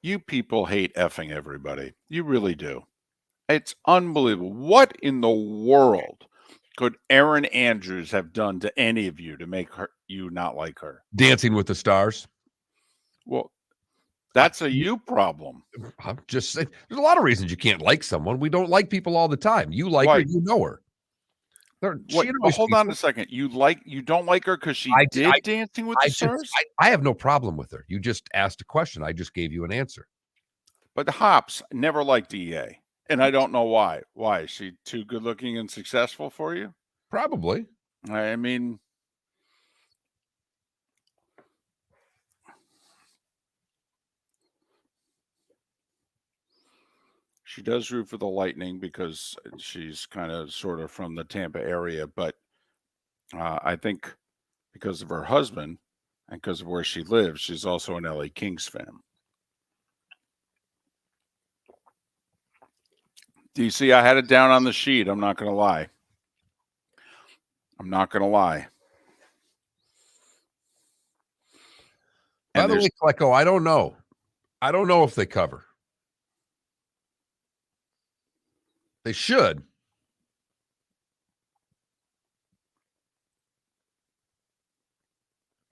You people hate effing everybody. You really do. It's unbelievable. What in the world could Erin Andrews have done to any of you to make you not like her? Dancing with the Stars. Well, that's a you problem. I'm just saying, there's a lot of reasons you can't like someone. We don't like people all the time. You like her, you know her. Hold on a second. You don't like her because she did Dancing with the Stars? I have no problem with her. You just asked a question. I just gave you an answer. But Hops never liked EA. And I don't know why. Why? Is she too good looking and successful for you? Probably. I mean, she does root for the Lightning because she's kind of sort of from the Tampa area. But I think because of her husband and because of where she lives, she's also an LA Kings fan. DC, I had it down on the sheet. I'm not going to lie. By the way, Klecko, I don't know. I don't know if they cover. They should.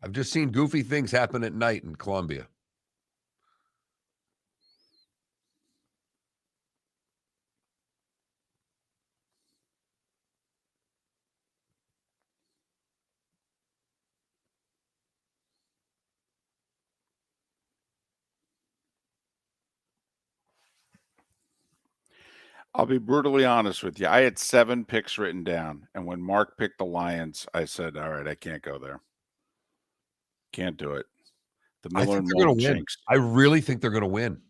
I've just seen goofy things happen at night in Columbia. I'll be brutally honest with you. I had 7 picks written down, and when Mark picked the Lions, I said, all right, I can't go there. Can't do it. The I Miller think and they're going Moulton to win. jinx. I really think they're going to win.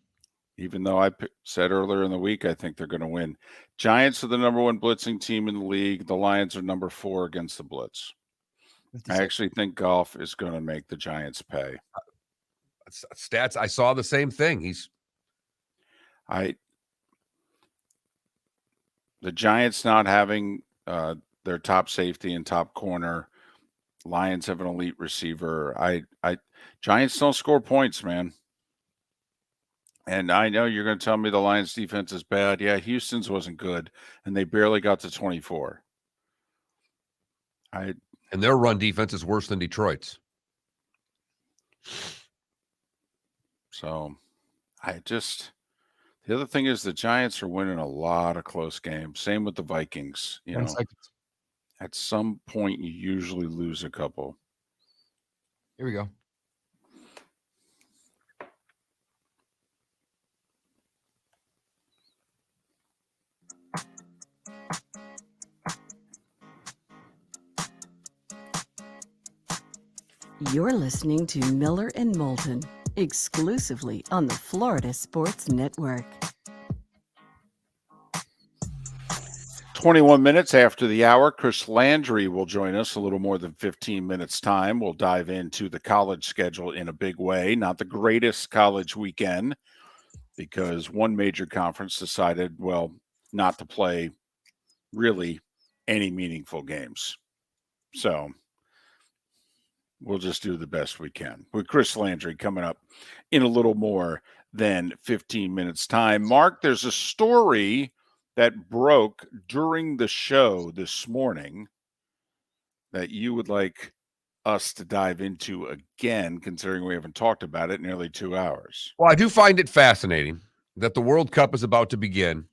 Even though I said earlier in the week, I think they're going to win. Giants are the number 1 blitzing team in the league. The Lions are number 4 against the blitz. I actually think Goff is going to make the Giants pay. Stats, I saw the same thing. The Giants not having their top safety and top corner. Lions have an elite receiver. Giants don't score points, man. And I know you're going to tell me the Lions defense is bad. Yeah, Houston's wasn't good, and they barely got to 24. And their run defense is worse than Detroit's. So the other thing is the Giants are winning a lot of close games. Same with the Vikings. You know, at some point you usually lose a couple. Here we go. You're listening to Miller and Moulton, exclusively on the Florida Sports Network. 21 minutes after the hour, Chris Landry will join us a little more than 15 minutes time. We'll dive into the college schedule in a big way. Not the greatest college weekend because one major conference decided, well, not to play really any meaningful games. So we'll just do the best we can. With Chris Landry coming up in a little more than 15 minutes time. Mark, there's a story that broke during the show this morning that you would like us to dive into again, considering we haven't talked about it in nearly 2 hours. Well, I do find it fascinating that the World Cup is about to begin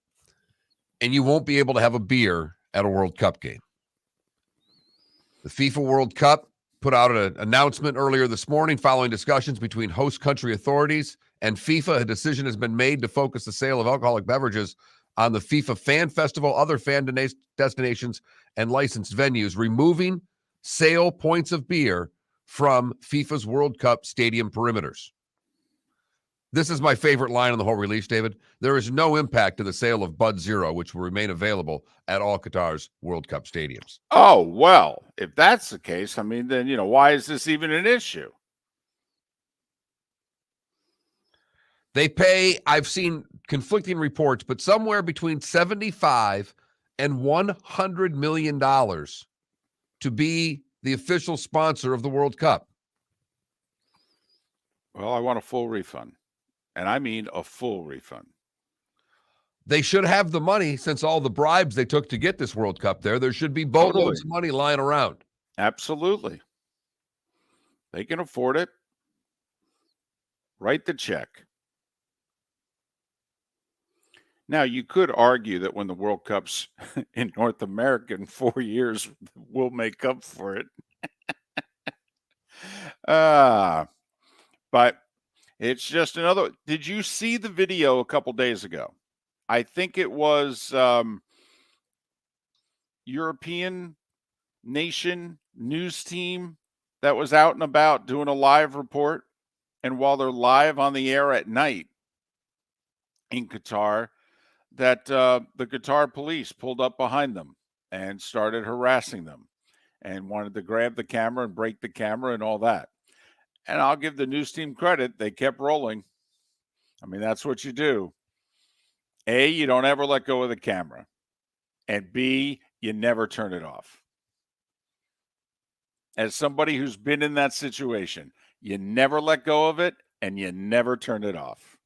and you won't be able to have a beer at a World Cup game. The FIFA World Cup put out an announcement earlier this morning following discussions between host country authorities and FIFA. A decision has been made to focus the sale of alcoholic beverages on the FIFA Fan Festival, other fan destinations, and licensed venues, removing sale points of beer from FIFA's World Cup stadium perimeters. This is my favorite line on the whole release, David. There is no impact to the sale of Bud Zero, which will remain available at all Qatar's World Cup stadiums. Oh, well, if that's the case, I mean, then, why is this even an issue? They pay, I've seen conflicting reports, but somewhere between $75 and $100 million to be the official sponsor of the World Cup. Well, I want a full refund. And I mean a full refund. They should have the money since all the bribes they took to get this World Cup there. There should be boatloads of money lying around. Absolutely. They can afford it. Write the check. Now, you could argue that when the World Cup's in North America in 4 years, we'll make up for it. But it's just another. Did you see the video a couple days ago? I think it was European nation news team that was out and about doing a live report. And while they're live on the air at night in Qatar, that the Qatar police pulled up behind them and started harassing them and wanted to grab the camera and break the camera and all that. And I'll give the news team credit. They kept rolling. I mean, that's what you do. A, you don't ever let go of the camera. And B, you never turn it off. As somebody who's been in that situation, you never let go of it and you never turn it off.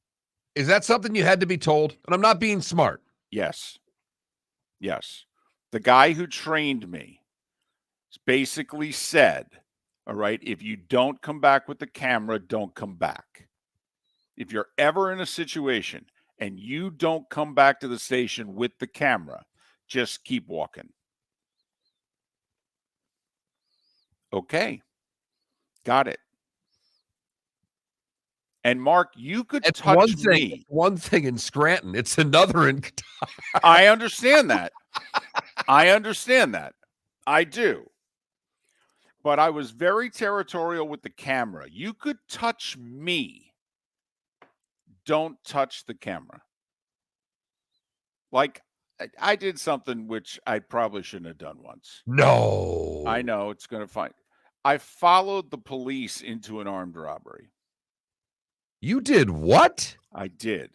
Is that something you had to be told? And I'm not being smart. Yes. Yes. The guy who trained me basically said, all right, if you don't come back with the camera, don't come back. If you're ever in a situation and you don't come back to the station with the camera, just keep walking. Okay. Got it. And Mark, you could It's touch one thing. me. It's one thing in Scranton. It's another in. I understand that. I understand that. I do. But I was very territorial with the camera. You could touch me. Don't touch the camera. Like, I did something which I probably shouldn't have done once. No. I know it's going to find. I followed the police into an armed robbery. You did what? I did.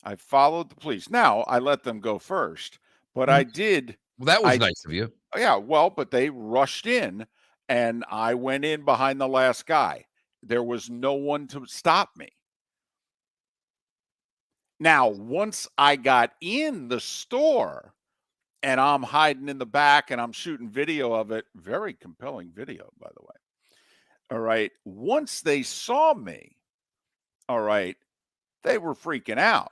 I followed the police. Now, I let them go first, but I did. Well, that was nice of you. Yeah, well, but they rushed in, and I went in behind the last guy. There was no one to stop me. Now, once I got in the store and I'm hiding in the back and I'm shooting video of it, very compelling video, by the way. All right. Once they saw me, all right, they were freaking out.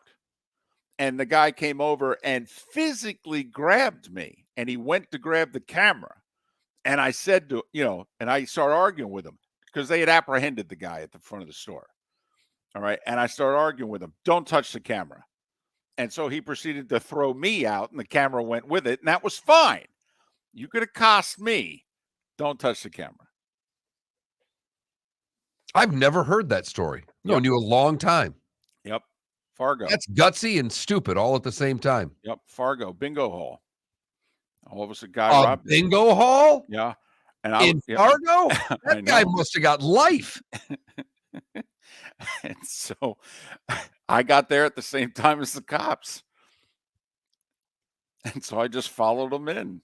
And the guy came over and physically grabbed me and he went to grab the camera. And I said to, and I started arguing with him because they had apprehended the guy at the front of the store. All right. And I started arguing with him. Don't touch the camera. And so he proceeded to throw me out and the camera went with it. And that was fine. You could accost me. Don't touch the camera. I've never heard that story. Known you a long time. Yep. Fargo. That's gutsy and stupid all at the same time. Yep. Fargo. Bingo hall. All of us, a guy robbed. Bingo hall? Yeah. And in Fargo? That guy must have got life. And so I got there at the same time as the cops. And so I just followed them in.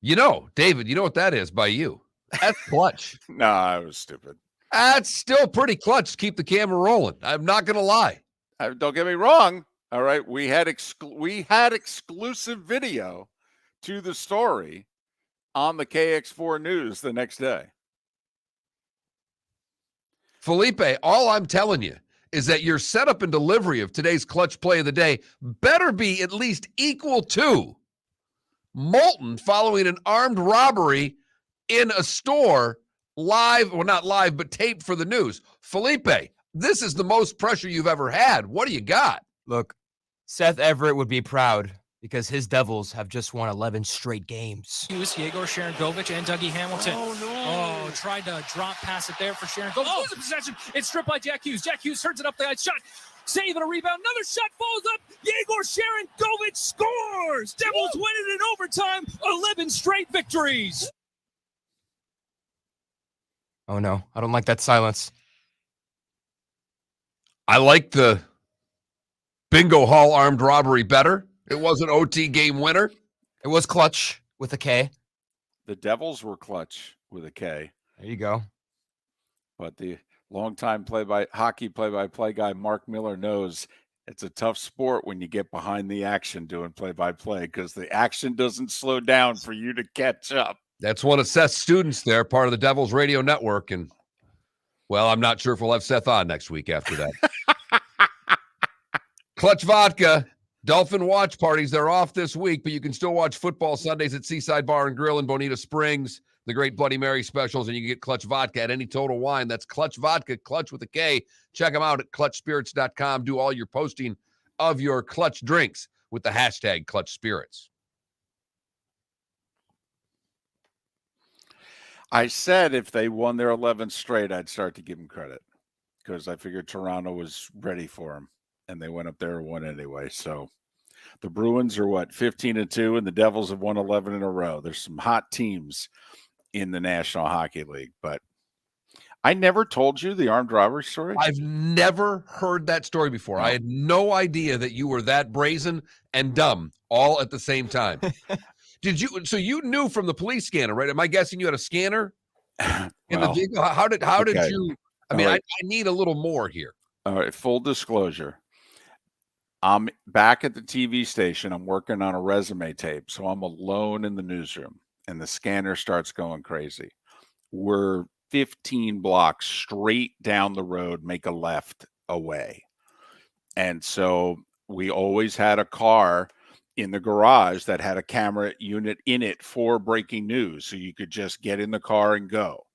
David, you know what that is by you. That's clutch. No, I was stupid. That's still pretty clutch to keep the camera rolling. I'm not going to lie. Don't get me wrong. All right. We had exclusive video to the story on the KX4 News the next day. Felipe, all I'm telling you is that your setup and delivery of today's clutch play of the day better be at least equal to Moulton following an armed robbery in a store live, well, not live, but taped for the news. Felipe, this is the most pressure you've ever had. What do you got? Look, Seth Everett would be proud because his Devils have just won 11 straight games. Yegor Sharangovich and Dougie Hamilton. Oh, no. Oh, tried to drop pass it there for Sharangovich. Oh, loses possession. It's stripped by Jack Hughes. Jack Hughes turns it up the ice. Shot. Save and a rebound. Another shot falls up. Yegor Sharangovich scores. Devils win it in overtime. 11 straight victories. Oh, no. I don't like that silence. I like the bingo hall armed robbery better. It was an OT game winner. It was clutch with a K. The Devils were clutch with a K. There you go. But the longtime play-by-play guy, Mark Miller, knows it's a tough sport when you get behind the action doing play-by-play because the action doesn't slow down for you to catch up. That's one of Seth's students there, part of the Devils Radio Network. And, well, I'm not sure if we'll have Seth on next week after that. Clutch Vodka, Dolphin watch parties. They're off this week, but you can still watch football Sundays at Seaside Bar and Grill in Bonita Springs. The great Bloody Mary specials, and you can get Clutch Vodka at any Total Wine. That's Clutch Vodka, Clutch with a K. Check them out at clutchspirits.com. Do all your posting of your Clutch drinks with the hashtag Clutch Spirits. I said if they won their 11th straight, I'd start to give them credit because I figured Toronto was ready for them, and they went up there and won anyway. So the Bruins are 15-2, and the Devils have won 11 in a row. There's some hot teams in the National Hockey League, but I never told you the armed robbery story. I've never heard that story before. I had no idea that you were that brazen and dumb all at the same time. So you knew from the police scanner, right? Am I guessing you had a scanner in the vehicle? How did you? I mean, I need a little more here. All right, full disclosure. I'm back at the TV station. I'm working on a resume tape, so I'm alone in the newsroom, and the scanner starts going crazy. We're 15 blocks straight down the road, make a left away. And so we always had a car in the garage that had a camera unit in it for breaking news. So you could just get in the car and go.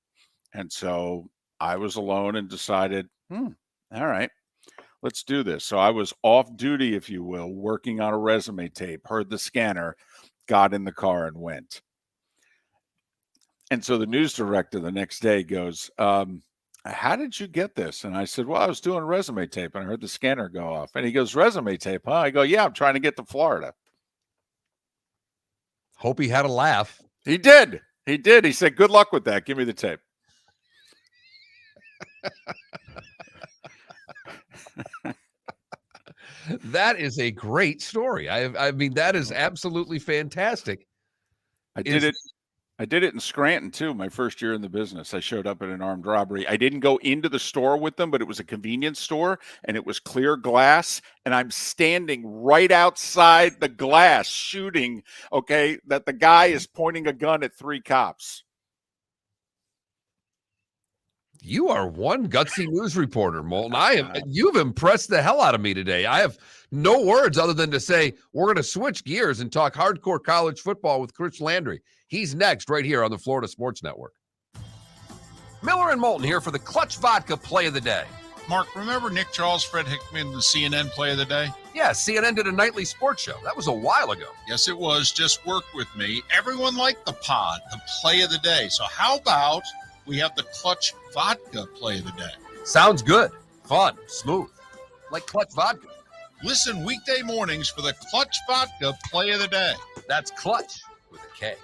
And so I was alone and decided, all right, let's do this. So I was off duty, if you will, working on a resume tape, heard the scanner, got in the car and went. And so the news director the next day goes, how did you get this? And I said, well, I was doing a resume tape and I heard the scanner go off. And he goes, resume tape, huh? I go, yeah, I'm trying to get to Florida. Hope he had a laugh. He did. He did. He said, good luck with that. Give me the tape. That is a great story. I mean, that is absolutely fantastic. I did it in Scranton too. My first year in the business, I showed up at an armed robbery. I didn't go into the store with them, but it was a convenience store and it was clear glass. And I'm standing right outside the glass shooting. Okay. That the guy is pointing a gun at 3 cops. You are one gutsy news reporter, Moulton. You've impressed the hell out of me today. I have no words other than to say we're going to switch gears and talk hardcore college football with Chris Landry. He's next right here on the Florida Sports Network. Miller and Moulton here for the Clutch Vodka Play of the Day. Mark, remember Nick Charles, Fred Hickman, the CNN Play of the Day? Yeah, CNN did a nightly sports show. That was a while ago. Yes, it was. Just worked with me. Everyone liked the pod, the Play of the Day. So how about we have the Clutch Vodka Play of the Day? Sounds good. Fun. Smooth. Like Clutch Vodka. Listen weekday mornings for the Clutch Vodka Play of the Day. That's Clutch with a K.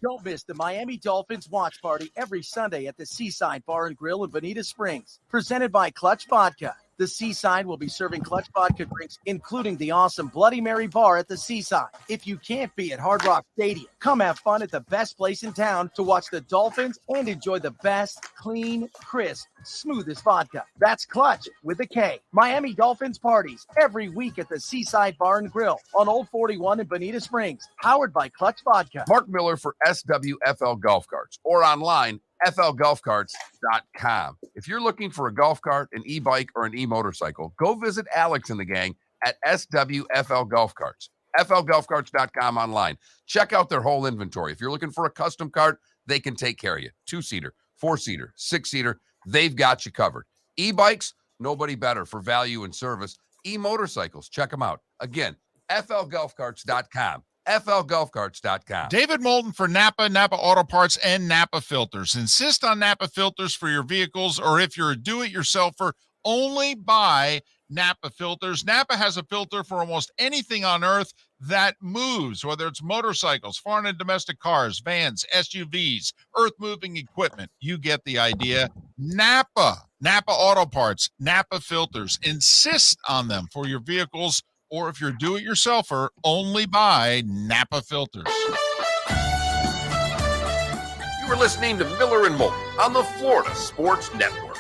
Don't miss the Miami Dolphins watch party every Sunday at the Seaside Bar and Grill in Bonita Springs. Presented by Clutch Vodka. The Seaside will be serving Clutch Vodka drinks, including the awesome Bloody Mary bar at the Seaside. If you can't be at Hard Rock Stadium, come have fun at the best place in town to watch the Dolphins and enjoy the best, clean, crisp, smoothest vodka. That's Clutch with a K. Miami Dolphins parties every week at the Seaside Bar and Grill on Old 41 in Bonita Springs. Powered by Clutch Vodka. Mark Miller for SWFL Golf Carts or online flgolfcarts.com. If you're looking for a golf cart, an e-bike, or an e-motorcycle, go visit Alex and the gang at SWFL Golf Carts. flgolfcarts.com online. Check out their whole inventory. If you're looking for a custom cart, they can take care of you. 2-seater, 4-seater, 6-seater, they've got you covered. E-bikes, nobody better for value and service. E-motorcycles, check them out. Again, flgolfcarts.com. flgolfcarts.com. David Moulton for Napa, Napa Auto Parts, and Napa Filters. Insist on Napa filters for your vehicles, or if you're a do-it-yourselfer, only buy Napa filters. Napa has a filter for almost anything on earth that moves, whether it's motorcycles, foreign and domestic cars, vans, SUVs, earth-moving equipment. You get the idea. Napa Auto Parts, Napa filters. Insist on them for your vehicles, or if you're a do-it-yourselfer, only buy Napa filters. You were listening to Miller and Moulton on the Florida Sports Network.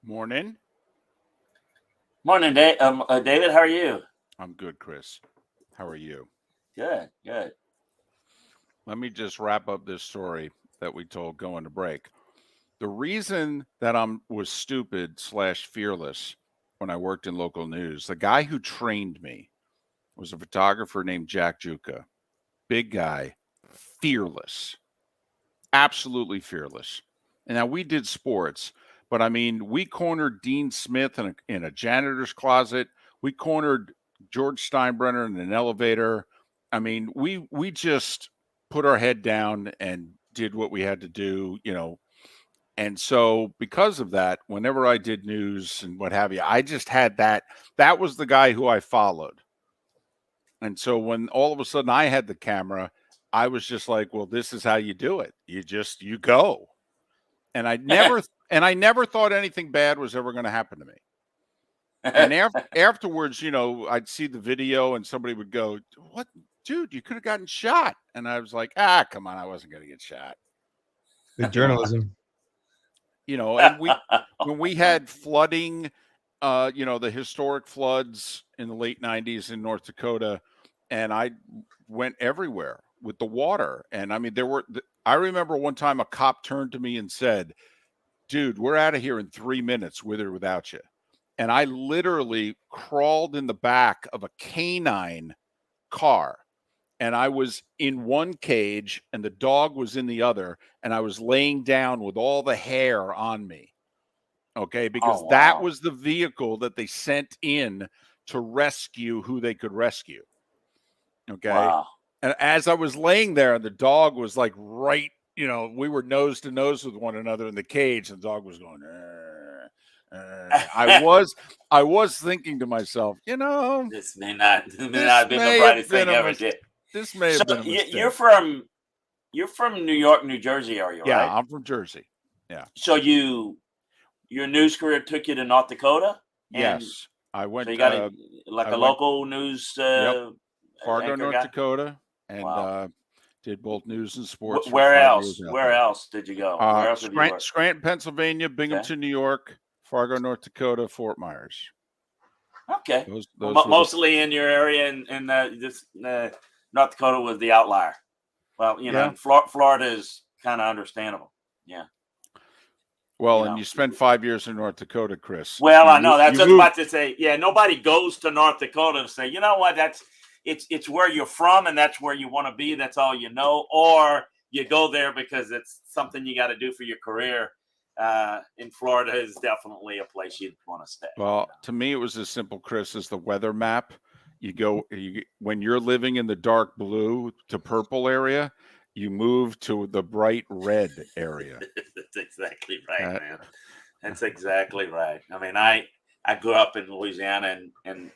Morning. Morning, David. How are you? I'm good, Chris. How are you? Good, good. Let me just wrap up this story that we told going to break. The reason that I was stupid / fearless when I worked in local news, the guy who trained me was a photographer named Jack Juka. Big guy, fearless, absolutely fearless. And now we did sports, but I mean, we cornered Dean Smith in a janitor's closet. We cornered George Steinbrenner in an elevator. I mean, we just put our head down and did what we had to do, you know, And so because of that, whenever I did news and what have you, I just had that was the guy who I followed. And so when all of a sudden I had the camera, I was just like, well, this is how you do it. You go. And I never thought anything bad was ever going to happen to me. And afterwards, I'd see the video and somebody would go, "What, dude, you could have gotten shot." And I was like, come on, I wasn't going to get shot. Good journalism. And when we had flooding, the historic floods in the late 90s in North Dakota, and I went everywhere with the water. And I mean, I remember one time a cop turned to me and said, "Dude, we're out of here in 3 minutes with or without you." And I literally crawled in the back of a canine car, and I was in one cage and the dog was in the other, and I was laying down with all the hair on me. Okay, because that was the vehicle that they sent in to rescue who they could rescue. Okay. Wow. And as I was laying there, the dog was like right, we were nose to nose with one another in the cage, and the dog was going, I was thinking to myself, this may not have been the brightest thing ever did. This may have been a mistake. You're from New York, New Jersey area, right? Yeah, I'm from Jersey. Yeah. So your news career took you to North Dakota? Yes. I went so you got a local news Fargo, North Dakota, and did both news and sports. Where else? Where else did you go? Where else Scranton, Pennsylvania, Binghamton, New York, Fargo, North Dakota, Fort Myers. Okay. Those mostly in your area, and North Dakota was the outlier. Well, Florida is kind of understandable. Yeah. Well, and you spent 5 years in North Dakota, Chris. Well, I know that's what I was about to say. Yeah, nobody goes to North Dakota to say, you know what, it's where you're from and that's where you want to be. That's all you know. Or you go there because it's something you got to do for your career. In Florida is definitely a place you'd want to stay. Well, to me, it was as simple, Chris, as the weather map. When you're living in the dark blue to purple area, you move to the bright red area. That's exactly right, man. That's exactly right. I mean, I grew up in Louisiana, and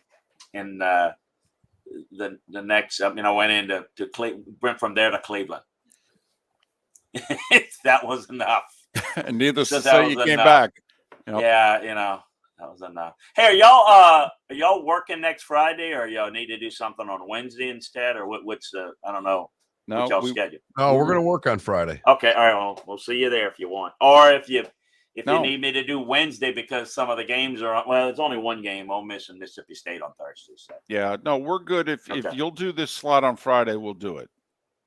the next, I went into went from there to Cleveland. That was enough. And needless to say, you came back. Yeah, that was enough. Hey, are y'all working next Friday, or y'all need to do something on Wednesday instead, or what's I don't know. No, schedule? No, we're going to work on Friday. Okay, all right. Well, we'll see you there if you want, or if you need me to do Wednesday because some of the games are. Well, it's only one game: Ole Miss and Mississippi State on Thursday. So. Yeah, no, we're good. If you'll do this slot on Friday, we'll do it.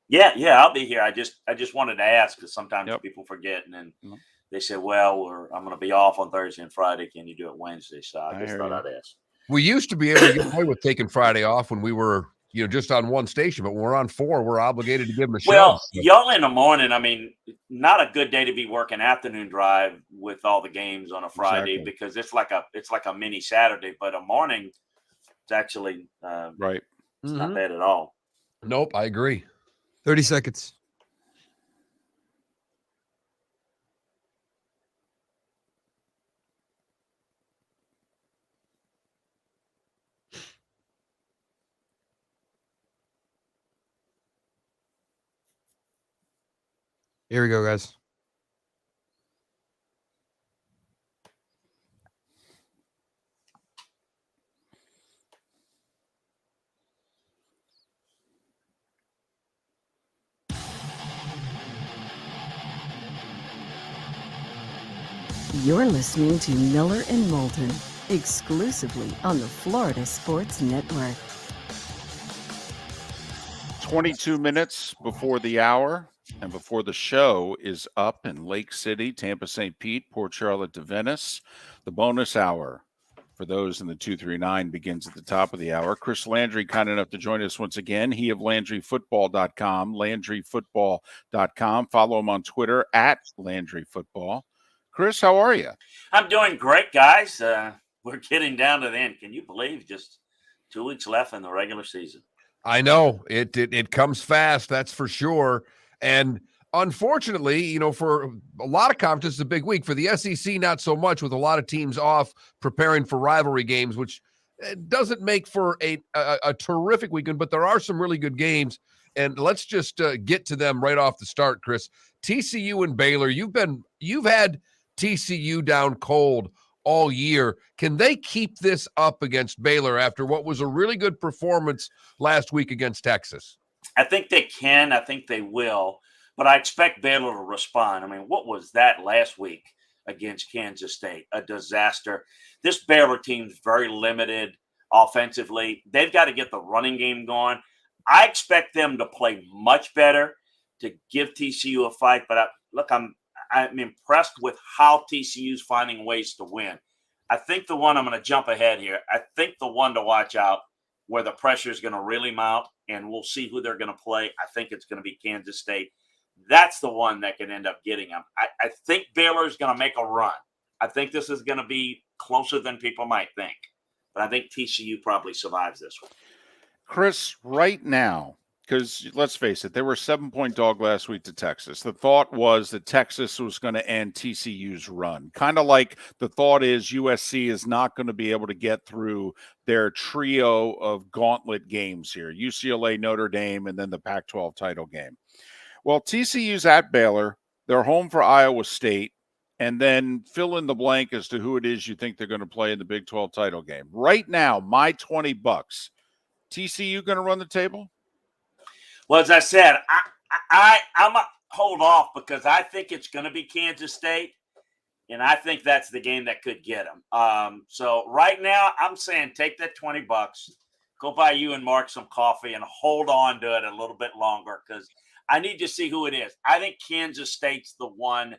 Yeah, I'll be here. I just wanted to ask because sometimes people forget, and then they say, "Well, I'm going to be off on Thursday and Friday. Can you do it Wednesday?" So I just thought I'd ask. We used to be able to get away with taking Friday off when we were. Just on one station, but when we're on four, we're obligated to give them a show. Well, y'all in the morning, not a good day to be working afternoon drive with all the games on a Friday because it's like a mini Saturday, but a morning, it's actually right. It's not bad at all. Nope, I agree. 30 seconds. Here we go, guys. You're listening to Miller and Moulton, exclusively on the Florida Sports Network. 22 minutes before the hour and before the show is up in Lake City, Tampa, St. Pete, Port Charlotte to Venice. The bonus hour for those in the 239 begins at the top of the hour. Chris Landry, kind enough to join us once again. He of LandryFootball.com, LandryFootball.com. Follow him on Twitter at LandryFootball. Chris, how are you? I'm doing great, guys. We're getting down to the end. Can you believe just 2 weeks left in the regular season? I know it comes fast. That's for sure. And unfortunately, for a lot of conferences, it's a big week. For the SEC, not so much, with a lot of teams off preparing for rivalry games, which doesn't make for a terrific weekend, but there are some really good games. And let's just get to them right off the start, Chris. TCU and Baylor, you've had TCU down cold all year. Can they keep this up against Baylor after what was a really good performance last week against Texas? I think they can. I think they will. But I expect Baylor to respond. I mean, what was that last week against Kansas State? A disaster. This Baylor team's very limited offensively. They've got to get the running game going. I expect them to play much better, to give TCU a fight. But I'm impressed with how TCU's finding ways to win. I think the one, I'm going to jump ahead here, I think the one to watch out where the pressure is going to really mount, and we'll see who they're going to play, I think it's going to be Kansas State. That's the one that can end up getting them. I think Baylor is going to make a run. I think this is going to be closer than people might think. But I think TCU probably survives this one. Chris, right now, because let's face it, they were a 7-point dog last week to Texas. The thought was that Texas was going to end TCU's run. Kind of like the thought is USC is not going to be able to get through their trio of gauntlet games here, UCLA, Notre Dame, and then the Pac-12 title game. Well, TCU's at Baylor. They're home for Iowa State. And then fill in the blank as to who it is you think they're going to play in the Big 12 title game. Right now, my $20. TCU going to run the table? Well, as I said, I'm a hold off because I think it's going to be Kansas State, and I think that's the game that could get them. So right now, I'm saying take that $20, go buy you and Mark some coffee, and hold on to it a little bit longer because I need to see who it is. I think Kansas State's the one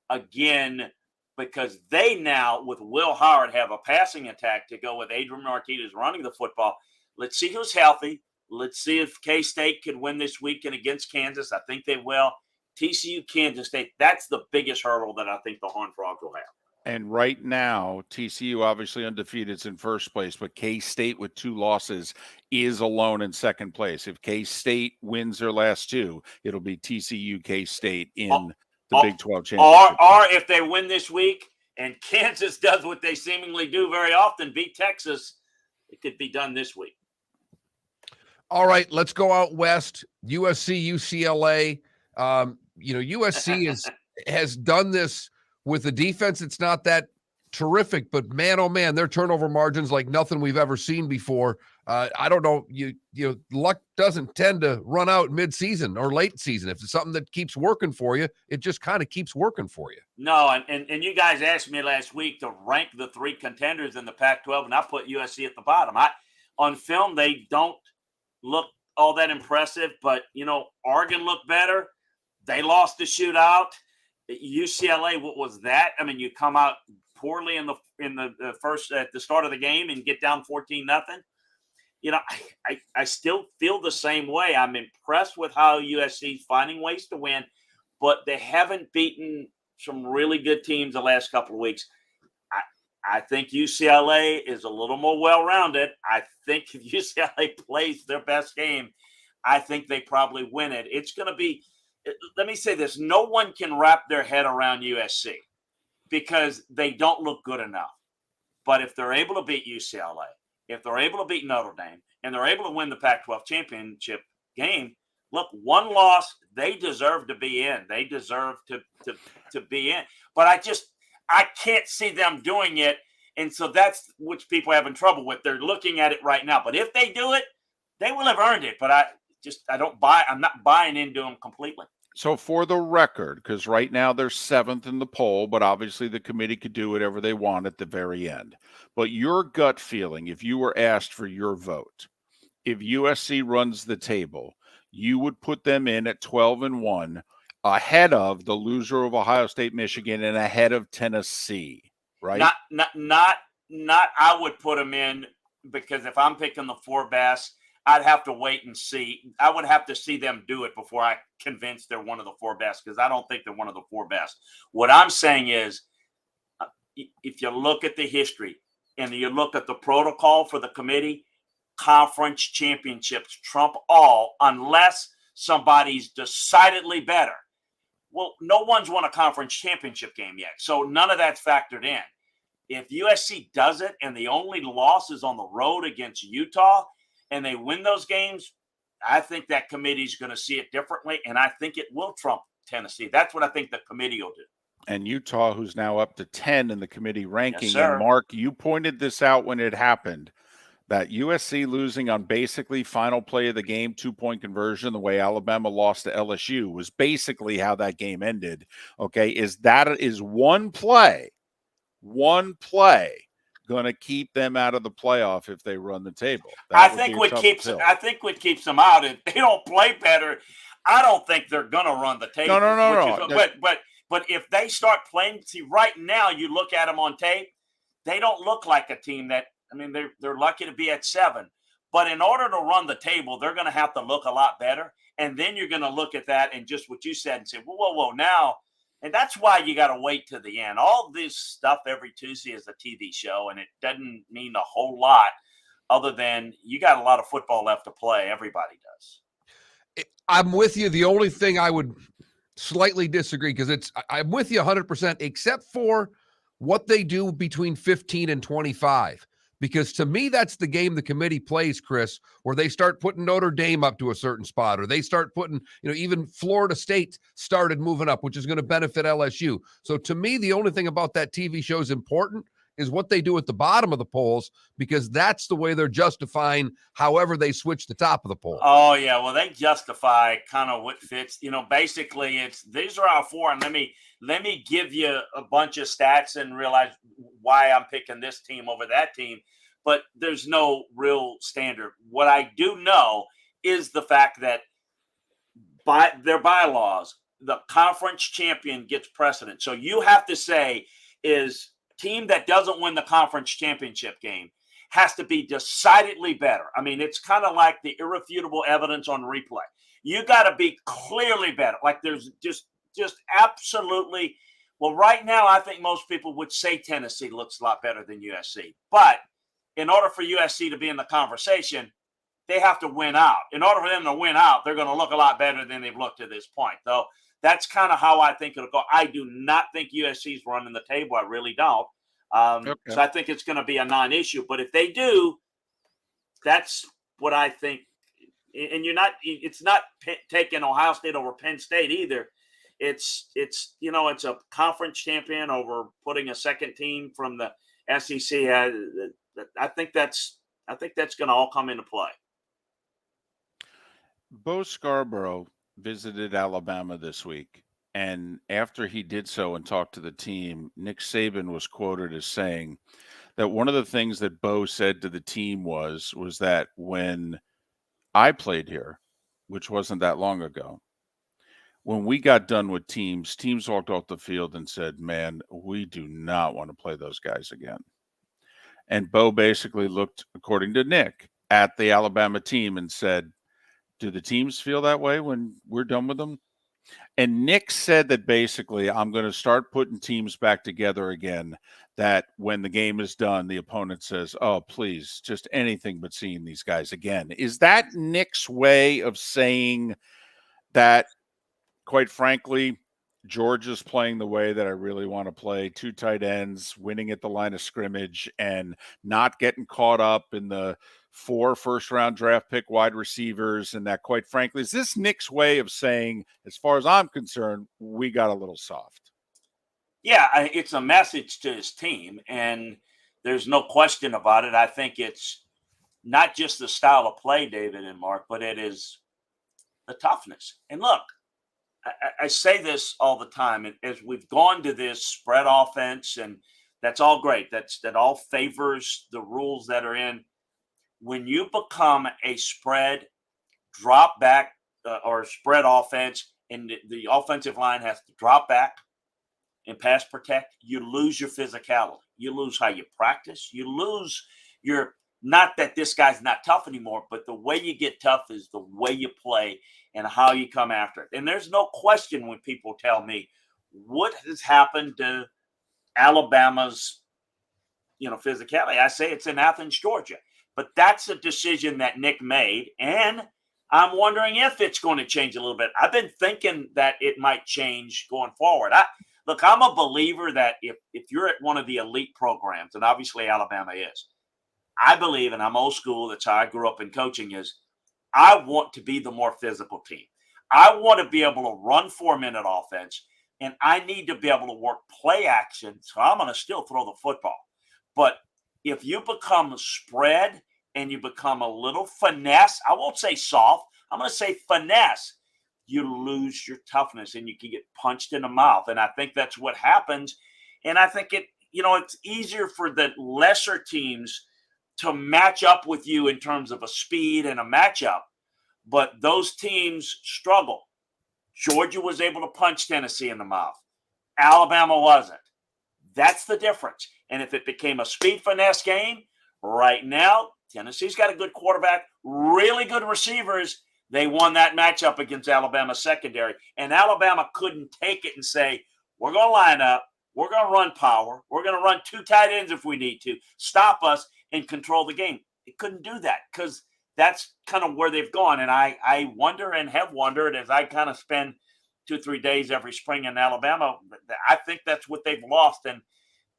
again because they now, with Will Howard, have a passing attack to go with Adrian Martinez running the football. Let's see who's healthy. Let's see if K-State can win this weekend against Kansas. I think they will. TCU, Kansas State, that's the biggest hurdle that I think the Horned Frogs will have. And right now, TCU obviously undefeated is in first place, but K-State with 2 losses is alone in second place. If K-State wins their last 2, it'll be TCU, K-State in the Big 12 championship. Or if they win this week and Kansas does what they seemingly do very often, beat Texas, it could be done this week. All right, let's go out west. USC, UCLA. USC has done this with a defense. It's not that terrific, but man, oh man, their turnover margins like nothing we've ever seen before. I don't know. Luck doesn't tend to run out mid-season or late season. If it's something that keeps working for you, it just kind of keeps working for you. No, and you guys asked me last week to rank the 3 contenders in the Pac-12, and I put USC at the bottom. On film, they don't look all that impressive, but Oregon looked better. They lost the shootout. UCLA, what was that? I mean, you come out poorly in the first at the start of the game and get down 14-0. I still feel the same way. I'm impressed with how USC is finding ways to win, but they haven't beaten some really good teams the last couple of weeks. I think UCLA is a little more well-rounded. I think if UCLA plays their best game, I think they probably win it. It's going to be, let me say this, no one can wrap their head around USC because they don't look good enough. But if they're able to beat UCLA, if they're able to beat Notre Dame, and they're able to win the Pac-12 championship game, look, one loss, they deserve to be in. They deserve to be in. But I can't see them doing it. And so that's which people have in trouble with. They're looking at it right now. But if they do it, they will have earned it. But I'm not buying into them completely. So for the record, because right now they're 7th in the poll, but obviously the committee could do whatever they want at the very end. But your gut feeling, if you were asked for your vote, if USC runs the table, you would put them in at 12-1, ahead of the loser of Ohio State, Michigan, and ahead of Tennessee, right? Not. I would put them in because if I'm picking the 4 best, I'd have to wait and see. I would have to see them do it before I convince they're one of the 4 best because I don't think they're one of the 4 best. What I'm saying is, if you look at the history and you look at the protocol for the committee, conference championships trump all unless somebody's decidedly better. Well, no one's won a conference championship game yet, so none of that's factored in. If USC does it and the only loss is on the road against Utah and they win those games, I think that committee's going to see it differently, and I think it will trump Tennessee. That's what I think the committee will do. And Utah, who's now up to 10 in the committee ranking. Yes, sir. And Mark, you pointed this out when it happened, that USC losing on basically final play of the game, 2-point conversion, the way Alabama lost to LSU was basically how that game ended. Okay, is one play going to keep them out of the playoff if they run the table? I think what keeps them out is they don't play better. I don't think they're going to run the table. No. But if they start playing, see, right now you look at them on tape, they don't look like a team that, I mean, they're lucky to be at 7. But in order to run the table, they're going to have to look a lot better. And then you're going to look at that and just what you said and say, whoa, now. And that's why you got to wait to the end. All this stuff every Tuesday is a TV show, and it doesn't mean a whole lot other than you got a lot of football left to play. Everybody does. I'm with you. The only thing I would slightly disagree, because I'm with you 100%, except for what they do between 15 and 25. Because to me, that's the game the committee plays, Chris, where they start putting Notre Dame up to a certain spot, or they start putting, even Florida State started moving up, which is going to benefit LSU. So to me, the only thing about that TV show is important is what they do at the bottom of the polls, because that's the way they're justifying however they switch the top of the poll. Oh, yeah. Well, they justify kind of what fits. Basically, these are our 4, and let me give you a bunch of stats and realize why I'm picking this team over that team. But there's no real standard. What I do know is the fact that by their bylaws, the conference champion gets precedent. So you have to say is team that doesn't win the conference championship game has to be decidedly better. I mean, it's kind of like the irrefutable evidence on replay. You got to be clearly better. Like there's just absolutely. Well, right now, I think most people would say Tennessee looks a lot better than USC. But in order for USC to be in the conversation, they have to win out. In order for them to win out, they're going to look a lot better than they've looked to this point. Though that's kind of how I think it'll go. I do not think USC's running the table. I really don't. Okay. So I think it's going to be a non-issue. But if they do, that's what I think. And it's not taking Ohio State over Penn State either. It's a conference champion over putting a second team from the SEC. I think that's going to all come into play. Bo Scarborough visited Alabama this week, and after he did so and talked to the team, Nick Saban was quoted as saying that one of the things that Bo said to the team was that when I played here, which wasn't that long ago, when we got done with teams walked off the field and said, man, we do not want to play those guys again. And Bo basically looked, according to Nick, at the Alabama team and said, do the teams feel that way when we're done with them? And Nick said that basically, I'm going to start putting teams back together again, that when the game is done, the opponent says, oh, please, just anything but seeing these guys again. Is that Nick's way of saying that, quite frankly, Georgia's playing the way that I really want to play, 2 tight ends, winning at the line of scrimmage, and not getting caught up in the 4 first-round draft pick wide receivers, and that, quite frankly, is this Nick's way of saying, as far as I'm concerned, we got a little soft? Yeah, it's a message to his team, and there's no question about it. I think it's not just the style of play, David and Mark, but it is the toughness. And look, I say this all the time, and as we've gone to this spread offense, and that's all great. That all favors the rules that are in. When you become a spread drop back or spread offense, and the offensive line has to drop back and pass protect, you lose your physicality. You lose how you practice. You lose your, not that this guy's not tough anymore, but the way you get tough is the way you play and how you come after it. And there's no question when people tell me what has happened to Alabama's, physicality. I say it's in Athens, Georgia. But that's a decision that Nick made, and I'm wondering if it's going to change a little bit. I've been thinking that it might change going forward. I'm a believer that if you're at one of the elite programs, and obviously Alabama is, I believe, and I'm old school, that's how I grew up in coaching, is I want to be the more physical team. I want to be able to run 4-minute offense, and I need to be able to work play action. So I'm going to still throw the football. But if you become spread and you become a little finesse, I won't say soft, I'm going to say finesse, you lose your toughness and you can get punched in the mouth. And I think that's what happens. And I think it's easier for the lesser teams to match up with you in terms of a speed and a matchup. But those teams struggle. Georgia was able to punch Tennessee in the mouth. Alabama wasn't. That's the difference. And if it became a speed finesse game, right now, Tennessee's got a good quarterback, really good receivers. They won that matchup against Alabama's secondary. And Alabama couldn't take it and say, we're going to line up, we're going to run power, we're going to run 2 tight ends if we need to, stop us and control the game. It couldn't do that because that's kind of where they've gone. And I wonder and have wondered as I kind of spend 2-3 days every spring in Alabama, I think that's what they've lost. And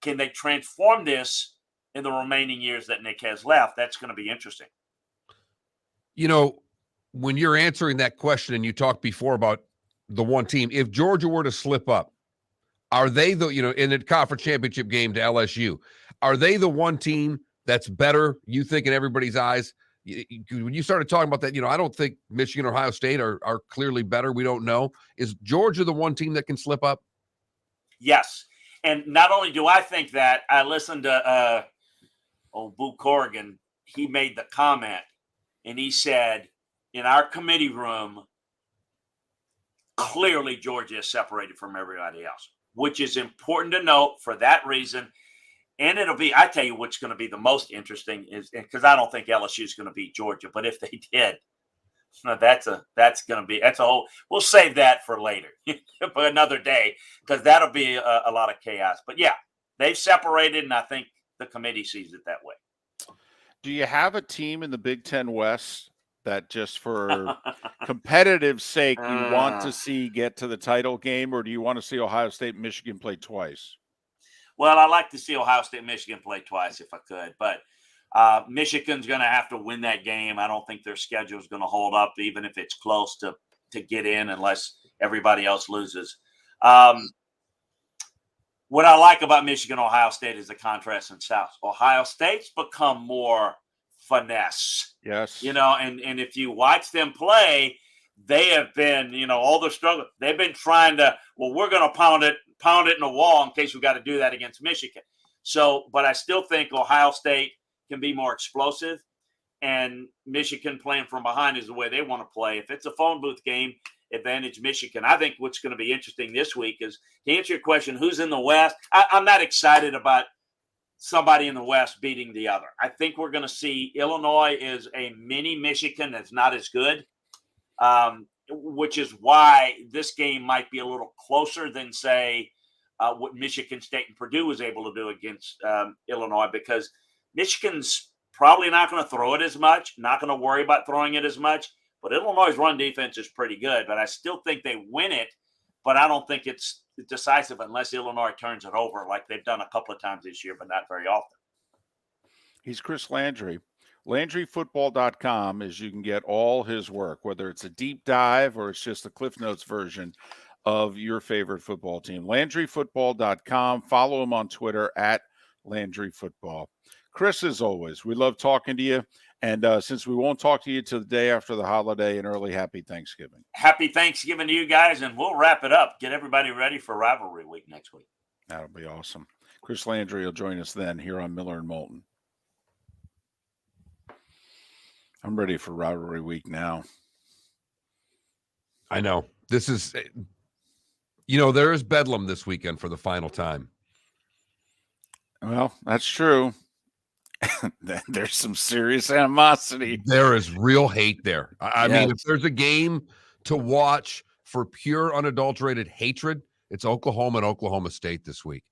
can they transform this in the remaining years that Nick has left? That's going to be interesting. When you're answering that question and you talked before about the one team, if Georgia were to slip up, are they in the conference championship game to LSU, are they the one team that's better, you think, in everybody's eyes? When you started talking about that, I don't think Michigan or Ohio State are clearly better. We don't know. Is Georgia the one team that can slip up? Yes. And not only do I think that, I listened to Boo Corrigan. He made the comment, and he said, in our committee room, clearly Georgia is separated from everybody else, which is important to note for that reason. And I tell you what's going to be the most interesting is, because I don't think LSU is going to beat Georgia, but if they did, we'll save that for later, for another day, because that'll be a lot of chaos. But yeah, they've separated, and I think the committee sees it that way. Do you have a team in the Big Ten West that just for competitive sake you want to see get to the title game, or do you want to see Ohio State and Michigan play twice? Well, I like to see Ohio State and Michigan play twice if I could, but Michigan's going to have to win that game. I don't think their schedule is going to hold up, even if it's close to get in, unless everybody else loses. What I like about Michigan, Ohio State is the contrast in South. Ohio State's become more finesse. Yes. And if you watch them play, they have been, all the struggle. They've been trying to, we're going to pound it in the wall in case we got to do that against Michigan. So, but I still think Ohio State can be more explosive, and Michigan playing from behind is the way they want to play. If it's a phone booth game, advantage Michigan. I think what's going to be interesting this week is, to answer your question, who's in the West? I'm not excited about somebody in the West beating the other. I think we're going to see Illinois is a mini Michigan that's not as good, which is why this game might be a little closer than, say, what Michigan State and Purdue was able to do against Illinois, because Michigan's probably not going to throw it as much, not going to worry about throwing it as much. But Illinois' run defense is pretty good. But I still think they win it, but I don't think it's decisive unless Illinois turns it over like they've done a couple of times this year, but not very often. He's Chris Landry. LandryFootball.com is you can get all his work, whether it's a deep dive or it's just a Cliff Notes version of your favorite football team. LandryFootball.com. Follow him on Twitter at LandryFootball. Chris, as always, we love talking to you. And since we won't talk to you till the day after the holiday, an early happy Thanksgiving. Happy Thanksgiving to you guys, and we'll wrap it up. Get everybody ready for Rivalry Week next week. That'll be awesome. Chris Landry will join us then here on Miller and Moulton. I'm ready for Rivalry Week now. I know. This is, there is Bedlam this weekend for the final time. Well, that's true. There's some serious animosity. There is real hate there. I mean, if there's a game to watch for pure, unadulterated hatred, it's Oklahoma and Oklahoma State this week.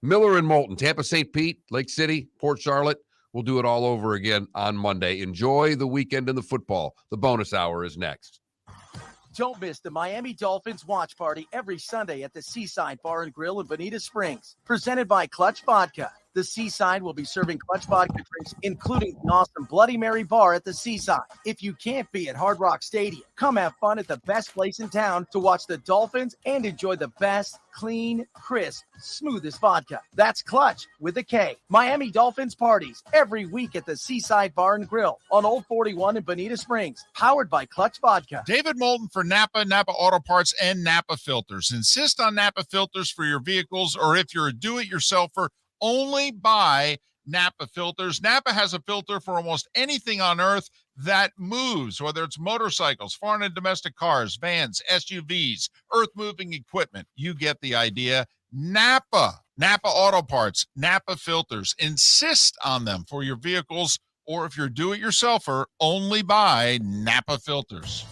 Miller and Moulton, Tampa, St. Pete, Lake City, Port Charlotte. We'll do it all over again on Monday. Enjoy the weekend in the football. The bonus hour is next. Don't miss the Miami Dolphins watch party every Sunday at the Seaside Bar and Grill in Bonita Springs, presented by Clutch Vodka. The Seaside will be serving Clutch Vodka drinks, including the awesome Bloody Mary bar at the Seaside. If you can't be at Hard Rock Stadium, come have fun at the best place in town to watch the Dolphins and enjoy the best, clean, crisp, smoothest vodka. That's Clutch with a K. Miami Dolphins parties every week at the Seaside Bar and Grill on Old 41 in Bonita Springs, powered by Clutch Vodka. David Moulton for Napa, Napa Auto Parts, and Napa Filters. Insist on Napa filters for your vehicles, or if you're a do-it-yourselfer, only buy Napa filters. Napa has a filter for almost anything on earth that moves, whether it's motorcycles, foreign and domestic cars, vans, SUVs, earth-moving equipment. You get the idea. Napa Auto Parts, Napa filters. Insist on them for your vehicles, or if you're a do-it-yourselfer, only buy Napa filters.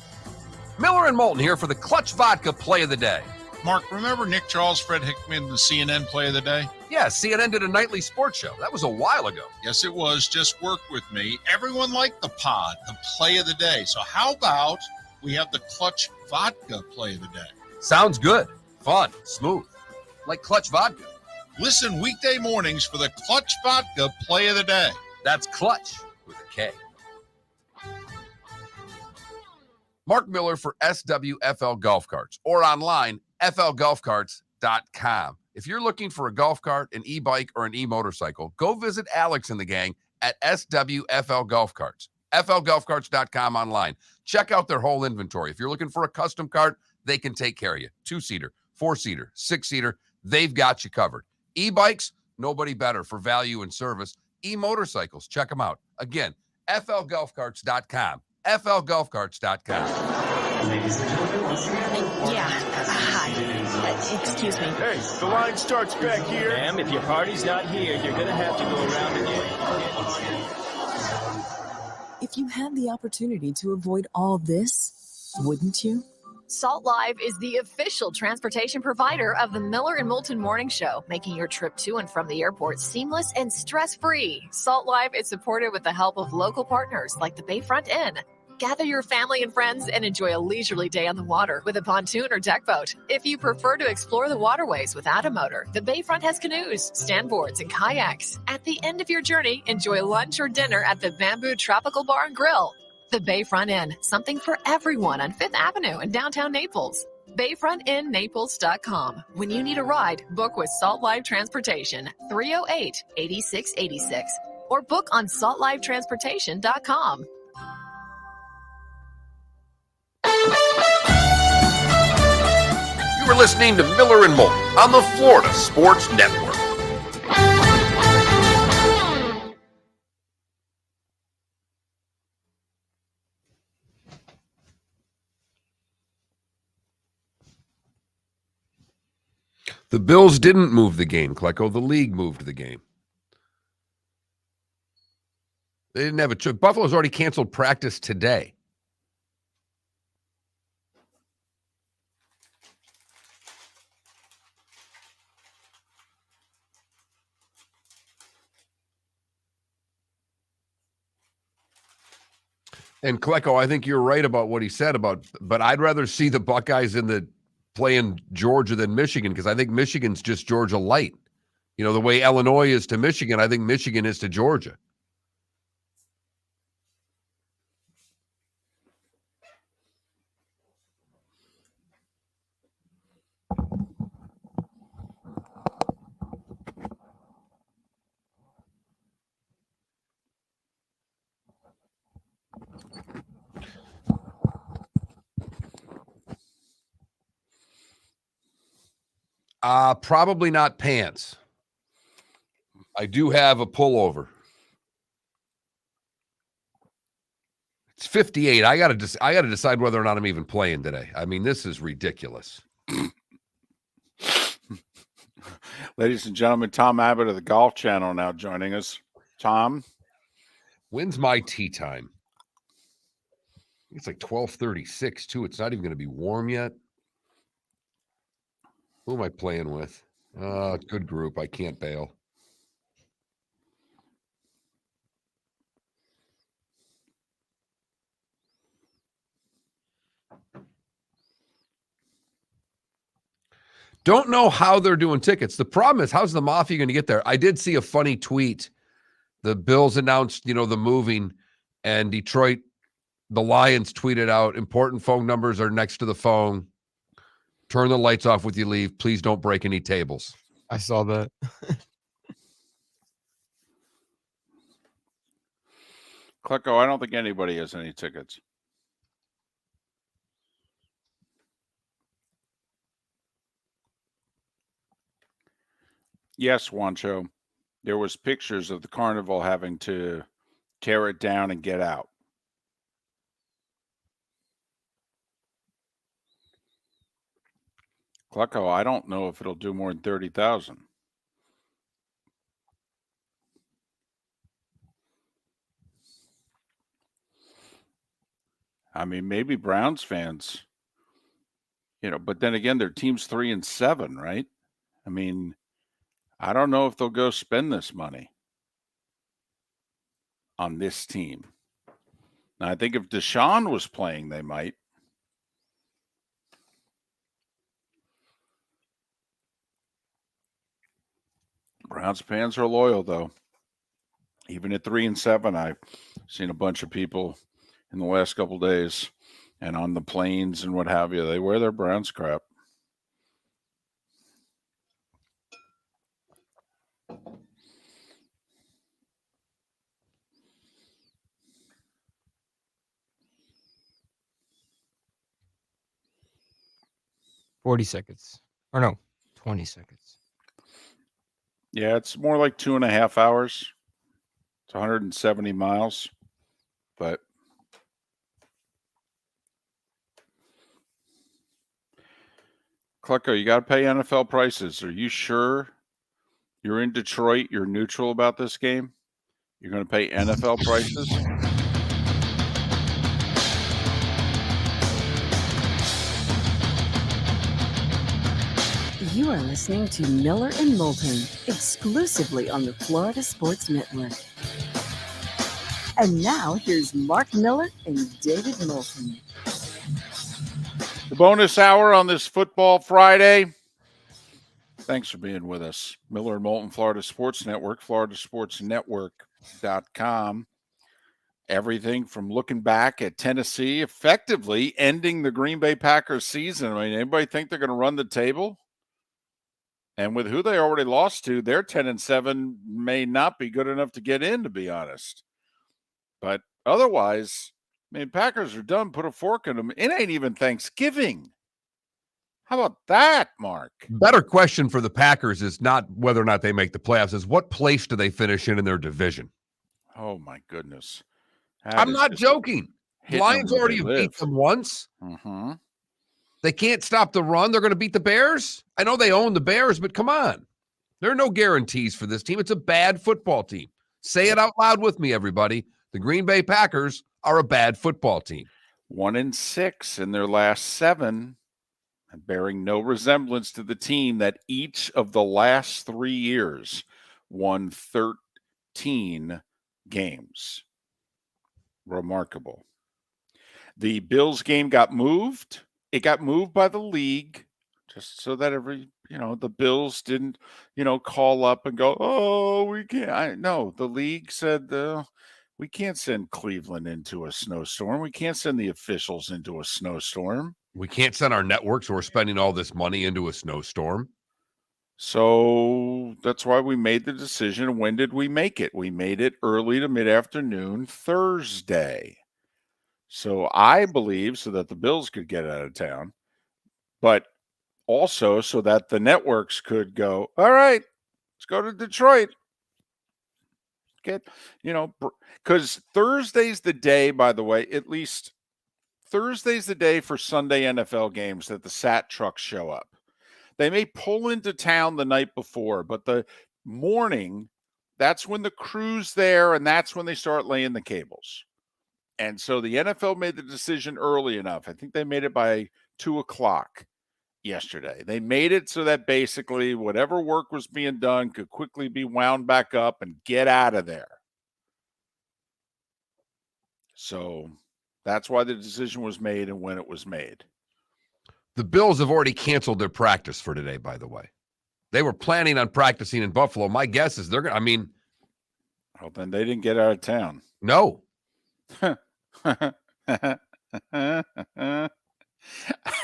Miller and Moulton here for the Clutch Vodka Play of the Day. Mark, remember Nick Charles, Fred Hickman, the CNN Play of the Day? Yeah, CNN did a nightly sports show. That was a while ago. Yes, it was. Just work with me. Everyone liked the pod, the Play of the Day. So how about we have the Clutch Vodka Play of the Day? Sounds good. Fun. Smooth. Like Clutch Vodka. Listen weekday mornings for the Clutch Vodka Play of the Day. That's Clutch with a K. Mark Miller for SWFL Golf Carts, or online, flgolfcarts.com. If you're looking for a golf cart, an e-bike, or an e-motorcycle, go visit Alex and the gang at SWFL Golf Carts. flgolfcarts.com online. Check out their whole inventory. If you're looking for a custom cart, they can take care of you. 2-seater, 4-seater, 6-seater, they've got you covered. E-bikes, nobody better for value and service. E-motorcycles, check them out. Again, flgolfcarts.com. flgolfcarts.com. Ladies and gentlemen, once again. Yeah. Hi. Excuse me. Hey, the line starts back here. Ma'am, if your party's not here, you're gonna have to go around again. If you had the opportunity to avoid all this, wouldn't you? Salt Live is the official transportation provider of the Miller and Moulton Morning Show, making your trip to and from the airport seamless and stress-free. Salt Live is supported with the help of local partners like the Bayfront Inn. Gather your family and friends and enjoy a leisurely day on the water with a pontoon or deck boat. If you prefer to explore the waterways without a motor, the Bayfront has canoes, standboards, and kayaks. At the end of your journey, enjoy lunch or dinner at the Bamboo Tropical Bar and Grill. The Bayfront Inn, something for everyone on 5th Avenue in downtown Naples. BayfrontInNaples.com. When you need a ride, book with Salt Live Transportation, 308-8686, or book on saltlivetransportation.com. You were listening to Miller and Moulton on the Florida Sports Network. The Bills didn't move the game, Klecko. The league moved the game. They didn't have a choice. Buffalo's already canceled practice today. And Klecko, I think you're right about what he said about, but I'd rather see the Buckeyes in the playing Georgia than Michigan, because I think Michigan's just Georgia light. You know, the way Illinois is to Michigan, I think Michigan is to Georgia. Probably not pants. I do have a pullover. It's 58. I gotta decide whether or not I'm even playing today. I mean, this is ridiculous. Ladies and gentlemen, Tom Abbott of the Golf Channel now joining us. Tom, when's my tea time? It's like 12:36 too. It's not even going to be warm yet. Who am I playing with? Good group. I can't bail. Don't know how they're doing tickets. The problem is, how's the Mafia going to get there? I did see a funny tweet. The Bills announced, the moving, and Detroit, the Lions tweeted out, important phone numbers are next to the phone. Turn the lights off when you leave. Please don't break any tables. I saw that. Klecko, I don't think anybody has any tickets. Yes, Juancho. There was pictures of the carnival having to tear it down and get out. Klecko, I don't know if it'll do more than 30,000. I mean, maybe Browns fans, but then again, their team's 3-7, right? I mean, I don't know if they'll go spend this money on this team. Now, I think if Deshaun was playing, they might. Browns fans are loyal, though. Even at 3-7, I've seen a bunch of people in the last couple of days and on the planes and what have you. They wear their Browns crap. $40 seconds. Or no, 20 seconds. Yeah, it's more like 2.5 hours. It's 170 miles. But Klecko, you got to pay NFL prices. Are you sure you're in Detroit? You're neutral about this game? You're going to pay NFL prices? You are listening to Miller and Moulton, exclusively on the Florida Sports Network. And now here's Mark Miller and David Moulton. The bonus hour on this Football Friday. Thanks for being with us. Miller and Moulton, Florida Sports Network, floridasportsnetwork.com. Everything from looking back at Tennessee, effectively ending the Green Bay Packers season. I mean, anybody think they're going to run the table? And with who they already lost to, their 10-7 may not be good enough to get in, to be honest. But otherwise, I mean, Packers are done. Put a fork in them. It ain't even Thanksgiving. How about that, Mark? Better question for the Packers is not whether or not they make the playoffs, is what place do they finish in their division? Oh, my goodness. I'm not joking. Lions already beat them once. Mm-hmm. They can't stop the run. They're going to beat the Bears. I know they own the Bears, but come on. There are no guarantees for this team. It's a bad football team. Say it out loud with me, everybody. The Green Bay Packers are a bad football team. 1-6 in their last 7, bearing no resemblance to the team that each of the last 3 years won 13 games. Remarkable. The Bills game got moved. It got moved by the league just so that the Bills didn't, call up and go, oh, we can't. No, the league said, we can't send Cleveland into a snowstorm. We can't send the officials into a snowstorm. We can't send our networks who are spending all this money into a snowstorm. So that's why we made the decision. When did we make it? We made it early to mid-afternoon Thursday. So I believe so that the Bills could get out of town, but also so that the networks could go, all right, let's go to Detroit. Because Thursday's the day, by the way, at least Thursday's the day for Sunday NFL games that the SAT trucks show up. They may pull into town the night before, but the morning, that's when the crew's there, and that's when they start laying the cables. And so the NFL made the decision early enough. I think they made it by 2:00 yesterday. They made it so that basically whatever work was being done could quickly be wound back up and get out of there. So that's why the decision was made and when it was made. The Bills have already canceled their practice for today, by the way. They were planning on practicing in Buffalo. My guess is they're going to, Well, then they didn't get out of town. No.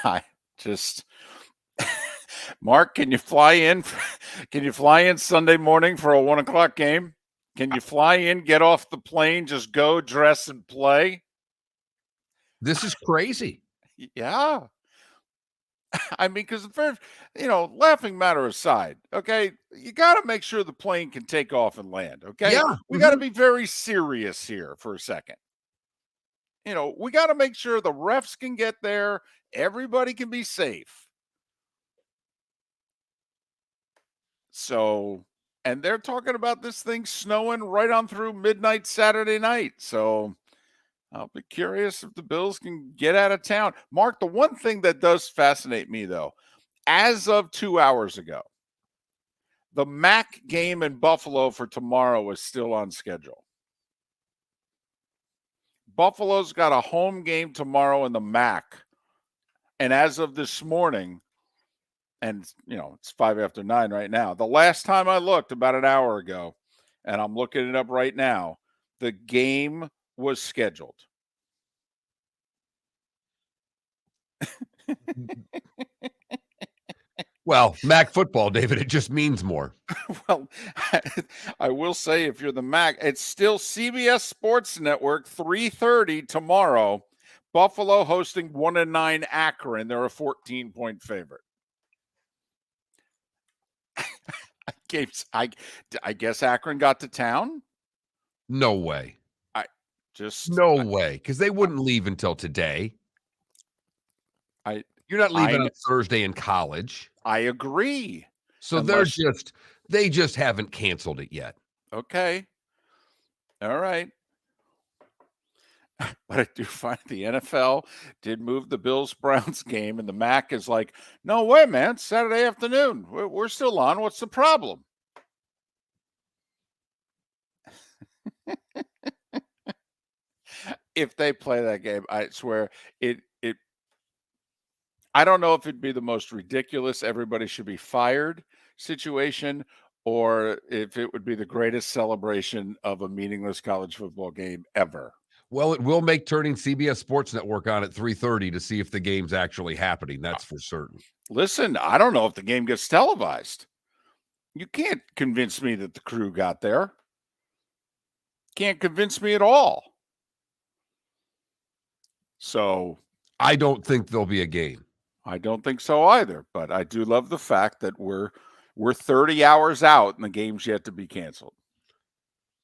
I just Mark, can you fly in? Can you fly in Sunday morning for a 1:00 game? Can you fly in, get off the plane, just go, dress, and play? This is crazy. Yeah. I mean, because laughing matter aside, okay, you got to make sure the plane can take off and land, okay? Yeah. We got to be very serious here for a second. We got to make sure the refs can get there, everybody can be safe. So, and they're talking about this thing snowing right on through midnight Saturday night. So, I'll be curious if the Bills can get out of town. Mark, the one thing that does fascinate me, though, as of 2 hours ago, the MAC game in Buffalo for tomorrow is still on schedule. Buffalo's got a home game tomorrow in the MAC. And as of this morning, and, it's 9:05 right now. The last time I looked, about an hour ago, and I'm looking it up right now, the game was scheduled. Well, MAC football, David, it just means more. Well, I will say, if you're the MAC, it's still CBS Sports Network, 3:30 tomorrow. Buffalo hosting 1-9 Akron. They're a 14-point favorite. I guess Akron got to town. No way. No way, because they wouldn't leave until today. You're not leaving on Thursday in college. I agree. So they just haven't canceled it yet. Okay. All right. But I do find the NFL did move the Bills-Browns game, and the MAC is like, no way, man, it's Saturday afternoon. We're still on. What's the problem? If they play that game, I swear I don't know if it'd be the most ridiculous everybody should be fired situation, or if it would be the greatest celebration of a meaningless college football game ever. Well, it will make turning CBS Sports Network on at 3:30 to see if the game's actually happening. That's for certain. Listen, I don't know if the game gets televised. You can't convince me that the crew got there. Can't convince me at all. So I don't think there'll be a game. I don't think so either, but I do love the fact that we're 30 hours out and the game's yet to be canceled.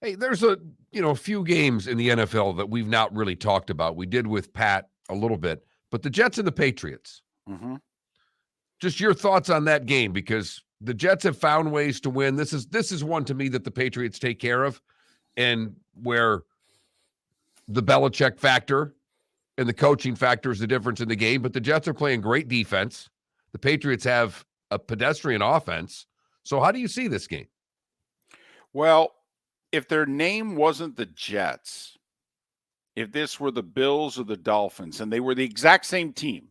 Hey, there's a few games in the NFL that we've not really talked about. We did with Pat a little bit, but the Jets and the Patriots. Mm-hmm. Just your thoughts on that game, because the Jets have found ways to win. This is one to me that the Patriots take care of, and where the Belichick factor and the coaching factor is the difference in the game. But the Jets are playing great defense. The Patriots have a pedestrian offense. So how do you see this game? Well, if their name wasn't the Jets, if this were the Bills or the Dolphins, and they were the exact same team,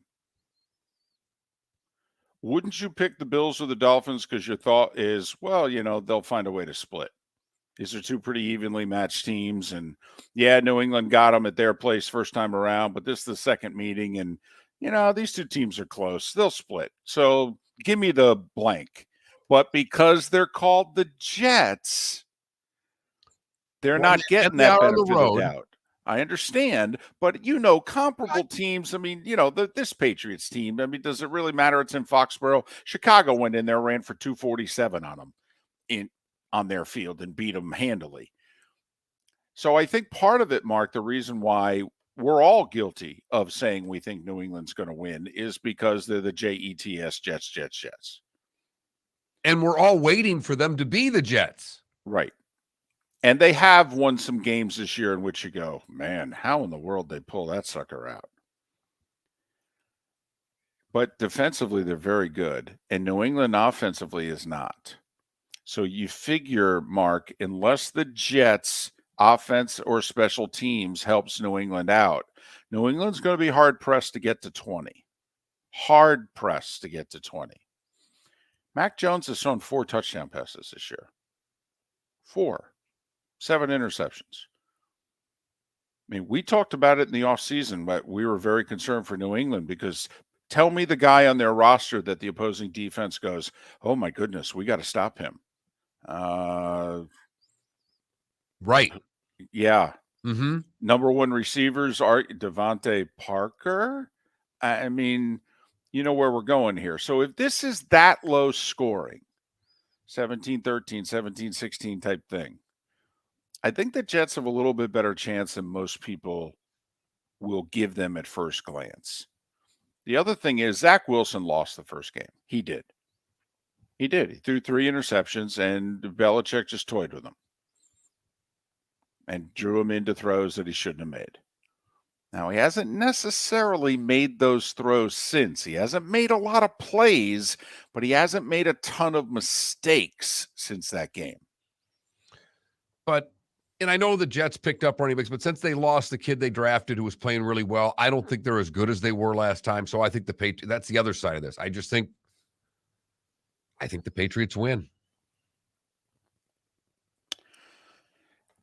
wouldn't you pick the Bills or the Dolphins because your thought is, well, they'll find a way to split? These are two pretty evenly matched teams. And, yeah, New England got them at their place first time around, but this is the second meeting. And, these two teams are close. They'll split. So give me the blank. But because they're called the Jets, they're not getting that benefit of the doubt. I understand, but comparable teams. I mean, this Patriots team. I mean, does it really matter? It's in Foxborough. Chicago went in there, ran for 247 on them on their field and beat them handily. So I think part of it, Mark, the reason why we're all guilty of saying we think New England's going to win is because they're the Jets, Jets. And we're all waiting for them to be the Jets. Right. And they have won some games this year in which you go, man, how in the world they pull that sucker out? But defensively, they're very good. And New England offensively is not. So you figure, Mark, unless the Jets offense or special teams helps New England out, New England's going to be hard-pressed to get to 20. Hard pressed to get to 20. Mac Jones has thrown 4 touchdown passes this year. 4. 7 interceptions. I mean, we talked about it in the offseason, but we were very concerned for New England because tell me the guy on their roster that the opposing defense goes, oh, my goodness, we got to stop him. Right. Yeah. Mm-hmm. Number 1 receivers are Devontae Parker. I mean, you know where we're going here. So if this is that low scoring, 17-13, 17-16 type thing, I think the Jets have a little bit better chance than most people will give them at first glance. The other thing is Zach Wilson lost the first game. He did. He threw 3 interceptions, and Belichick just toyed with him and drew him into throws that he shouldn't have made. Now, he hasn't necessarily made those throws since. He hasn't made a lot of plays, but he hasn't made a ton of mistakes since that game. And I know the Jets picked up running backs, but since they lost the kid they drafted who was playing really well, I don't think they're as good as they were last time. So I think that's the other side of this. I think the Patriots win.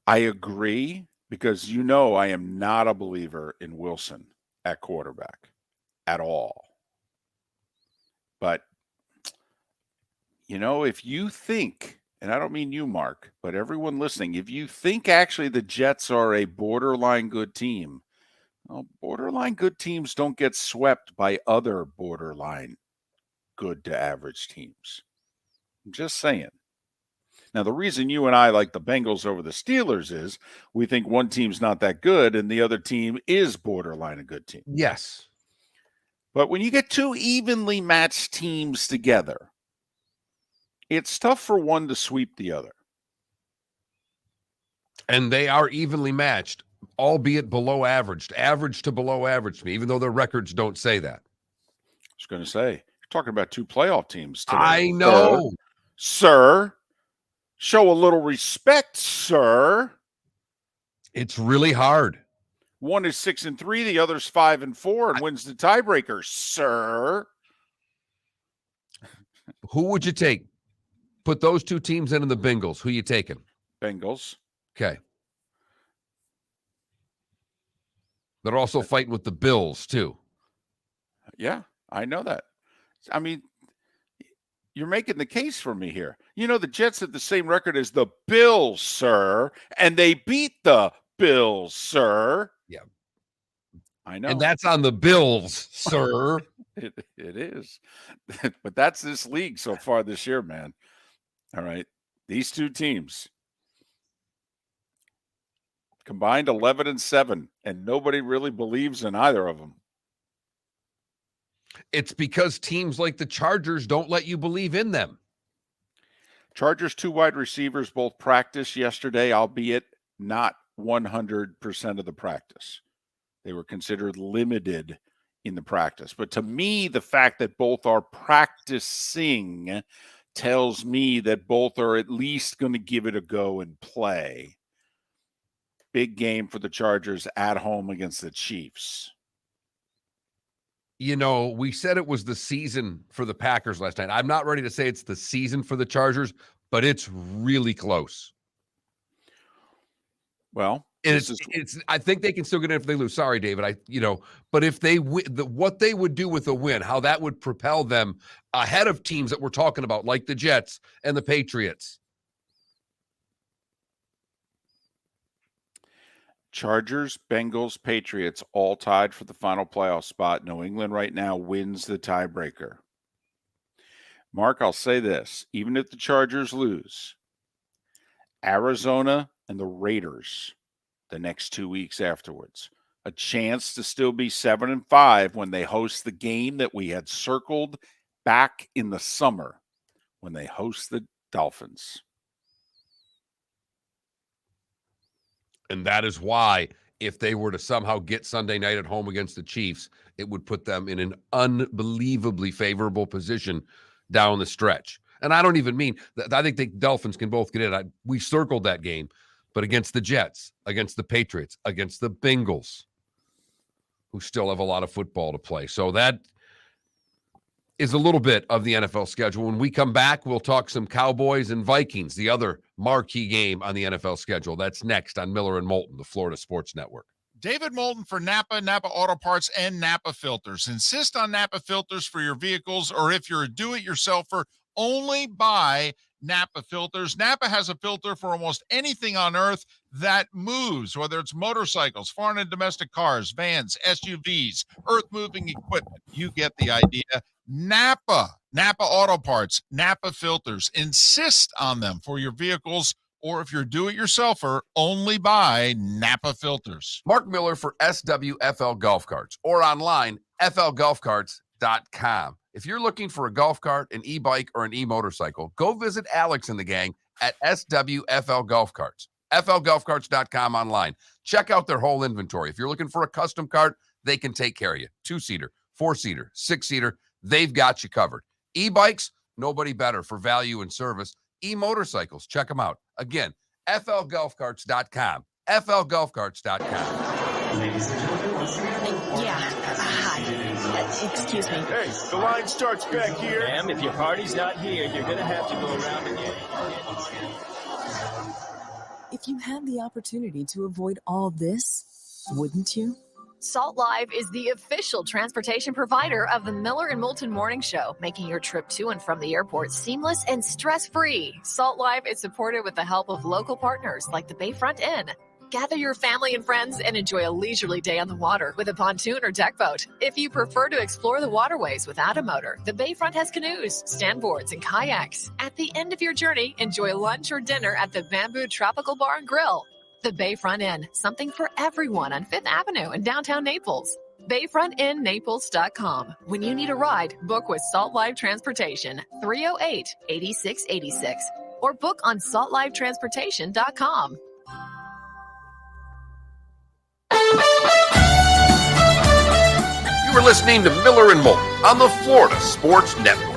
I agree because I am not a believer in Wilson at quarterback at all. But, if you think, and I don't mean you, Mark, but everyone listening, if you think actually the Jets are a borderline good team, well, borderline good teams don't get swept by other borderline good to average teams. I'm just saying. Now, the reason you and I like the Bengals over the Steelers is we think one team's not that good and the other team is borderline a good team. Yes. But when you get 2 evenly matched teams together, it's tough for one to sweep the other. And they are evenly matched, albeit below average to below average to me, even though their records don't say that. I was going to say, you're talking about 2 playoff teams today. I know. Sir, show a little respect, sir. It's really hard. One is 6-3, the other's 5-4, and wins the tiebreaker, sir. Who would you take? Put those 2 teams in the Bengals. Who you taking? Bengals. Okay. They're also fighting with the Bills, too. Yeah, I know that. I mean, you're making the case for me here. The Jets have the same record as the Bills, sir, and they beat the Bills, sir. Yeah. I know. And that's on the Bills, sir. It is. But that's this league so far this year, man. All right. These 2 teams combined 11-7, and nobody really believes in either of them. It's because teams like the Chargers don't let you believe in them. Chargers 2 wide receivers both practiced yesterday, albeit not 100% of the practice. They were considered limited in the practice. But to me, the fact that both are practicing tells me that both are at least going to give it a go and play. Big game for the Chargers at home against the Chiefs. We said it was the season for the Packers last night. I'm not ready to say it's the season for the Chargers, but it's really close. Well, I think they can still get in if they lose. Sorry, David. But if they win, what they would do with a win, how that would propel them ahead of teams that we're talking about, like the Jets and the Patriots. Chargers, Bengals, Patriots all tied for the final playoff spot. New England right now wins the tiebreaker. Mark, I'll say this. Even if the Chargers lose, Arizona and the Raiders the next 2 weeks afterwards, a chance to still be 7-5 when they host the game that we had circled back in the summer when they host the Dolphins. And that is why, if they were to somehow get Sunday night at home against the Chiefs, it would put them in an unbelievably favorable position down the stretch. And I don't even mean that. I think the Dolphins can both get in. We circled that game, but against the Jets, against the Patriots, against the Bengals, who still have a lot of football to play. So that is a little bit of the NFL schedule. When we come back, we'll talk some Cowboys and Vikings, the other marquee game on the NFL schedule. That's next on Miller and Moulton, the Florida Sports Network. David Moulton for Napa Auto Parts, and Napa Filters. Insist on Napa filters for your vehicles, or if you're a do-it-yourselfer, only buy Napa filters. Napa has a filter for almost anything on earth that moves, whether it's motorcycles, foreign and domestic cars, vans, SUVs, earth-moving equipment. You get the idea. Napa Auto Parts, Napa filters. Insist on them for your vehicles, or if you're a do-it-yourselfer, only buy Napa filters. Mark Miller for SWFL Golf Carts, or online, flgolfcarts.com. If you're looking for a golf cart, an e-bike, or an e-motorcycle, go visit Alex and the gang at SWFL Golf Carts. flgolfcarts.com online. Check out their whole inventory. If you're looking for a custom cart, they can take care of you. 2-seater, 4-seater, 6-seater, they've got you covered. E-bikes, nobody better for value and service. E-motorcycles, check them out. Again, flgolfcarts.com. flgolfcarts.com. Ladies and gentlemen, Hi. Excuse me. Hey, the line starts back here. ma'am, if your party's not here, you're gonna have to go around again. If you had the opportunity to avoid all this, wouldn't you? Salt Live is the official transportation provider of the Miller and Moulton Morning Show, making your trip to and from the airport seamless and stress-free. Salt Live is supported with the help of local partners like the Bayfront Inn. Gather your family and friends and enjoy a leisurely day on the water with a pontoon or deck boat. If you prefer to explore the waterways without a motor, the Bayfront has canoes, standboards, and kayaks. At the end of your journey, enjoy lunch or dinner at the Bamboo Tropical Bar and Grill. The Bayfront Inn, something for everyone on 5th Avenue in downtown Naples. BayfrontInNaples.com. When you need a ride, book with Salt Live Transportation, 308-8686, or book on saltlivetransportation.com. You were listening to Miller and Moulton on the Florida Sports Network.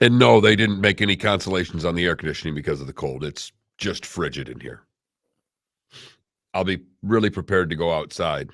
And no, they didn't make any consolations on the air conditioning because of the cold. It's just frigid in here. I'll be really prepared to go outside.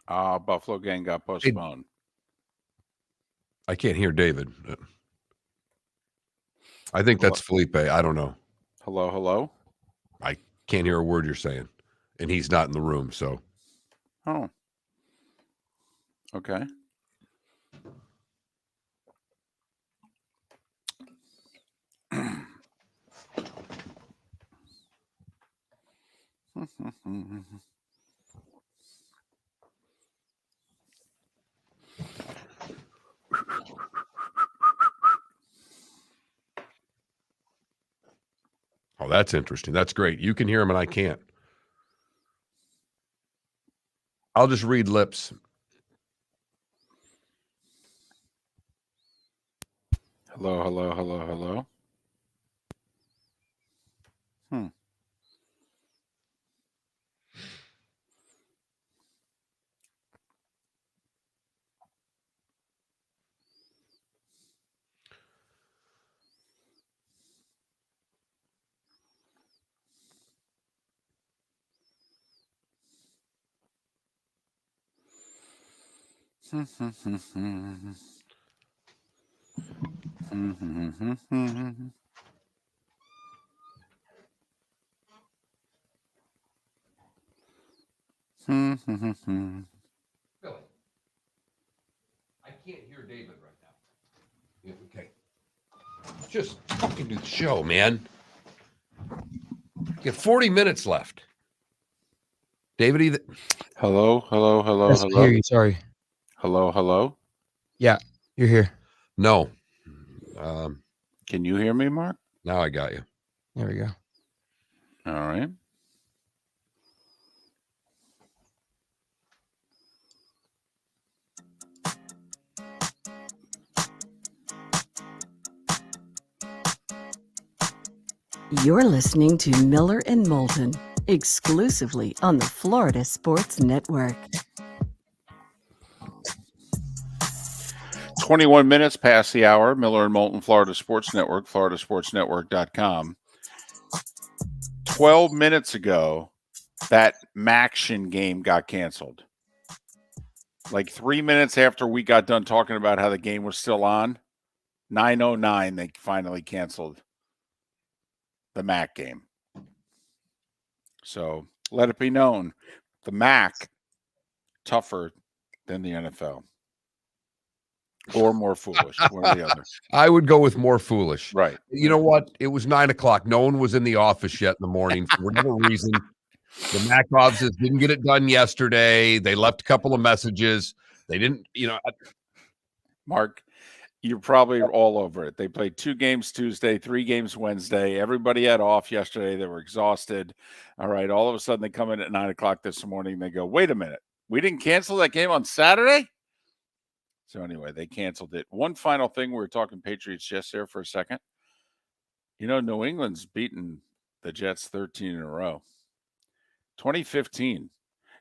Buffalo game got postponed. I can't hear David. I think that's Felipe. I don't know. Hello, hello. I can't hear a word you're saying, and he's not in the room. So, Oh, okay. oh, that's interesting. That's great. You can hear him, and I can't. I'll just read lips. Hello, hello, hello, hello. Billy, I can't hear David right now. Yeah, okay. Just fucking do the show, man. You got 40 minutes left. David, either. Hello, hello, hello, Yes, I hello. hear you. Sorry. Hello, hello. Yeah, you're here. No. Can you hear me, Mark? Now I got you. There we go. All right. You're listening to Miller and Moulton, exclusively on the Florida Sports Network. 21 minutes past the hour. Miller and Moulton, Florida Sports Network, floridasportsnetwork.com. 12 minutes ago, that Maction game got canceled. Like 3 minutes after we got done talking about how the game was still on, 9:09, they finally canceled the MAC game. So let it be known, the MAC, tougher than the NFL. Or more foolish, one or the other. I would go with more foolish. Right. You know what? It was 9 o'clock. No one was in the office yet in the morning for whatever reason. The MAC offices didn't get it done yesterday. They left a couple of messages. They didn't, Mark, you're probably all over it. They played 2 games Tuesday, 3 games Wednesday. Everybody had off yesterday. They were exhausted. All right. All of a sudden, they come in at 9 o'clock this morning. They go, wait a minute. We didn't cancel that game on Saturday? So anyway, they canceled it. One final thing. We were talking Patriots Jets there for a second. New England's beaten the Jets 13 in a row. 2015.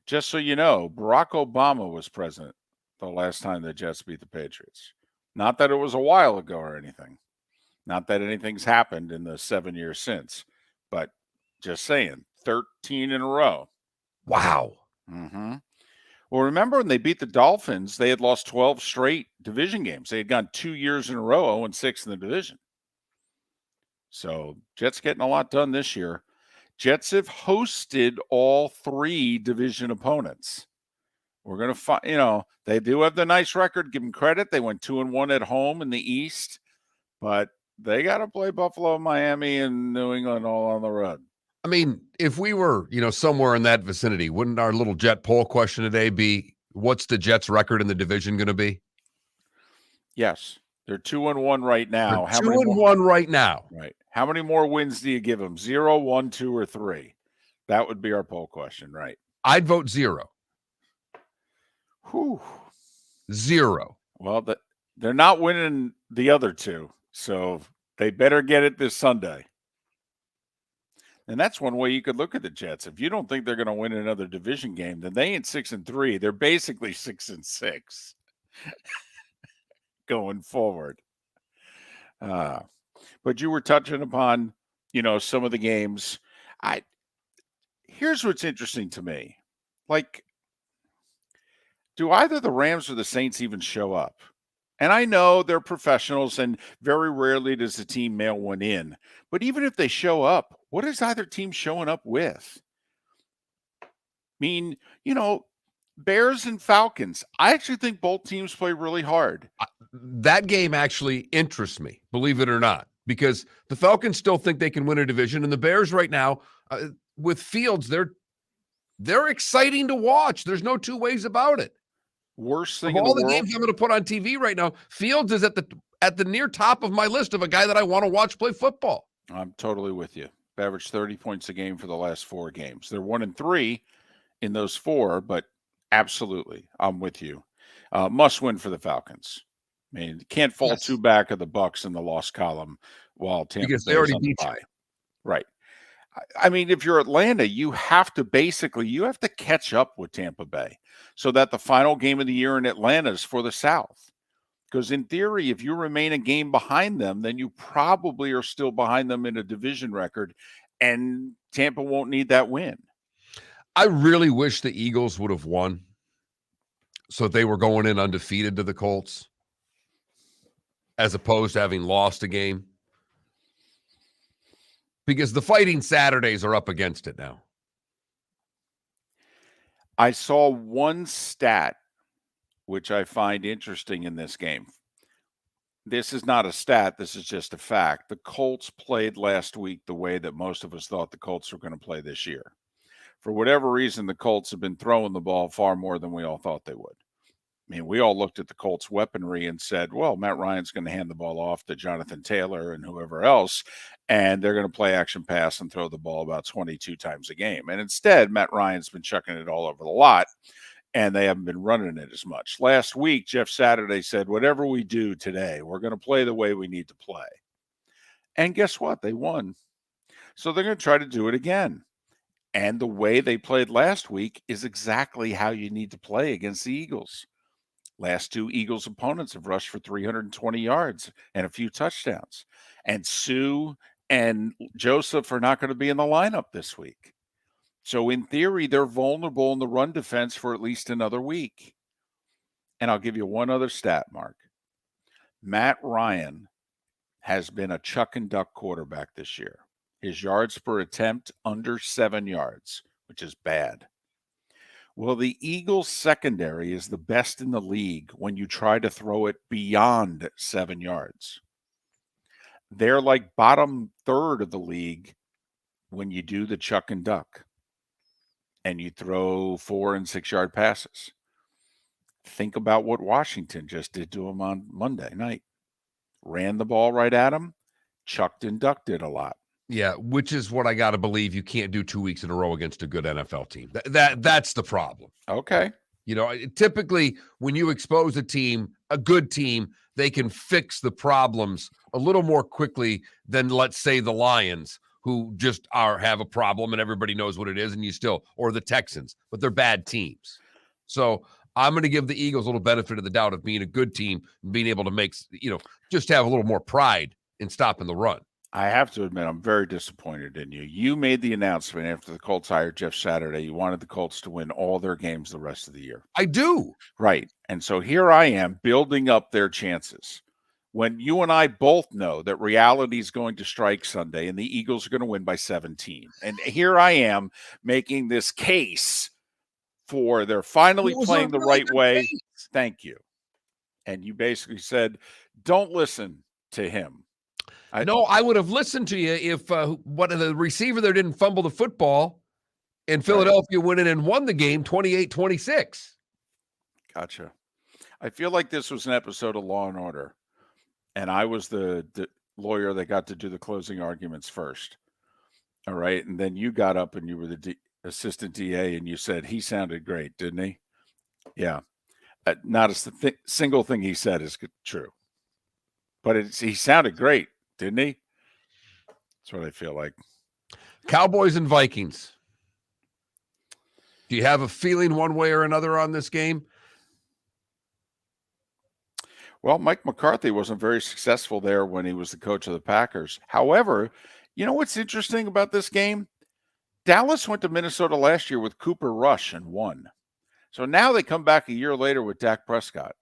Just so you know, Barack Obama was president the last time the Jets beat the Patriots. Not that it was a while ago or anything. Not that anything's happened in the 7 years since. But just saying, 13 in a row. Wow. Mm-hmm. Well, remember when they beat the Dolphins, they had lost 12 straight division games. They had gone 2 years in a row, 0-6 in the division. So Jets getting a lot done this year. Jets have hosted all 3 division opponents. We're going to find, they do have the nice record. Give them credit. They went 2-1 at home in the East, but they got to play Buffalo, Miami, and New England all on the road. I mean, if we were, somewhere in that vicinity, wouldn't our little Jet poll question today be, what's the Jets' record in the division going to be? Yes. They're 2-1 right now. They're 2-1 right now. Right. How many more wins do you give them? 0, 1, 2, or 3? That would be our poll question, right? I'd vote 0. Whew. 0. Well, they're not winning the other 2, so they better get it this Sunday. And that's one way you could look at the Jets. If you don't think they're going to win another division game, then they ain't 6-3. They're basically 6-6 going forward. But you were touching upon, some of the games. Here's what's interesting to me. Like, Do either the Rams or the Saints even show up? And I know they're professionals, and very rarely does the team mail one in. But even if they show up, what is either team showing up with? I mean, Bears and Falcons. I actually think both teams play really hard. That game actually interests me, believe it or not, because the Falcons still think they can win a division, and the Bears right now, with Fields, they're exciting to watch. There's no two ways about it. Worst thing of all in the world. games I'm going to put on TV right now, Fields is at the near top of my list of a guy that I want to watch play football. I'm totally with you. Averaged 30 points a game for the last 4 games. They're 1-3 in those 4, but absolutely, I'm with you. Must win for the Falcons. I mean, can't fall too back of the Bucs in the loss column while Tampa because Bay they already is on the beat you. bye. Right. I mean, if you're Atlanta, you have to catch up with Tampa Bay so that the final game of the year in Atlanta is for the South. Because in theory, if you remain a game behind them, then you probably are still behind them in a division record, and Tampa won't need that win. I really wish the Eagles would have won so they were going in undefeated to the Colts as opposed to having lost a game. Because the Fighting Saturdays are up against it now. I saw one stat which I find interesting in this game. This is not a stat. This is just a fact. The Colts played last week the way that most of us thought the Colts were going to play this year. For whatever reason, the Colts have been throwing the ball far more than we all thought they would. I mean, we all looked at the Colts' weaponry and said, well, Matt Ryan's going to hand the ball off to Jonathan Taylor and whoever else, and they're going to play action pass and throw the ball about 22 times a game. And instead, Matt Ryan's been chucking it all over the lot, and they haven't been running it as much. Last week, Jeff Saturday said, whatever we do today, we're going to play the way we need to play. And guess what? They won. So they're going to try to do it again. And the way they played last week is exactly how you need to play against the Eagles. Last 2 Eagles opponents have rushed for 320 yards and a few touchdowns. And Sue and Joseph are not going to be in the lineup this week. So in theory, they're vulnerable in the run defense for at least another week. And I'll give you one other stat, Mark. Matt Ryan has been a chuck and duck quarterback this year. His yards per attempt under 7 yards, which is bad. Well, the Eagles secondary is the best in the league when you try to throw it beyond 7 yards. They're like bottom third of the league when you do the chuck and duck and you throw 4 and 6 yard passes. Think about what Washington just did to them on Monday night. Ran the ball right at them, chucked and ducked it a lot. Yeah, which is what I got to believe you can't do 2 weeks in a row against a good NFL team. That's the problem. Okay. Typically when you expose a team, a good team, they can fix the problems a little more quickly than, let's say, the Lions, who just have a problem and everybody knows what it is, and or the Texans, but they're bad teams. So I'm going to give the Eagles a little benefit of the doubt of being a good team and being able to make, just have a little more pride in stopping the run. I have to admit, I'm very disappointed in you. You made the announcement after the Colts hired Jeff Saturday. You wanted the Colts to win all their games the rest of the year. I do. Right. And so here I am building up their chances. When you and I both know that reality is going to strike Sunday and the Eagles are going to win by 17. And here I am making this case for they're finally playing the right way. Case. Thank you. And you basically said, don't listen to him. I would have listened to you if the receiver there didn't fumble the football and Philadelphia went in and won the game 28-26. Gotcha. I feel like this was an episode of Law and Order, and I was the lawyer that got to do the closing arguments first. All right. And then you got up and you were the assistant DA and you said, he sounded great, didn't he? Yeah. Not a single thing he said is true, but he sounded great. Didn't he? That's what I feel like. Cowboys and Vikings. Do you have a feeling one way or another on this game? Well, Mike McCarthy wasn't very successful there when he was the coach of the Packers. However, you know what's interesting about this game? Dallas went to Minnesota last year with Cooper Rush and won. So now they come back a year later with Dak Prescott.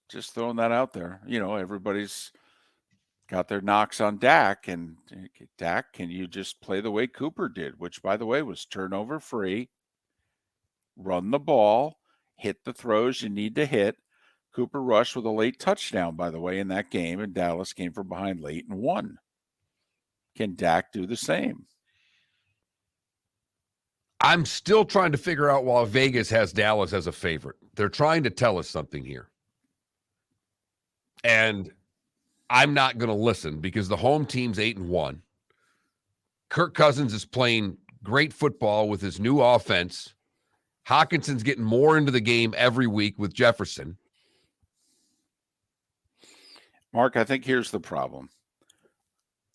Just throwing that out there. You know, everybody's got their knocks on Dak, and Dak, can you just play the way Cooper did, which, by the way, was turnover free, run the ball, hit the throws you need to hit. Cooper rushed with a late touchdown, by the way, in that game, and Dallas came from behind late and won. Can Dak do the same? I'm still trying to figure out why Vegas has Dallas as a favorite. They're trying to tell us something here. And I'm not going to listen because the home team's 8-1. Kirk Cousins is playing great football with his new offense. Hawkinson's getting more into the game every week with Jefferson. Mark, I think here's the problem.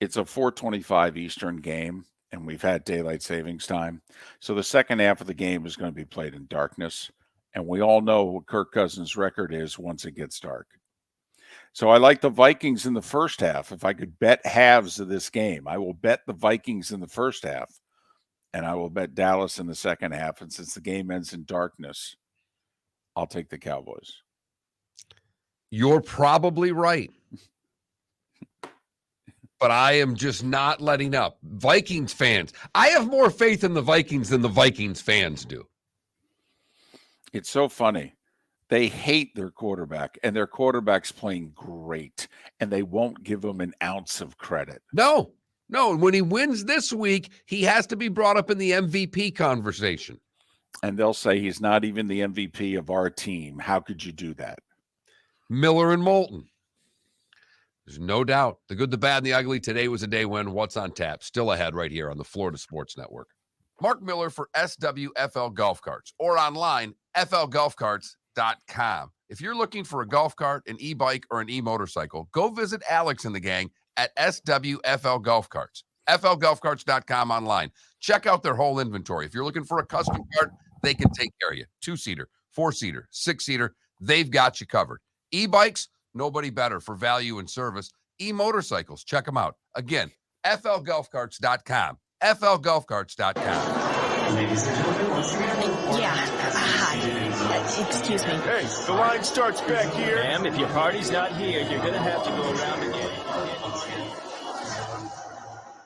It's a 4:25 Eastern game, and we've had daylight savings time. So the second half of the game is going to be played in darkness, and we all know what Kirk Cousins' record is once it gets dark. So I like the Vikings in the first half. If I could bet halves of this game, I will bet the Vikings in the first half, and I will bet Dallas in the second half. And since the game ends in darkness, I'll take the Cowboys. You're probably right. But I am just not letting up. Vikings fans, I have more faith in the Vikings than the Vikings fans do. It's so funny. They hate their quarterback, and their quarterback's playing great, and they won't give him an ounce of credit. No. And when he wins this week, he has to be brought up in the MVP conversation. And they'll say he's not even the MVP of our team. How could you do that? Miller and Moulton. There's no doubt. The good, the bad, and the ugly. Today was a day when what's on tap. Still ahead right here on the Florida Sports Network. Mark Miller for SWFL Golf Carts or online, flgolfcarts.com. If you're looking for a golf cart, an e-bike, or an e-motorcycle, go visit Alex and the gang at SWFL Golf Carts. flgolfcarts.com online. Check out their whole inventory. If you're looking for a custom cart, they can take care of you. 2-seater, 4-seater, 6-seater, they've got you covered. E-bikes, nobody better for value and service. E-motorcycles, check them out. Again, flgolfcarts.com. flgolfcarts.com. Ladies and gentlemen, Yeah. Hi. Excuse me. Hey, the line starts back here. ma'am, if your party's not here, you're gonna have to go around again.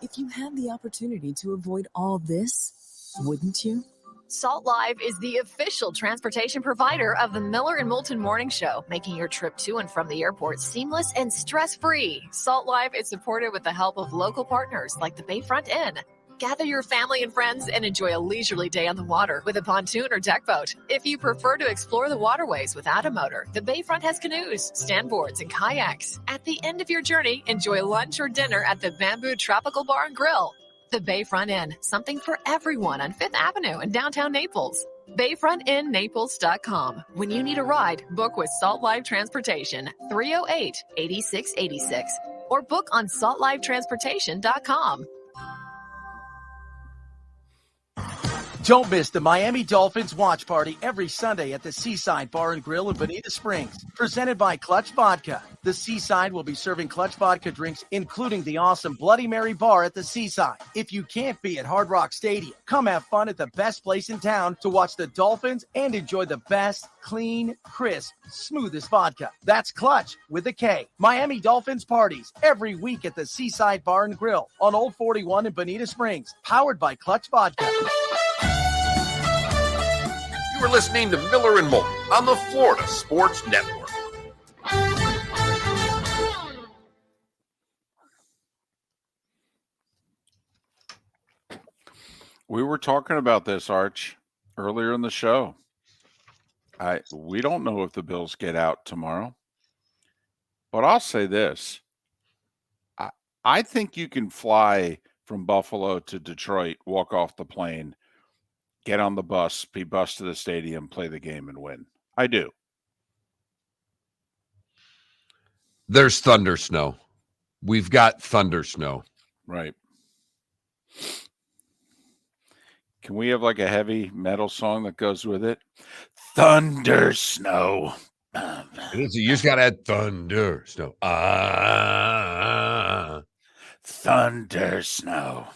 If you had the opportunity to avoid all this, wouldn't you? Salt Live is the official transportation provider of the Miller and Moulton Morning Show, making your trip to and from the airport seamless and stress-free. Salt Live is supported with the help of local partners like the Bayfront Inn. Gather your family and friends and enjoy a leisurely day on the water with a pontoon or deck boat. If you prefer to explore the waterways without a motor, the Bayfront has canoes, standboards, and kayaks. At the end of your journey, enjoy lunch or dinner at the Bamboo Tropical Bar and Grill. The Bayfront Inn, something for everyone on 5th Avenue in downtown Naples. BayfrontInNaples.com. When you need a ride, book with Salt Live Transportation, 308-8686, or book on saltlivetransportation.com. Don't miss the Miami Dolphins watch party every Sunday at the Seaside Bar and Grill in Bonita Springs, presented by Clutch Vodka. The Seaside will be serving Clutch Vodka drinks, including the awesome Bloody Mary bar at the Seaside. If you can't be at Hard Rock Stadium, come have fun at the best place in town to watch the Dolphins and enjoy the best, clean, crisp, smoothest vodka. That's Clutch with a K. Miami Dolphins parties every week at the Seaside Bar and Grill on Old 41 in Bonita Springs, powered by Clutch Vodka. You are listening to Miller and Moulton on the Florida Sports Network. We were talking about this, Arch, earlier in the show. We don't know if the Bills get out tomorrow, but I'll say this. I think you can fly from Buffalo to Detroit, walk off the plane, get on the bus, be bused to the stadium, play the game, and win. I do. There's thunder snow. We've got thunder snow. Right. Can we have like a heavy metal song that goes with it? Thunder snow. You just got to add thunder snow. Thunder snow.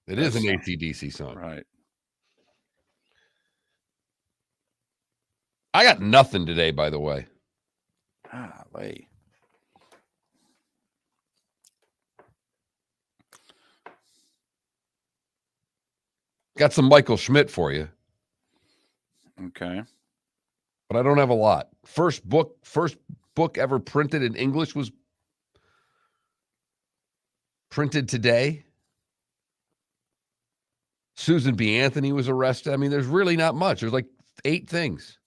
It is an AC/DC song. Right. I got nothing today, by the way. Golly. Got some Michael Schmidt for you. Okay. But I don't have a lot. First book ever printed in English was printed today. Susan B. Anthony was arrested. I mean, there's really not much. There's like 8 things.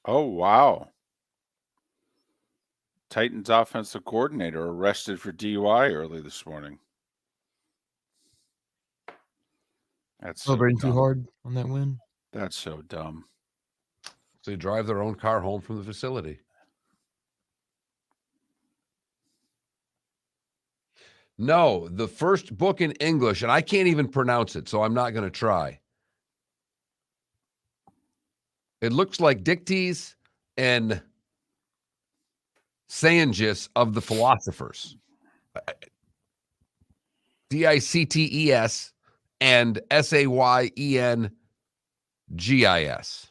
Oh, wow. Titans offensive coordinator arrested for DUI early this morning. That's so Celebrating too dumb. hard on that win. That's so dumb. So they drive their own car home from the facility. No, the first book in English, and I can't even pronounce it, so I'm not going to try. It looks like Dictes and Sayenges of the Philosophers. Dictes and Sayengis.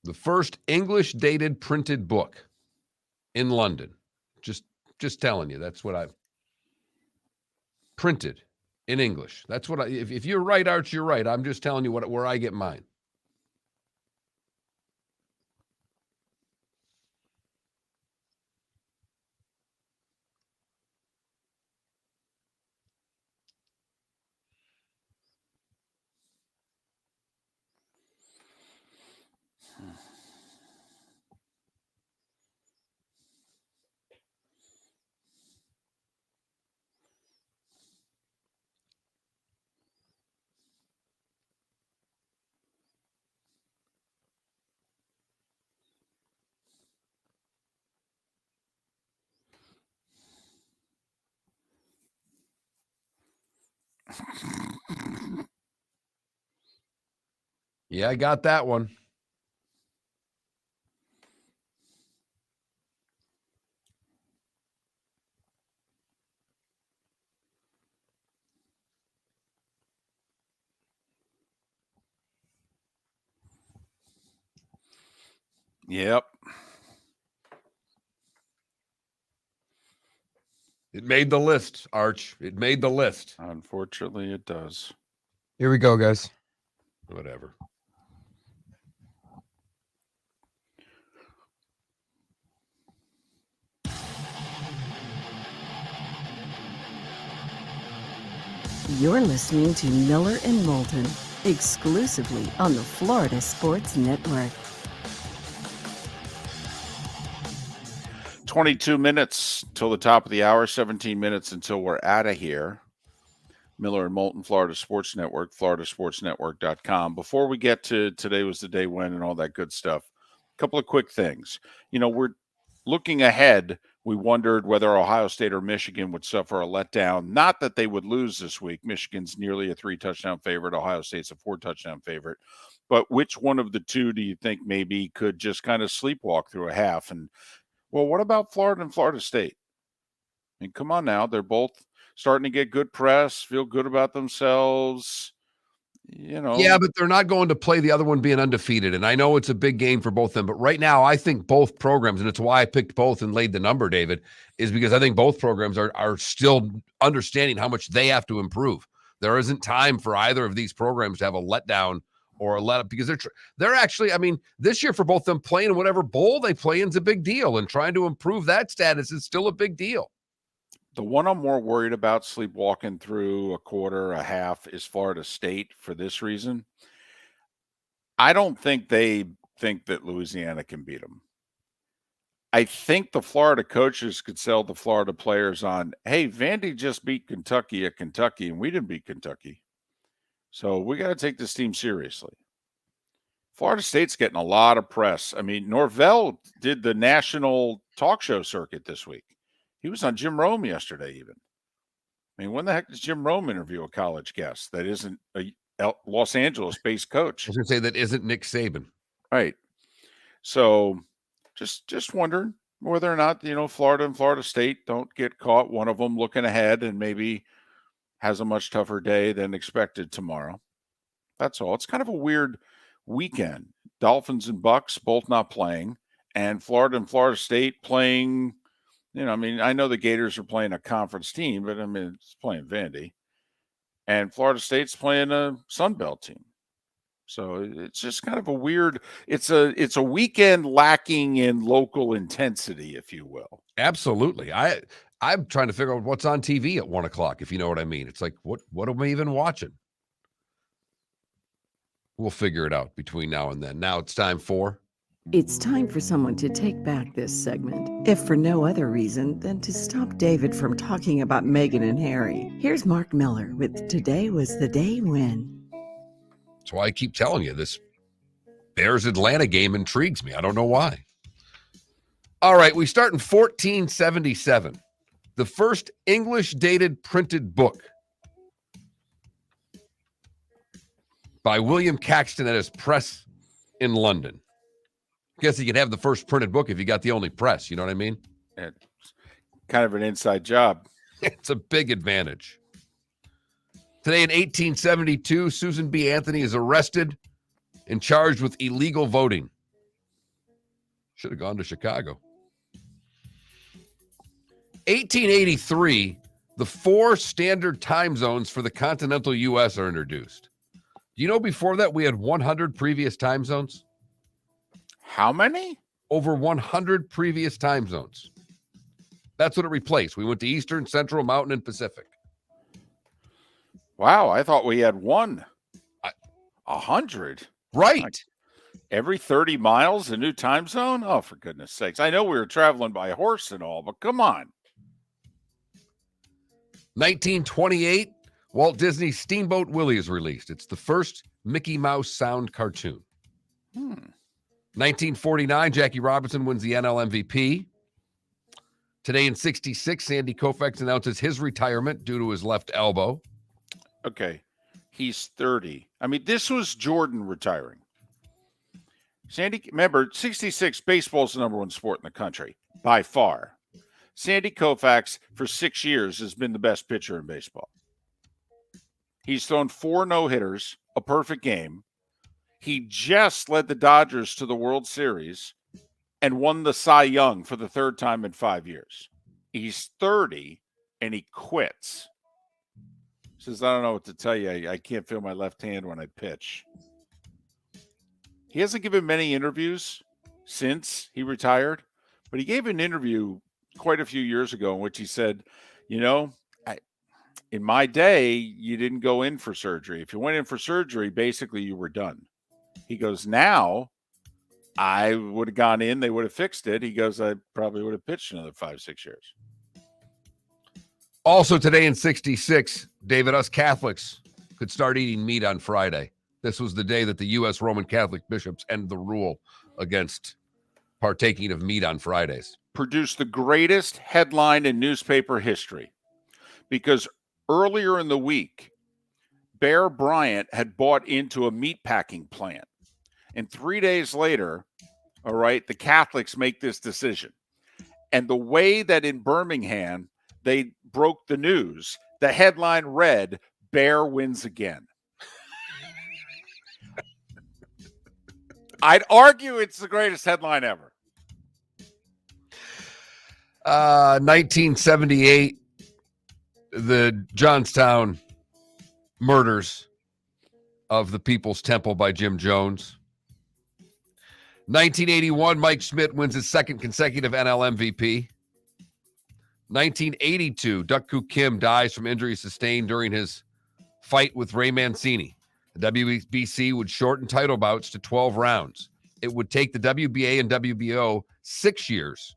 The first English dated printed book in London. Just telling you, that's what I've printed in English. That's what if you're right, Arch, you're right. I'm just telling you where I get mine. Yeah, I got that one. Yep. It made the list, Arch. It made the list. Unfortunately, it does. Here we go, guys. Whatever. You're listening to Miller and Moulton, exclusively on the Florida Sports Network. 22 minutes till the top of the hour, 17 minutes until we're out of here. Miller and Moulton, Florida Sports Network, floridasportsnetwork.com. Before we get to today was the day when and all that good stuff, a couple of quick things. You know, we're looking ahead. We wondered whether Ohio State or Michigan would suffer a letdown. Not that they would lose this week. Michigan's nearly a 3-touchdown favorite. Ohio State's a 4-touchdown favorite. But which one of the two do you think maybe could just kind of sleepwalk through a half? And, well, what about Florida and Florida State? I mean, come on now. They're both starting to get good press, feel good about themselves. Yeah, but they're not going to play the other one being undefeated. And I know it's a big game for both of them. But right now, I think both programs, and it's why I picked both and laid the number, David, is because I think both programs are still understanding how much they have to improve. There isn't time for either of these programs to have a letdown or a let up because they're actually, I mean, this year for both of them playing in whatever bowl they play in is a big deal. And trying to improve that status is still a big deal. The one I'm more worried about sleepwalking through a quarter, a half is Florida State for this reason. I don't think they think that Louisiana can beat them. I think the Florida coaches could sell the Florida players on, hey, Vandy just beat Kentucky at Kentucky, and we didn't beat Kentucky. So we got to take this team seriously. Florida State's getting a lot of press. I mean, Norvell did the national talk show circuit this week. He was on Jim Rome yesterday even. I mean, when the heck does Jim Rome interview a college guest that isn't a Los Angeles-based coach? I was going to say that isn't Nick Saban. Right. So just wondering whether or not, Florida and Florida State don't get caught, one of them looking ahead and maybe has a much tougher day than expected tomorrow. That's all. It's kind of a weird weekend. Dolphins and Bucks both not playing, and Florida State playing. I know the Gators are playing a conference team, but it's playing Vandy. And Florida State's playing a Sun Belt team. So it's just kind of a weird, it's a weekend lacking in local intensity, if you will. Absolutely. I'm trying to figure out what's on TV at 1:00, if you know what I mean. It's like, what am I even watching? We'll figure it out between now and then. Now it's time for... It's time for someone to take back this segment, if for no other reason than to stop David from talking about Meghan and Harry. Here's Mark Miller with Today Was the Day When. That's why I keep telling you, this Bears-Atlanta game intrigues me. I don't know why. All right, we start in 1477. The first English-dated printed book by William Caxton at his press in London. Guess you could have the first printed book if you got the only press. You know what I mean? It's kind of an inside job. It's a big advantage. Today in 1872, Susan B. Anthony is arrested and charged with illegal voting. Should have gone to Chicago. 1883, the 4 standard time zones for the continental U.S. are introduced. Do you know before that we had 100 previous time zones? How many? Over 100 previous time zones. That's what it replaced. We went to Eastern, Central, Mountain, and Pacific. Wow, I thought we had 100. Right. Like every 30 miles, a new time zone? Oh, for goodness sakes. I know we were traveling by horse and all, but come on. 1928, Walt Disney's Steamboat Willie is released. It's the first Mickey Mouse sound cartoon. 1949, Jackie Robinson wins the NL MVP. Today in 66, Sandy Koufax announces his retirement due to his left elbow. Okay, he's 30. This was Jordan retiring. Sandy, remember, 66, baseball's the number 1 sport in the country, by far. Sandy Koufax, for 6 years, has been the best pitcher in baseball. He's thrown 4 no-hitters, a perfect game. He just led the Dodgers to the World Series and won the Cy Young for the 3rd time in 5 years. He's 30, and he quits. He says, I don't know what to tell you. I can't feel my left hand when I pitch. He hasn't given many interviews since he retired, but he gave an interview quite a few years ago in which he said, in my day, you didn't go in for surgery. If you went in for surgery, basically you were done. He goes, now I would have gone in, they would have fixed it. He goes, I probably would have pitched another 5-6 years. Also today in 66, David, us Catholics could start eating meat on Friday. This was the day that the U.S. Roman Catholic bishops ended the rule against partaking of meat on Fridays. Produced the greatest headline in newspaper history because earlier in the week, Bear Bryant had bought into a meatpacking plant. And 3 days later, all right, the Catholics make this decision. And the way that in Birmingham they broke the news, the headline read, Bear wins again. I'd argue it's the greatest headline ever. 1978, the Johnstown murders of the People's Temple by Jim Jones. 1981, Mike Schmidt wins his second consecutive NL MVP. 1982, Duck-Koo Kim dies from injuries sustained during his fight with Ray Mancini. The WBC would shorten title bouts to 12 rounds. It would take the WBA and WBO 6 years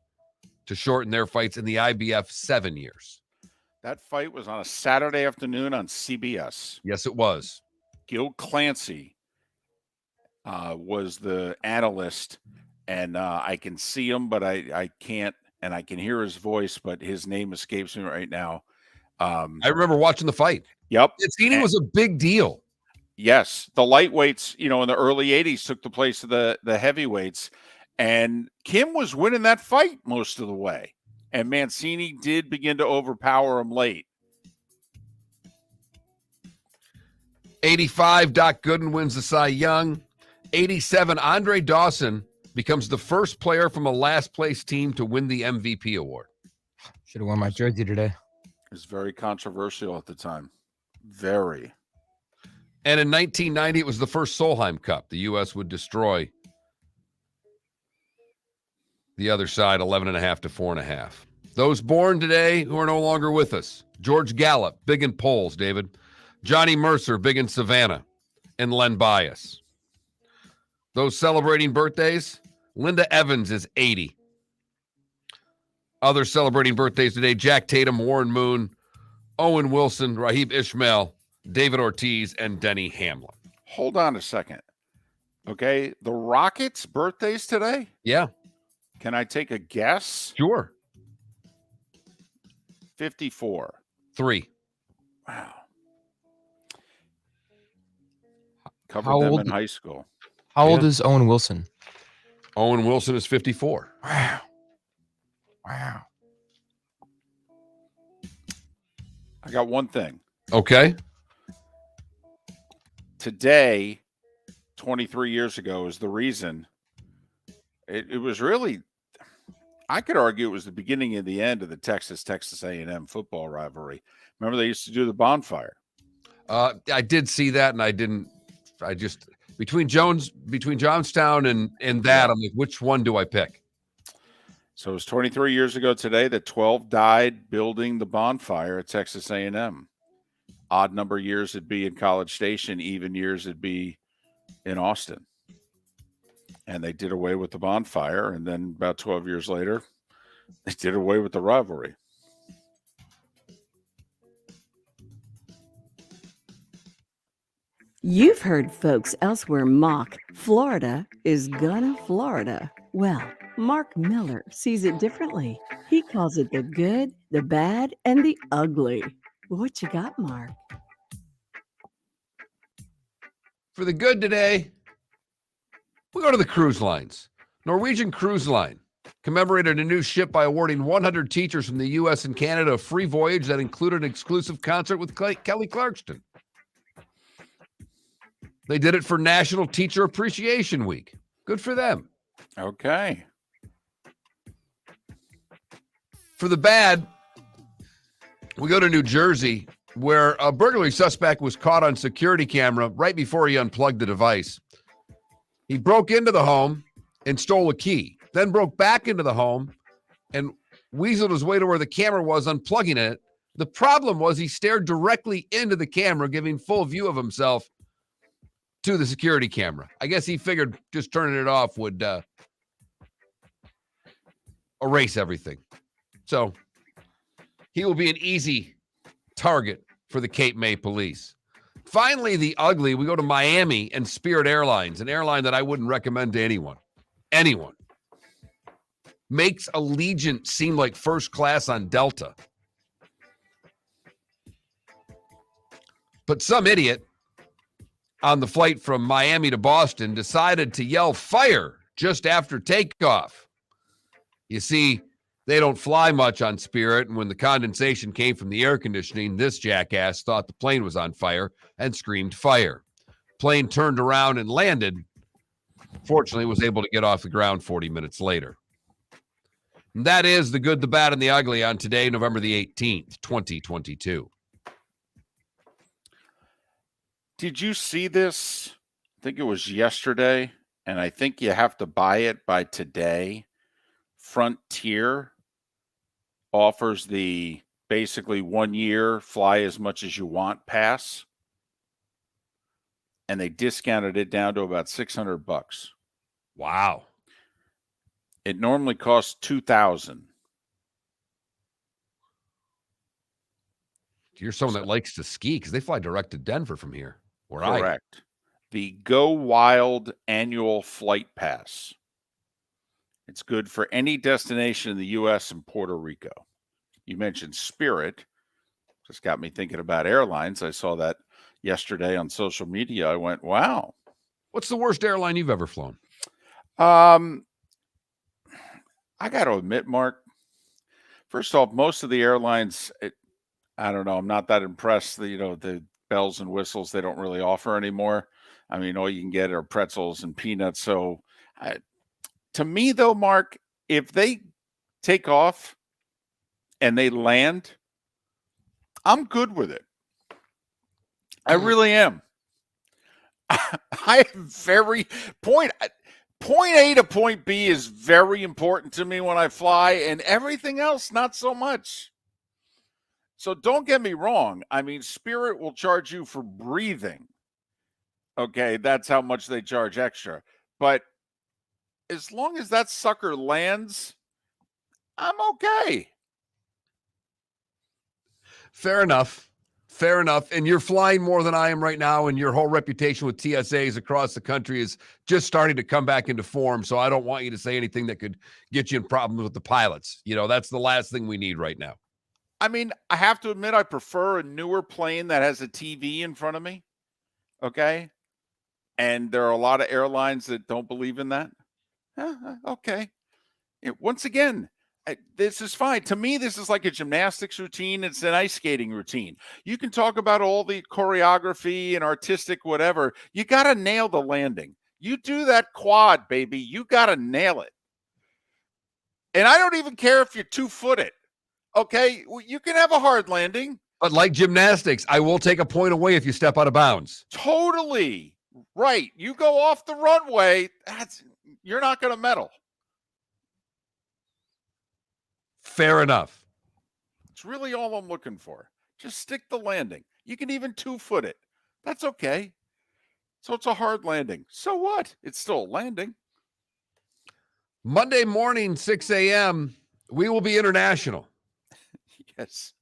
to shorten their fights, and the IBF 7 years. That fight was on a Saturday afternoon on CBS. Yes, it was. Gil Clancy was the analyst, and I can see him, but I can't, and I can hear his voice, but his name escapes me right now. I remember watching the fight. Yep. Mancini was a big deal. Yes. The lightweights, in the early 80s took the place of the heavyweights, and Kim was winning that fight most of the way, and Mancini did begin to overpower him late. 85, Doc Gooden wins the Cy Young. 87, Andre Dawson becomes the first player from a last-place team to win the MVP award. Should have worn my jersey today. It was very controversial at the time. Very. And in 1990, it was the first Solheim Cup. The U.S. would destroy the other side 11.5 to 4.5. Those born today who are no longer with us. George Gallup, big in polls, David. Johnny Mercer, big in Savannah. And Len Bias. Those celebrating birthdays, Linda Evans is 80. Others celebrating birthdays today, Jack Tatum, Warren Moon, Owen Wilson, Raheem Ishmael, David Ortiz, and Denny Hamlin. Hold on a second. Okay, the Rockets' birthdays today? Yeah. Can I take a guess? Sure. 54. 3. Wow. Covered How them old- in high school. How old is Owen Wilson? Owen Wilson is 54. Wow. Wow. I got one thing. Okay. Today, 23 years ago, is the reason. It was really, I could argue it was the beginning and the end of the Texas A&M football rivalry. Remember they used to do the bonfire? I did see that, and I just between Johnstown and that, I'm like, which one do I pick? So it was 23 years ago today that 12 died building the bonfire at Texas A&M. Odd number years it'd be in College Station, even years it'd be in Austin. And they did away with the bonfire, and then about 12 years later, they did away with the rivalry. You've heard folks elsewhere mock Florida is gonna Florida. Well, Mark Miller sees it differently. He calls it the good, the bad, and the ugly. What you got, Mark? For the good today, we go to the cruise lines. Norwegian Cruise Line commemorated a new ship by awarding 100 teachers from the U.S. and Canada a free voyage that included an exclusive concert with Kelly Clarkson. They did it for National Teacher Appreciation Week. Good for them. Okay. For the bad, we go to New Jersey, where a burglary suspect was caught on security camera right before he unplugged the device. He broke into the home and stole a key, then broke back into the home and weaseled his way to where the camera was, unplugging it. The problem was he stared directly into the camera, giving full view of himself to the security camera. I guess he figured just turning it off would erase everything. So he will be an easy target for the Cape May police. Finally, the ugly, we go to Miami and Spirit Airlines, an airline that I wouldn't recommend to anyone. Anyone. Makes Allegiant seem like first class on Delta. But some idiot on the flight from Miami to Boston decided to yell fire just after takeoff. You see, they don't fly much on Spirit, and when the condensation came from the air conditioning, this jackass thought the plane was on fire and screamed fire. Plane turned around and landed, Fortunately, was able to get off the ground 40 minutes later. And that is the good, the bad, and the ugly on today, November the 18th, 2022. Did you see this? I think it was yesterday, and I think you have to buy it by today. Frontier offers the basically 1 year fly as much as you want pass, and they discounted it down to about $600. Wow. It normally costs $2,000. You're someone that likes to ski because they fly direct to Denver from here. Where I am. Correct. The Go Wild annual flight pass. It's good for any destination in the U.S. and Puerto Rico. You mentioned Spirit. Just got me thinking about airlines. I saw that yesterday on social media. I went, wow. What's the worst airline you've ever flown? I got to admit, Mark, first off, most of the airlines, I don't know, I'm not that impressed. The bells and whistles they don't really offer anymore. I mean, all you can get are pretzels and peanuts. So to me, though, Mark, if they take off and they land, I'm good with it. I really am. I am very point A to point B is very important to me when I fly, and everything else not so much. So don't get me wrong. I mean, Spirit will charge you for breathing. Okay, that's how much they charge extra. But as long as that sucker lands, I'm okay. Fair enough. Fair enough. And you're flying more than I am right now, and your whole reputation with TSAs across the country is just starting to come back into form. So I don't want you to say anything that could get you in problems with the pilots. That's the last thing we need right now. I mean, I have to admit, I prefer a newer plane that has a TV in front of me. Okay. And there are a lot of airlines that don't believe in that. Okay. Once again, this is fine. To me, this is like a gymnastics routine. It's an ice skating routine. You can talk about all the choreography and artistic whatever. You got to nail the landing. You do that quad, baby. You got to nail it. And I don't even care if you're 2-footed. Okay, you can have a hard landing. But like gymnastics, I will take a point away if you step out of bounds. Totally. Right. You go off the runway, you're not going to medal. Fair enough. It's really all I'm looking for. Just stick the landing. You can even 2-foot it. That's okay. So it's a hard landing. So what? It's still a landing. Monday morning, 6 a.m., we will be international. Yes.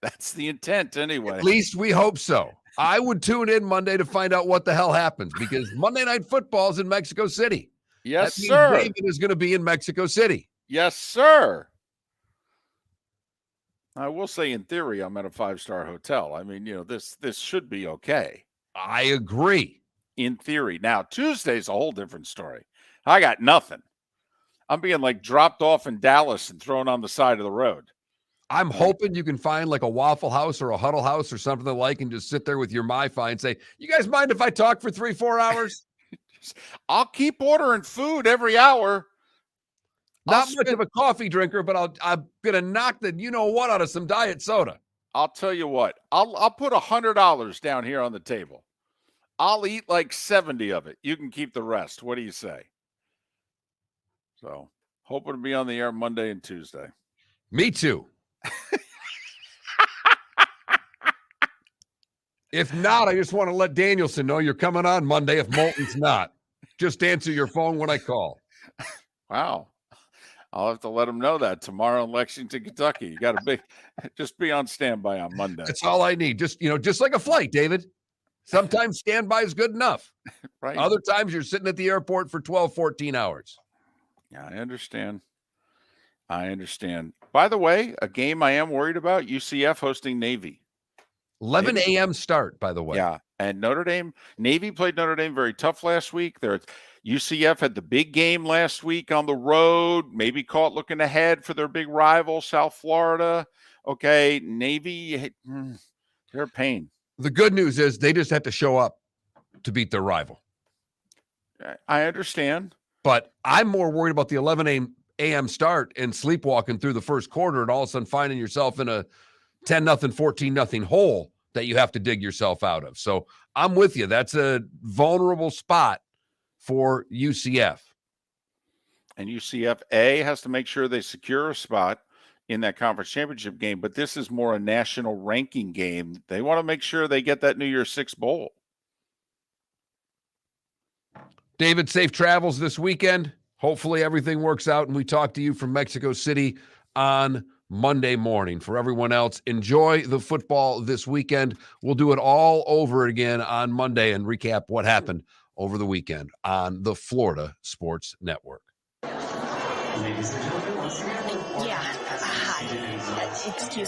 That's the intent anyway. At least we hope so. I would tune in Monday to find out what the hell happens because Monday Night Football is in Mexico City. Yes, that means sir. David is going to be in Mexico City. Yes, sir. I will say, in theory, I'm at a 5-star hotel. I mean, this should be okay. I agree. In theory. Now, Tuesday's a whole different story. I got nothing. I'm being dropped off in Dallas and thrown on the side of the road. I'm hoping you can find like a Waffle House or a Huddle House or something like and just sit there with your MiFi and say, you guys mind if I talk for 3-4 hours? I'll keep ordering food every hour. Not much of a coffee drinker, but I'm going to knock the you-know-what out of some diet soda. I'll tell you what. I'll put $100 down here on the table. I'll eat 70 of it. You can keep the rest. What do you say? So, hoping to be on the air Monday and Tuesday. Me too. If not, I just want to let Danielson know you're coming on Monday if Moulton's not. Just answer your phone when I call. Wow. I'll have to let him know that tomorrow in Lexington, Kentucky. You got to just be on standby on Monday. That's all I need. Just like a flight, David. Sometimes standby is good enough. Right. Other times you're sitting at the airport for 12, 14 hours. Yeah, I understand. By the way, a game I am worried about, UCF hosting Navy. 11 a.m. start, by the way. Yeah, and Navy played Notre Dame very tough last week. UCF had the big game last week on the road, maybe caught looking ahead for their big rival, South Florida. Okay, Navy, they're a pain. The good news is they just have to show up to beat their rival. I understand. But I'm more worried about the 11 a.m. start and sleepwalking through the first quarter and all of a sudden finding yourself in a 10-0, 14-0 hole that you have to dig yourself out of. So I'm with you. That's a vulnerable spot for UCF. And UCF, A, has to make sure they secure a spot in that conference championship game, but this is more a national ranking game. They want to make sure they get that New Year's Six bowl. David, safe travels this weekend. Hopefully everything works out, and we talk to you from Mexico City on Monday morning. For everyone else, enjoy the football this weekend. We'll do it all over again on Monday and recap what happened over the weekend on the Florida Sports Network. Yeah. Hi. Excuse